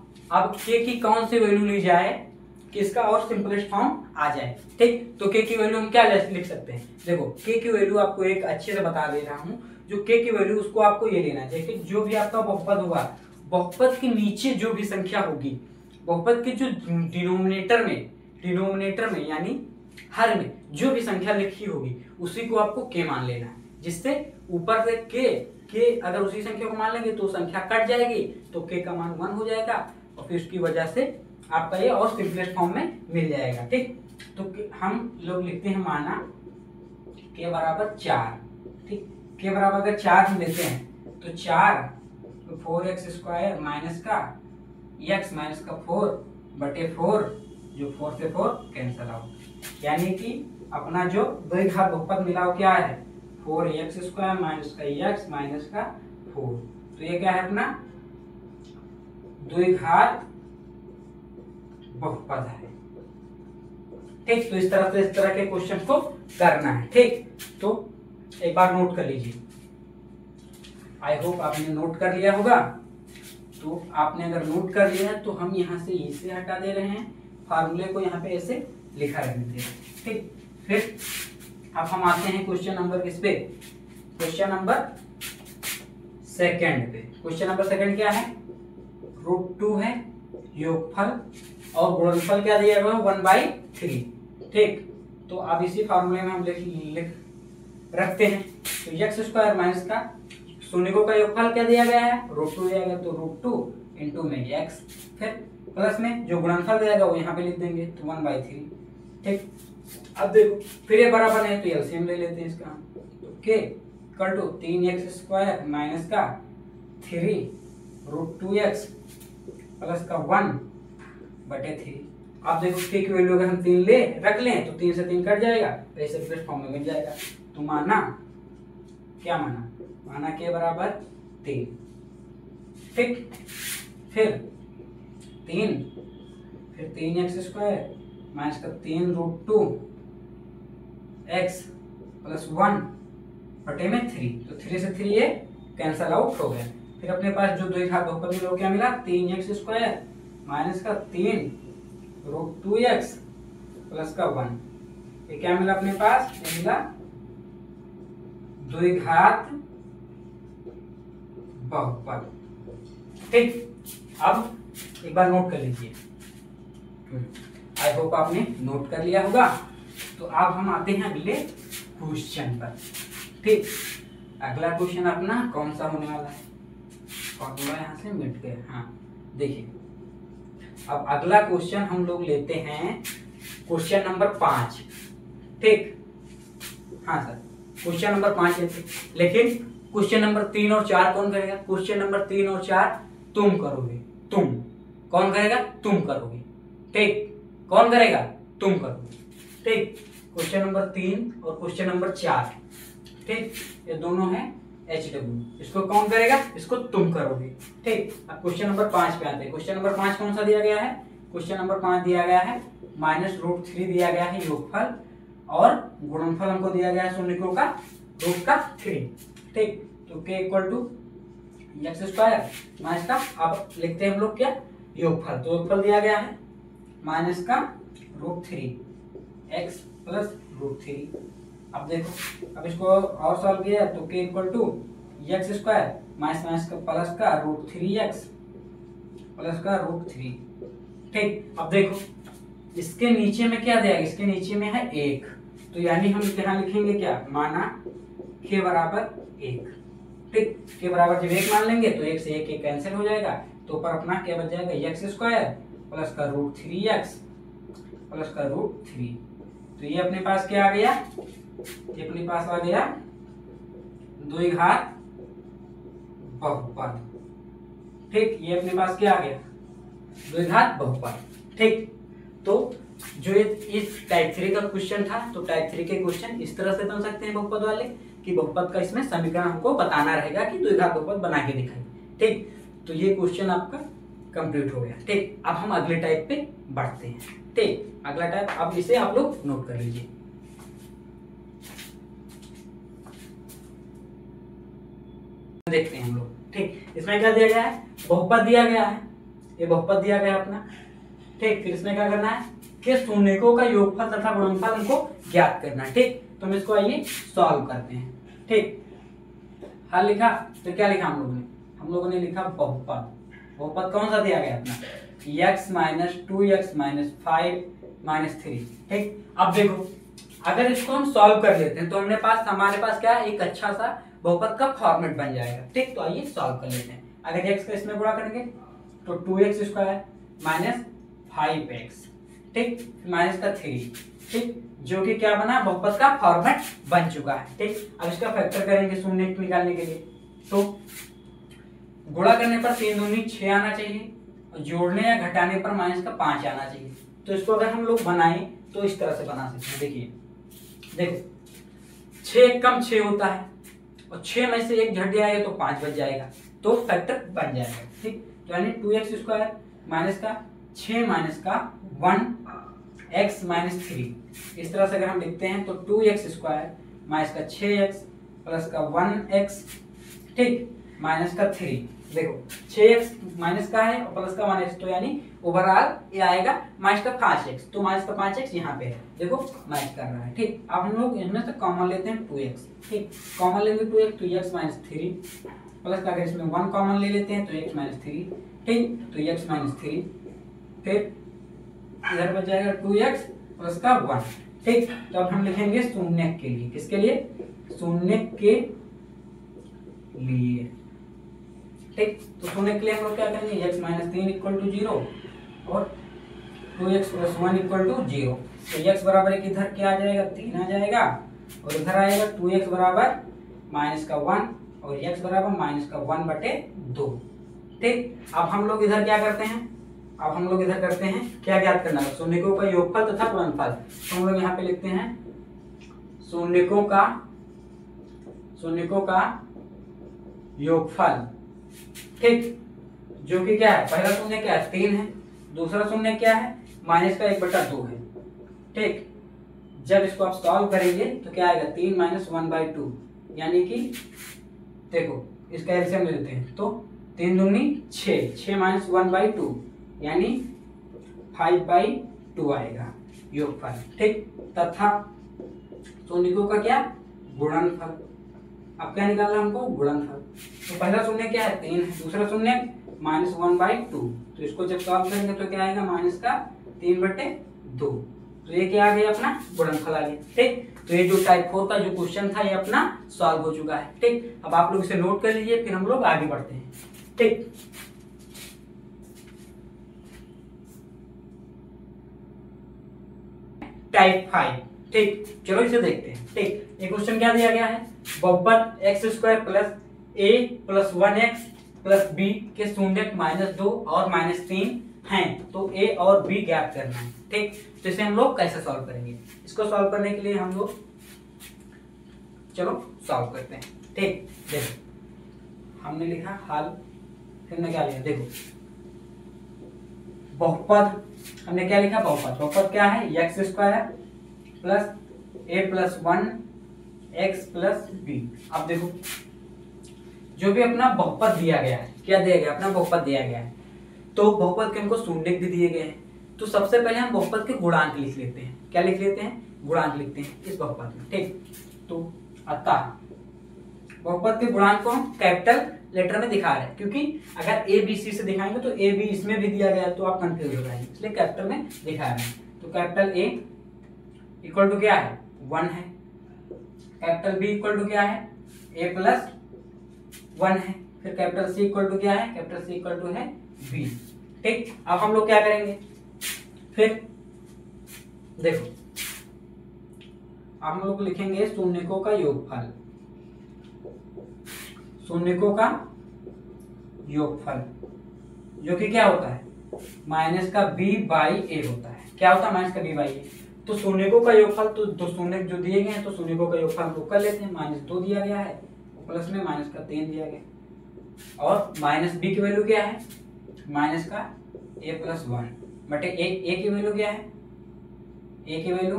के की कौन सी वैल्यू ली जाए कि इसका और सिंपलेस्ट फॉर्म आ जाए। ठीक, तो के की वैल्यू हम क्या लिख सकते हैं, देखो के की वैल्यू आपको एक अच्छे से बता दे रहा हूं, जो के की वैल्यू उसको आपको ये लेना है कि जो भी आपका बहुपद होगा, बहुपद के नीचे जो भी संख्या होगी, बहुपद के जो डिनोमिनेटर में यानी हर में जो भी संख्या लिखी होगी उसी को आपको के मान लेना है, जिससे ऊपर से के अगर उसी संख्या को मान लेंगे तो संख्या कट जाएगी, तो के का मान 1 हो जाएगा और फिर उसकी वजह से आपका ये और सिंपलेस्ट फॉर्म में मिल जाएगा। ठीक, तो हम लोग लिखते हैं माना के बराबर 4। ठीक, के बराबर अगर 4 हम लेते हैं तो 4 तो 4x स्क्वायर माइनस का x माइनस का 4/4, जो 4 से 4 कैंसल आउट, यानी कि अपना जो द्विघात बहुपद मिला वो क्या है 4x स्क्वायर माइनस का x माइनस का 4। तो ये क्या है अपना द्विघात बहुपद है। ठीक, तो इस तरह के क्वेश्चन को करना है। ठीक, तो एक बार नोट कर लीजिए, आई होप आपने नोट कर लिया होगा। तो आपने अगर नोट कर लिया है तो हम यहाँ से इसे हटा दे रहे हैं, फार्मूले को यहाँ पे ऐसे लिखा रख देते हैं। ठीक, फिर अब हम आते हैं क्वेश्चन नंबर किस पे, क्वेश्चन नंबर सेकंड पे। क्वेश्चन नंबर सेकंड क्या है, √2 है, योगफल और गुणनफल क्या दिया गया है 1/3। ठीक, तो अब इसी फार्मूले में हम लिख रखते हैं। तो x² माइनस का शून्यकों का योगफल क्या दिया गया है, √2 दिया गया, तो √2 इंटू में x, फिर प्लस में जो गुणनफल दिया गया वो यहाँ पे लिख देंगे, तो 1/3। ठीक, अब देखो फिर ये बराबर है तो एलसीएम ले लेते हैं इसका, तो k equal to 3x² minus का 3 √2x प्लस का 1/3। अब देखो k की वैल्यू अगर हम 3 रख लें तो 3 से 3 कट जाएगा, तो ऐसे प्लस फॉर्म में मिल जाएगा। तो माना क्या, माना k बराबर 3। ठीक, फिर 3x² माइनस का 3 √2x प्लस 1/3, तो 3 से 3 ये कैंसल आउट हो गया। फिर अपने पास जो द्विघात बहुपद मिला वो क्या मिला, 3x² माइनस का 3 √2x प्लस का 1, ये क्या मिला अपने पास, ये मिला द्विघात बहुपद। ठीक, अब एक बार नोट कर लीजिए, आई होप आपने नोट कर लिया होगा। तो अब हम आते हैं अगले क्वेश्चन पर। ठीक, अगला क्वेश्चन अपना कौन सा होने वाला है, फॉर्मूला यहाँ से मिट गया। हाँ देखिए, अब अगला क्वेश्चन हम लोग लेते हैं क्वेश्चन नंबर 5। ठीक, हाँ सर क्वेश्चन नंबर 5 लेते, लेकिन क्वेश्चन नंबर 3 और 4 कौन करेगा, क्वेश्चन नंबर 3 और 4 तुम करोगे, तुम कौन करेगा, तुम करोगे। ठीक, कौन करेगा, तुम करोगे। ठीक, क्वेश्चन नंबर 3 और क्वेश्चन नंबर 4, ठीक, ये दोनों है HW, इसको कौन करेगा, इसको तुम करोगे। ठीक, अब क्वेश्चन नंबर 5 पे आते हैं। क्वेश्चन नंबर 5 कौन सा दिया गया है, क्वेश्चन नंबर 5 दिया गया है -√3 दिया गया है योगफल, और गुणनफल हमको दिया गया है शून्यकों का √3। ठीक, तो k equal to x² minus का, अब लिखते हैं हम लोग क्या, योगफल, तो योगफल दिया गया है माइनस का √3x प्लस √3। अब देखो, अब इसको और सॉल्व किया तो k equal to x² minus का प्लस का √3x प्लस का √3। ठीक, अब देखो इसके नीचे में क्या दिया, इसके नीचे में है 1, तो यानी हम यहाँ लिखेंगे क्या, माना k बराबर 1। ठीक, k बराबर जब 1 मान लेंगे तो 1 से 1 कैंसिल हो जाएगा, तो ऊपर अपना क्या बच जाएगा, x² प्लस का √3x प्लस का √3। तो ये अपने पास क्या आ गया, ये अपने पास आ गया द्विघात बहुपद। ठीक, ये अपने पास क्या आ गया, द्विघात बहुपद। ठीक, तो जो इस टाइप 3 का क्वेश्चन था, तो टाइप 3 के क्वेश्चन इस तरह से बन सकते हैं बहुपद वाले, कि बहुपद का इसमें समीकरण हमको बताना रहेगा कि द्विघात बहुपद बना के दिखाई। ठीक, तो ये क्वेश्चन आपका कंप्लीट हो गया। ठीक, अब हम अगले टाइप पे बढ़ते हैं। ठीक, अगला टाइप, अब इसे आप लोग नोट कर लीजिए। देखते हैं हम लोग। ठीक, इसमें क्या दिया गया है, बहुपद दिया गया है, ये बहुपद दिया गया है अपना। ठीक, फिर इसमें क्या करना है कि शून्यकों का योगफल तथा गुणनफल हमको ज्ञात करना है। ठीक, तो हम इसको आइए सॉल्व करते हैं। ठीक, हल लिखा, तो क्या लिखा हम लोगों ने लिखा बहुपद। बहुपद कौन सा दिया गया अपना, x minus 2x minus 5 minus 3। ठीक, अब देखो अगर इसको हम सॉल्व कर लेते हैं तो हमारे पास क्या है, एक अच्छा सा बहुपद का फॉर्मेट बन जाएगा। ठीक, तो आइए सॉल्व कर लेते हैं। अगर x का इसमें गुणा करेंगे तो 2x² माइनस 5x, ठीक, माइनस का 3। ठीक, जो कि क्या बना, बहुपद का फॉर्मेट बन चुका है। ठीक, अब इसका फैक्टर करेंगे शून्य निकालने के लिए, तो गुणा करने पर 3 दूनी 6 आना चाहिए, और जोड़ने या घटाने पर माइनस का 5 आना चाहिए। तो इसको अगर हम लोग बनाएं तो इस तरह से बना सकते हैं। देखिए, देखो 6 कम 6 होता है, और 6 में से 1 घट जाएगा तो 5 बच जाएगा, तो फैक्टर बन जाएगा। ठीक, तो यानी 2x² माइनस का 6 माइनस का 1x माइनस 3। इस तरह से अगर हम लिखते हैं तो 2x² माइनस का 6x प्लस का 1x, ठीक, माइनस का 3। देखो 6x माइनस का है और प्लस का 1x, तो यानी ओवरऑल ये आएगा माइनस का 5x, तो माइनस का 5x यहाँ पे है, देखो मैच कर रहा है। ठीक, अब हम लोग इनमें से कॉमन लेते हैं 2x। ठीक, कॉमन लेंगे 2x तो x माइनस 3, प्लस का अगर इसमें 1 कॉमन ले लेते हैं तो x माइनस 3। ठीक, तो x माइनस 3, फिर इधर बच जाएगा 2x प्लस का 1। ठीक, तो अब हम लिखेंगे शून्य के लिए, किसके लिए? शून्य के लिए। ठीक, तो शून्य के लिए हम लोग क्या करेंगे, x माइनस 3 इक्वल टू 0 और 2x प्लस 1 इक्वल टू 0। तो x बराबर एक इधर क्या आ जाएगा, 3 आ जाएगा, और इधर आएगा 2x बराबर माइनस का 1 और x बराबर माइनस का 1/2। ठीक, अब हम लोग इधर क्या करते हैं, अब हम लोग इधर करते हैं क्या ज्ञात करना है, शून्यकों का योगफल तथा गुणनफल। तो हम लोग यहाँ पे लिखते हैं शून्यकों का योगफल। ठीक, जो कि क्या है, पहला शून्य क्या है, 3 है, दूसरा शून्य क्या है, माइनस का 1/2 है। ठीक, जब इसको आप सॉल्व करेंगे तो क्या आएगा, 3 माइनस 1/2, यानी कि देखो इसका एलसीएम ले लेते हैं तो 3 दूनी 6, 6 माइनस 1/2 यानी 5/2 आएगा योगफल। ठीक, तथा शून्यकों का क्या, गुणनफल। अब क्या निकालना हमको, गुणनफल। तो पहला शून्य क्या है, 3 है, दूसरा शून्य माइनस 1/2, तो इसको जब सॉल्व करेंगे तो क्या आएगा, माइनस का 3/2। तो ये क्या आ गया, अपना गुणनफल आ गया। ठीक, तो ये जो टाइप 4 का जो क्वेश्चन था ये अपना सॉल्व हो चुका है। ठीक, अब आप लोग इसे नोट कर लीजिए, फिर हम लोग आगे बढ़ते हैं। ठीक, टाइप 5। ठीक, चलो इसे देखते हैं। ठीक, ये क्वेश्चन क्या दिया गया है, बहुपद x² plus a plus 1x plus b के शून्यक -2 और -3 हैं, तो a और b ज्ञात करना है। ठीक, तो इसे हम लोग कैसे सॉल्व करेंगे, इसको सॉल्व करने के लिए हम लोग चलो सॉल्व करते हैं। ठीक, देखो हमने लिखा हल, फिर हमने क्या लिखा, देखो बहुपद हमने क्या लिखा, बहुपद क्या है, x² plus a plus 1x plus b। अब देखो जो भी अपना बहुपद दिया गया है, क्या दिया गया, अपना बहुपद दिया गया है, तो बहुपद के हमको शून्यक भी दिए गए हैं, तो सबसे पहले हम बहुपद के गुणांक लिख लेते हैं। क्या लिख लेते हैं, गुणांक लिखते हैं इस बहुपद में। ठीक, तो अतः बहुपद के गुणांक को हम कैपिटल लेटर में दिखा रहे हैं, क्योंकि अगर ए बी सी से दिखाएंगे तो ए बी इसमें भी दिया गया तो आप कंफ्यूज हो जाएंगे, इसलिए कैपिटल में दिखा रहे हैं। तो कैपिटल ए इक्वल टू क्या है, 1 है, कैपिटल बी इक्वल टू क्या है, ए प्लस 1 है, फिर कैपिटल सी इक्वल टू क्या है, कैपिटल सी इक्वल टू है बी। ठीक, अब हम लोग क्या करेंगे, फिर देखो हम लोग लिखेंगे शून्यकों का योगफल, शून्यकों का योगफल जो कि क्या होता है, माइनस का b बाई ए होता है। क्या होता है, माइनस का b बाई ए। तो शून्यकों का योगफल, तो दो शून्य जो दिए गए हैं तो शून्यकों का योगफल हम लोग कर लेते हैं। -2 दिया गया है, प्लस में माइनस का 3 दिया गया, और माइनस b की वैल्यू क्या है, माइनस का a प्लस 1 बटे a की वैल्यू क्या है, a की वैल्यू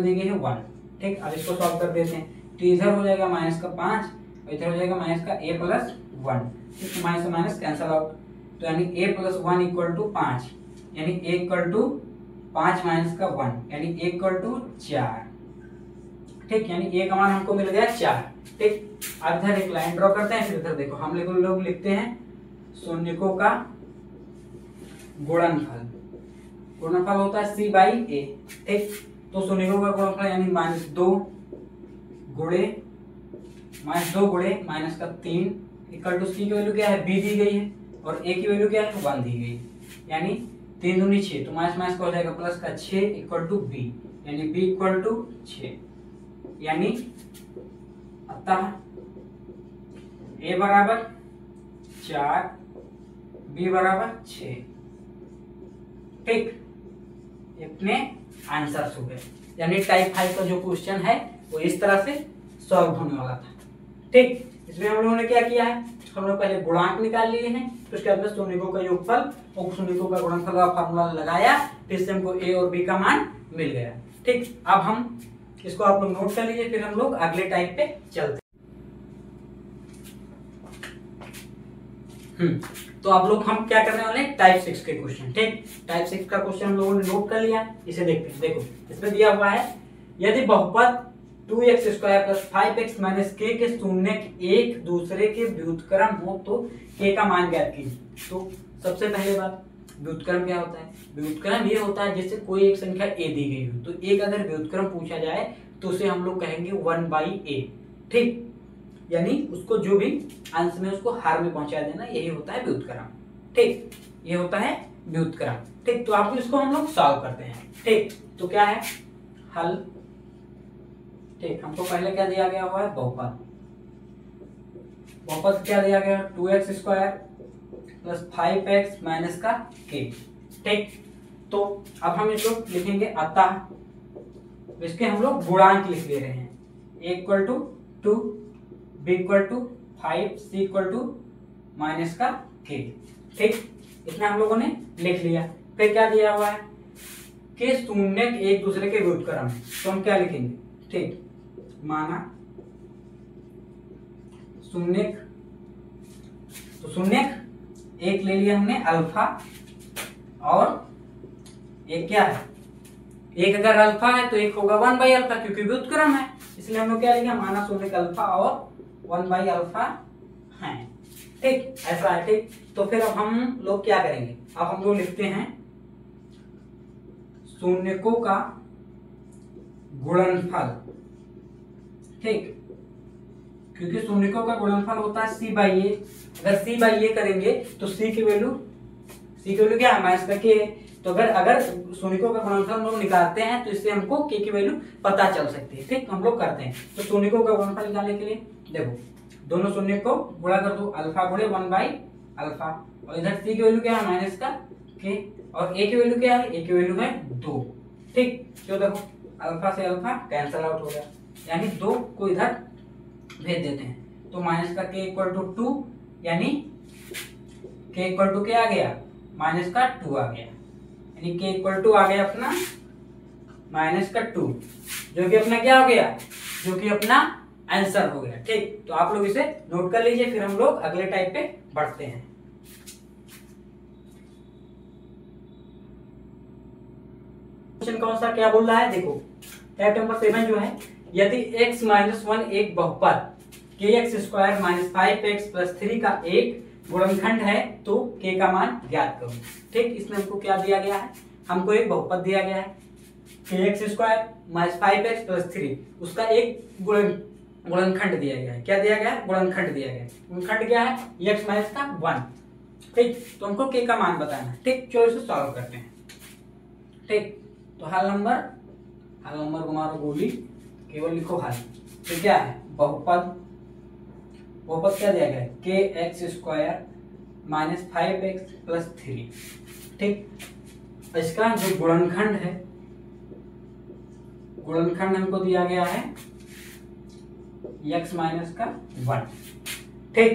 दी गई है 1। ठीक, अब इसको सॉल्व कर देते हैं, तो इधर हो जाएगा माइनस का 5 और इधर हो जाएगा माइनस का a प्लस 1, माइनस से माइनस कैंसल आउट, तो यानी a प्लस 1 इक्वल टू 5, यानी a इक्वल टू 5 माइनस का 1 यानी a इक्वल टू 4। ठीक, यानी a का मान हमको मिल गया 4। ठीक, अब इधर एक लाइन ड्रॉ करते हैं, फिर इधर देखो हम लोग लिखते हैं शून्यकों का गुणनफल। गुणनफल होता है c बाई ए। ठीक, तो शून्यकों का गुणनफल यानी -2 गुणे माइनस का 3 इक्वल टू सी की वैल्यू क्या है, b दी गई है, और a की वैल्यू क्या है, 1 दी गई, यानी 3 दूनी 6, तो माइनस माइनस का हो जाएगा प्लस का 6 इक्वल टू b, यानी b इक्वल टू 6, यानी अतः a बराबर 4 b बराबर 6। ठीक, इतने आंसर्स हो गए, यानी टाइप 5 का जो क्वेश्चन है वो इस तरह से सॉल्व होने वाला था। ठीक, इसमें हम लोगों ने क्या किया है, हम लोग पहले गुणांक निकाल लिए हैं, तो उसके बाद शून्यकों का योगफल और शून्यकों का गुणनफल का फार्मूला लगाया, फिर से हमको a और b का मान मिल गया। ठीक, अब हम इसको आप लोग नोट कर लीजिए, फिर हम लोग अगले टाइप पे चलते हैं। तो आप लोग हम क्या करने वाले हैं, टाइप 6 के क्वेश्चन। ठीक, टाइप 6 का क्वेश्चन हम लोगों ने नोट कर लिया, इसे देखते हैं। देखो इसमें दिया हुआ है यदि बहुपद 2x square plus 5x minus k के शून्य एक दूसरे के व्युत्क्रम हो तो k का मान ज्ञात कीजिए। तो सबसे पहले बात, व्युत्क्रम क्या होता है? व्युत्क्रम ये होता है जिससे कोई एक संख्या a दी गई हो, तो एक अगर व्युत्क्रम पूछा जाए तो उसे हम लोग कहेंगे 1/a। ठीक, यानी उसको जो भी अंश में उसको हर में पहुंचा देना, यही होता है व्युत्क्रम। ठीक, ये होता है व्युत्क्रम। ठीक, तो आपको इसको हम लोग सॉल्व करते हैं। ठीक, तो क्या है हल। ठीक, हमको पहले क्या दिया गया हुआ है, बहुपद। बहुपद क्या दिया गया, 2x square plus 5x minus का k। ठीक, तो अब हम इसको लिखेंगे अतः, इसके हम लोग गुणांक लिख ले रहे हैं, a equal to 2, b equal to 5, c equal to minus का k। ठीक, इतना हम लोगों ने लिख लिया। फिर क्या दिया हुआ है कि शून्य एक दूसरे के व्युत्क्रम है, तो हम क्या लिखेंगे, ठीक, माना शून्य, तो शून्य एक ले लिया हमने अल्फा, और एक क्या है, एक अगर अल्फा है तो एक होगा 1/अल्फा, क्योंकि व्युत्क्रम है, इसलिए हम लोग क्या लिखेंगे, माना शून्य अल्फा और 1/अल्फा है। ठीक, ऐसा है। ठीक, तो फिर अब हम लोग क्या करेंगे, अब हम लोग लिखते हैं शून्यकों का गुणनफल। ठीक, क्योंकि शून्यकों का गुणनफल होता है c/a। अगर c/a करेंगे तो c की वैल्यू क्या है, माइनस का k है। तो अगर शून्यकों का गुणनफल हम लोग निकालते हैं तो इससे हमको k की वैल्यू पता चल सकती है। ठीक, हम लोग करते हैं। तो शून्यकों का गुणनफल निकालने के लिए देखो, दोनों शून्य को गुणा कर दो, अल्फा गुणे 1/अल्फा, और इधर c की वैल्यू क्या है, माइनस का k, और a की वैल्यू क्या है, a की वैल्यू है 2। ठीक, तो देखो अल्फा से अल्फा कैंसल आउट हो गया, यानी 2 को इधर भेज देते हैं, तो माइनस का k इक्वल टू 2, यानी k इक्वल टू क्या आ गया, माइनस का 2 आ गया, यानी k इक्वल टू आ गया अपना माइनस का 2, जो कि अपना क्या हो गया, जो कि अपना आंसर हो गया। ठीक, तो आप लोग इसे नोट कर लीजिए, फिर हम लोग अगले टाइप पे बढ़ते हैं। क्वेश्चन कौन सा क्या बोल रहा है, देखो टाइप नंबर 7 जो है, यदि x माइनस 1 एक बहुपद kx square minus 5x plus 3 का एक गुणनखंड है तो k का मान ज्ञात करो। ठीक, इसमें हमको क्या दिया गया है, हमको एक बहुपद दिया गया है kx square minus 5x plus 3, उसका एक गुणनखंड दिया गया है। क्या दिया गया है, गुणनखंड दिया गया है। गुणनखंड क्या है, x माइनस का 1। ठीक, तो हमको k का मान बताना है। ठीक, चलो इसे सॉल्व करते हैं। ठीक, तो हल नंबर घुमा दो गोली, केवल लिखो हल। तो क्या है, बहुपद क्या दिया गया है, kx square minus 5x plus 3। ठीक, इसका जो गुणनखंड है, गुणनखंड हमको दिया गया है x माइनस का 1। ठीक,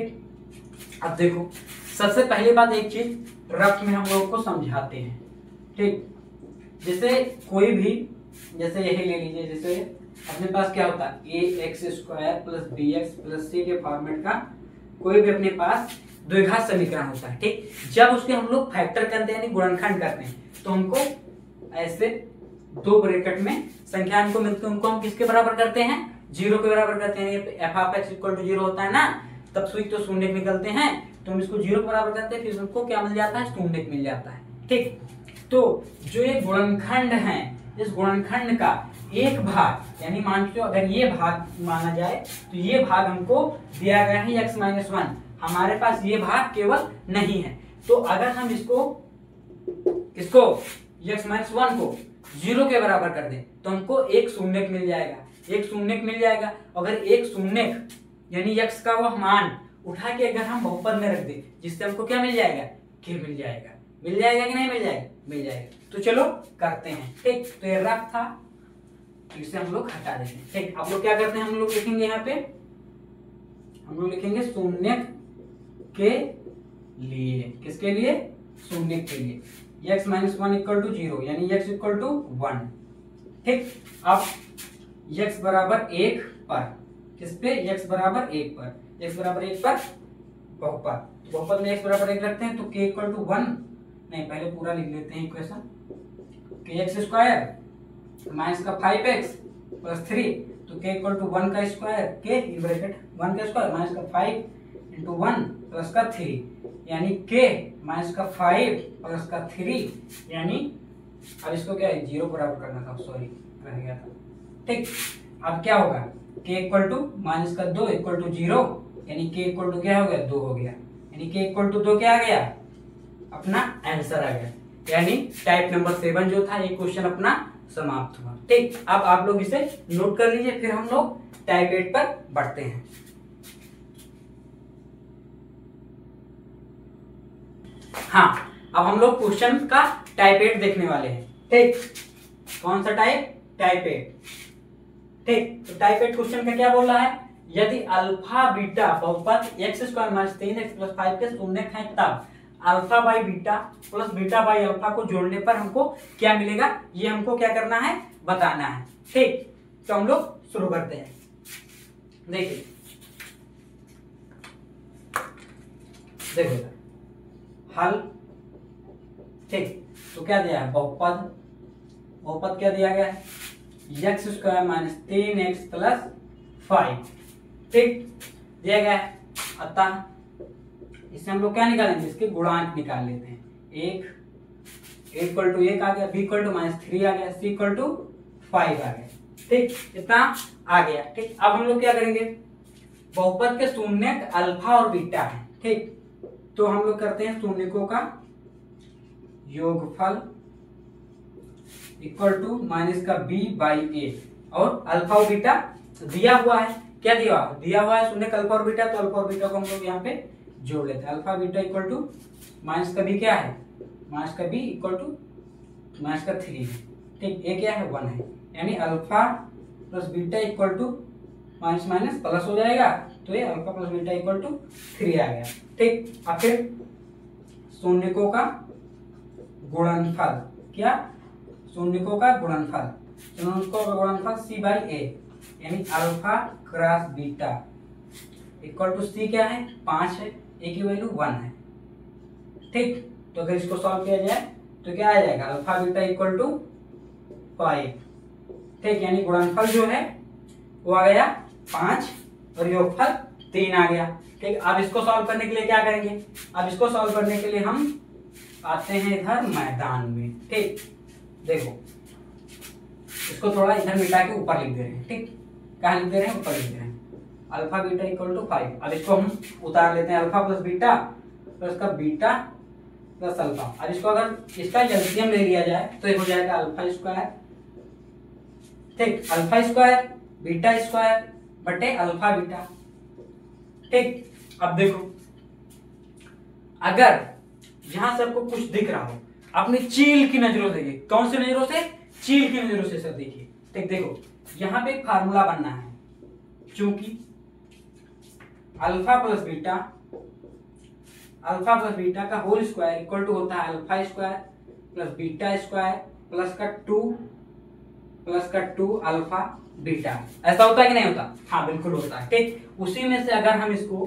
अब देखो सबसे पहली बात, एक चीज रफ में हम लोग को समझाते हैं। ठीक, जैसे कोई भी, जैसे यही ले लीजिए, जैसे अपने पास क्या होता है, ax square plus bx plus c के फॉर्मेट का कोई भी अपने पास द्विघात समीकरण होता है। ठीक, जब उसके हम लोग फैक्टर करते हैं, यानी गुणनखंड करते हैं, तो हमको ऐसे दो ब्रैकेट में संख्या हमको मिलती है, उनको हम किसके बराबर करते हैं, 0 के बराबर करते हैं। F of X equal to 0 होता है ना, तब स्विच तो शून्य निकलते हैं, तो हम इसको 0 के बराबर करते हैं, फिर हमको क्या मिल जाता है, शून्य मिल जाता है। ठीक, तो जो ये गुणनखंड है, इस गुणनखंड का एक भाग, यानी मान के अगर ये भाग माना जाए तो ये भाग हमको दिया गया है x माइनस 1, हमारे पास ये भाग केवल नहीं है। तो अगर हम इसको x माइनस 1 को 0 के बराबर कर दें तो हमको एक शून्य मिल जाएगा, एक शून्य मिल जाएगा। अगर एक शून्य यानी x का वह मान उठा के अगर हम बहुपद में रख दें, जिससे हमको क्या मिल जाएगा, k मिल जाएगा। मिल जाएगा कि नहीं मिल जाएगा, मिल जाएगा। तो चलो करते हैं। ठीक, तो ये रफ था, इसे हम लोग हटा देते हैं। ठीक, आप लोग क्या करते हैं, हम लोग लिखेंगे यहाँ पे, हम लोग लिखेंगे शून्य के लिए, किसके लिए, शून्य के लिए, x माइनस 1 इक्वल टू 0, यानी x इक्वल टू 1। ठीक, अब x बराबर 1 पर, किस पे, x बराबर 1 पर, x बराबर 1 पर बहुपद, तो बहुपद में x बराबर 1 रखते हैं तो k इक्वल टू 1, नहीं पहले पूरा लिख लेते हैं इक्वेशन, kx स्क्वायर माइनस का 5x प्लस 3, तो k इक्वल टू 1 का स्क्वायर, k इन ब्रैकेट 1 का स्क्वायर माइनस का 5 इंटू 1 प्लस का 3, यानी k माइनस का 5 प्लस का 3, यानी अब इसको क्या है 0 बराबर करना था, सॉरी रह गया था। ठीक, अब क्या होगा k इक्वल टू माइनस का 2 इक्वल टू 0, यानी k इक्वल टू क्या हो गया 2 हो गया, यानी k इक्वल टू 2 क्या आ गया, अपना आंसर आ गया। यानी टाइप नंबर 7 जो था ये क्वेश्चन अपना समाप्त हुआ। ठीक, अब आप लोग इसे नोट कर लीजिए, फिर हम लोग टाइप 8 पर बढ़ते हैं। हाँ, अब हम लोग क्वेश्चन का टाइप 8 देखने वाले हैं। ठीक, कौन सा टाइप, टाइप 8। ठीक, तो टाइप 8 क्वेश्चन का क्या बोल रहा है, यदि अल्फा बीटा बहुपद x square minus 3x plus 5 के शून्यक है तब alpha by beta plus beta by alpha को जोड़ने पर हमको क्या मिलेगा, ये हमको क्या करना है, बताना है। ठीक, तो हम लोग शुरू करते हैं। देखिए देखो हल। ठीक, तो क्या दिया है, बहुपद, बहुपद क्या दिया गया है, x square minus 3x plus 5। ठीक, दिया गया है, अतः इससे हम लोग क्या निकालेंगे, इसके गुणांक निकाल लेते हैं। एक इक्वल टू 1 आ गया, b इक्वल टू माइनस 3 आ गया, c इक्वल टू 5 आ गया। ठीक, इतना आ गया। ठीक, अब हम लोग क्या करेंगे, बहुपद के शून्यक अल्फा और बीटा है। ठीक, तो हम लोग करते हैं शून्यकों का योगफल इक्वल टू माइनस का b बाई ए, और अल्फा और बीटा दिया हुआ है, क्या दिया हुआ है शून्यक अल्फा और बीटा, तो अल्फा और बीटा को हम लोग यहाँ पे जोड़ लेते हैं। Alpha beta equal to minus का बी क्या है, माइनस का बी इक्वल टू माइनस का 3 है। ठीक, ये क्या है 1 है, यानी alpha plus beta equal to minus minus plus हो जाएगा, तो ये alpha plus beta equal to 3 आ गया। ठीक, अब फिर शून्यकों का गुणनफल, क्या, शून्यकों का गुणनफल, शून्यकों का गुणनफल c बाई ए, यानी alpha cross beta equal to c क्या है 5 है, a की वैल्यू 1 है। ठीक, तो अगर इसको सॉल्व किया जाए तो क्या आ जाएगा, अल्फा बीटा इक्वल टू 5। ठीक, यानी गुणनफल जो है वो आ गया 5 और योगफल 3 आ गया। ठीक, अब इसको सॉल्व करने के लिए क्या करेंगे, अब इसको सॉल्व करने के लिए हम आते हैं इधर मैदान में। ठीक, देखो इसको थोड़ा इधर मिटा के ऊपर लिख दे रहे हैं। ठीक, कहाँ लिख दे रहे हैं, ऊपर लिख दे रहे हैं, अल्फा बीटा इक्वल टू 5। अब इसको हम उतार लेते हैं, अल्फा प्लस बीटा प्लस का बीटा प्लस अल्फा। अब इसको अगर इसका एलसीएम ले लिया जाए तो ये हो जाएगा अल्फा स्क्वायर। ठीक, अल्फा स्क्वायर बीटा स्क्वायर बटे अल्फा बीटा। ठीक, अब देखो अगर यहां से आपको कुछ दिख रहा हो, अपनी चील की नजरों से, कौन सी नजरों से, चील की नजरों से सब देखिए। ठीक, देखो यहां पे एक फार्मूला बनना है, चूंकि अल्फा प्लस बीटा का होल स्क्वायर इक्वल टू होता है alpha square plus beta square plus का 2 अल्फा बीटा। ऐसा होता है कि नहीं होता, हाँ बिल्कुल होता है। ठीक, उसी में से अगर हम इसको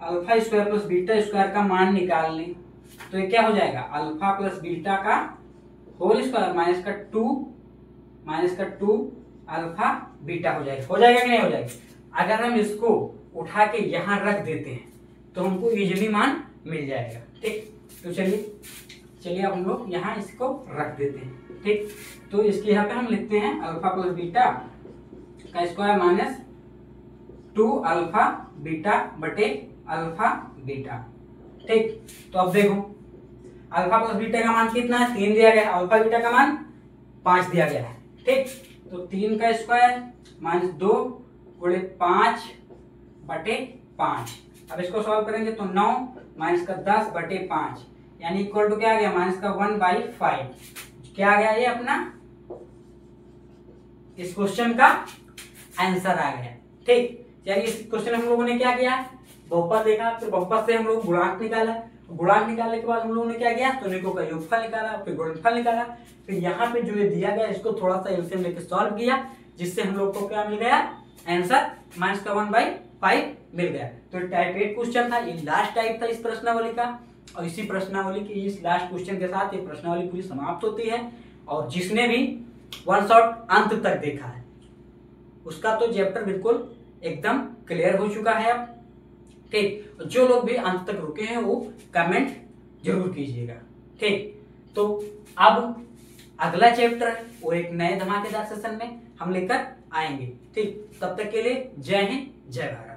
alpha square plus beta square का मान निकाल लें तो ये क्या हो जाएगा, अल्फा प्लस बीटा का होल स्क्वायर माइनस का 2 अल्फा बीटा हो जाएगा कि नहीं हो जाएगा। अगर हम इसको उठा के यहाँ रख देते हैं तो हमको इजीली मान मिल जाएगा। ठीक, तो चलिए अब हम लोग यहाँ इसको रख देते हैं। ठीक, तो इसके यहाँ पे हम लिखते हैं अल्फा प्लस बीटा का स्क्वायर माइनस 2 अल्फा बीटा बटे अल्फा बीटा। ठीक, तो अब देखो अल्फा प्लस बीटा का मान कितना है, 3 दिया गया, अल्फा बीटा का मान 5 दिया गया है। ठीक, तो 3 का स्क्वायर माइनस 2 गुणे 5 बटे 5। अब इसको सॉल्व करेंगे तो 9 माइनस का 10 बटे 5, यानी इक्वल टू क्या आ गया, माइनस का 1/5। क्या आ गया, ये अपना इस क्वेश्चन का आंसर आ गया। ठीक, यानी इस क्वेश्चन हम लोगों ने क्या किया, बहुपद देखा, फिर बहुपद से हम लोग गुणांक निकाला, गुणांक निकालने के बाद हम लोगों ने क्या किया, शून्यकों का योगफल निकाला, फिर गुणनफल निकाला, फिर यहाँ पे जो ये दिया गया इसको थोड़ा सा एलसीएम लेके सॉल्व किया, जिससे हम लोग को क्या मिल गया, आंसर माइनस का 1/5 मिल गया। तो टाइप 8 क्वेश्चन था, ये लास्ट टाइप था इस प्रश्नावली का, और इसी प्रश्नावली के इस लास्ट क्वेश्चन के साथ ये प्रश्नावली पूरी समाप्त होती है। और जिसने भी वन शॉट अंत तक देखा है उसका तो चैप्टर बिल्कुल एकदम क्लियर हो चुका है अब। ठीक, जो लोग भी अंत तक रुके हैं वो कमेंट जरूर कीजिएगा। ठीक, तो अब अगला चैप्टर है वो एक नए धमाकेदार सेशन में हम लेकर आएंगे। ठीक, तब तक के लिए जय हिंद, जय भारत।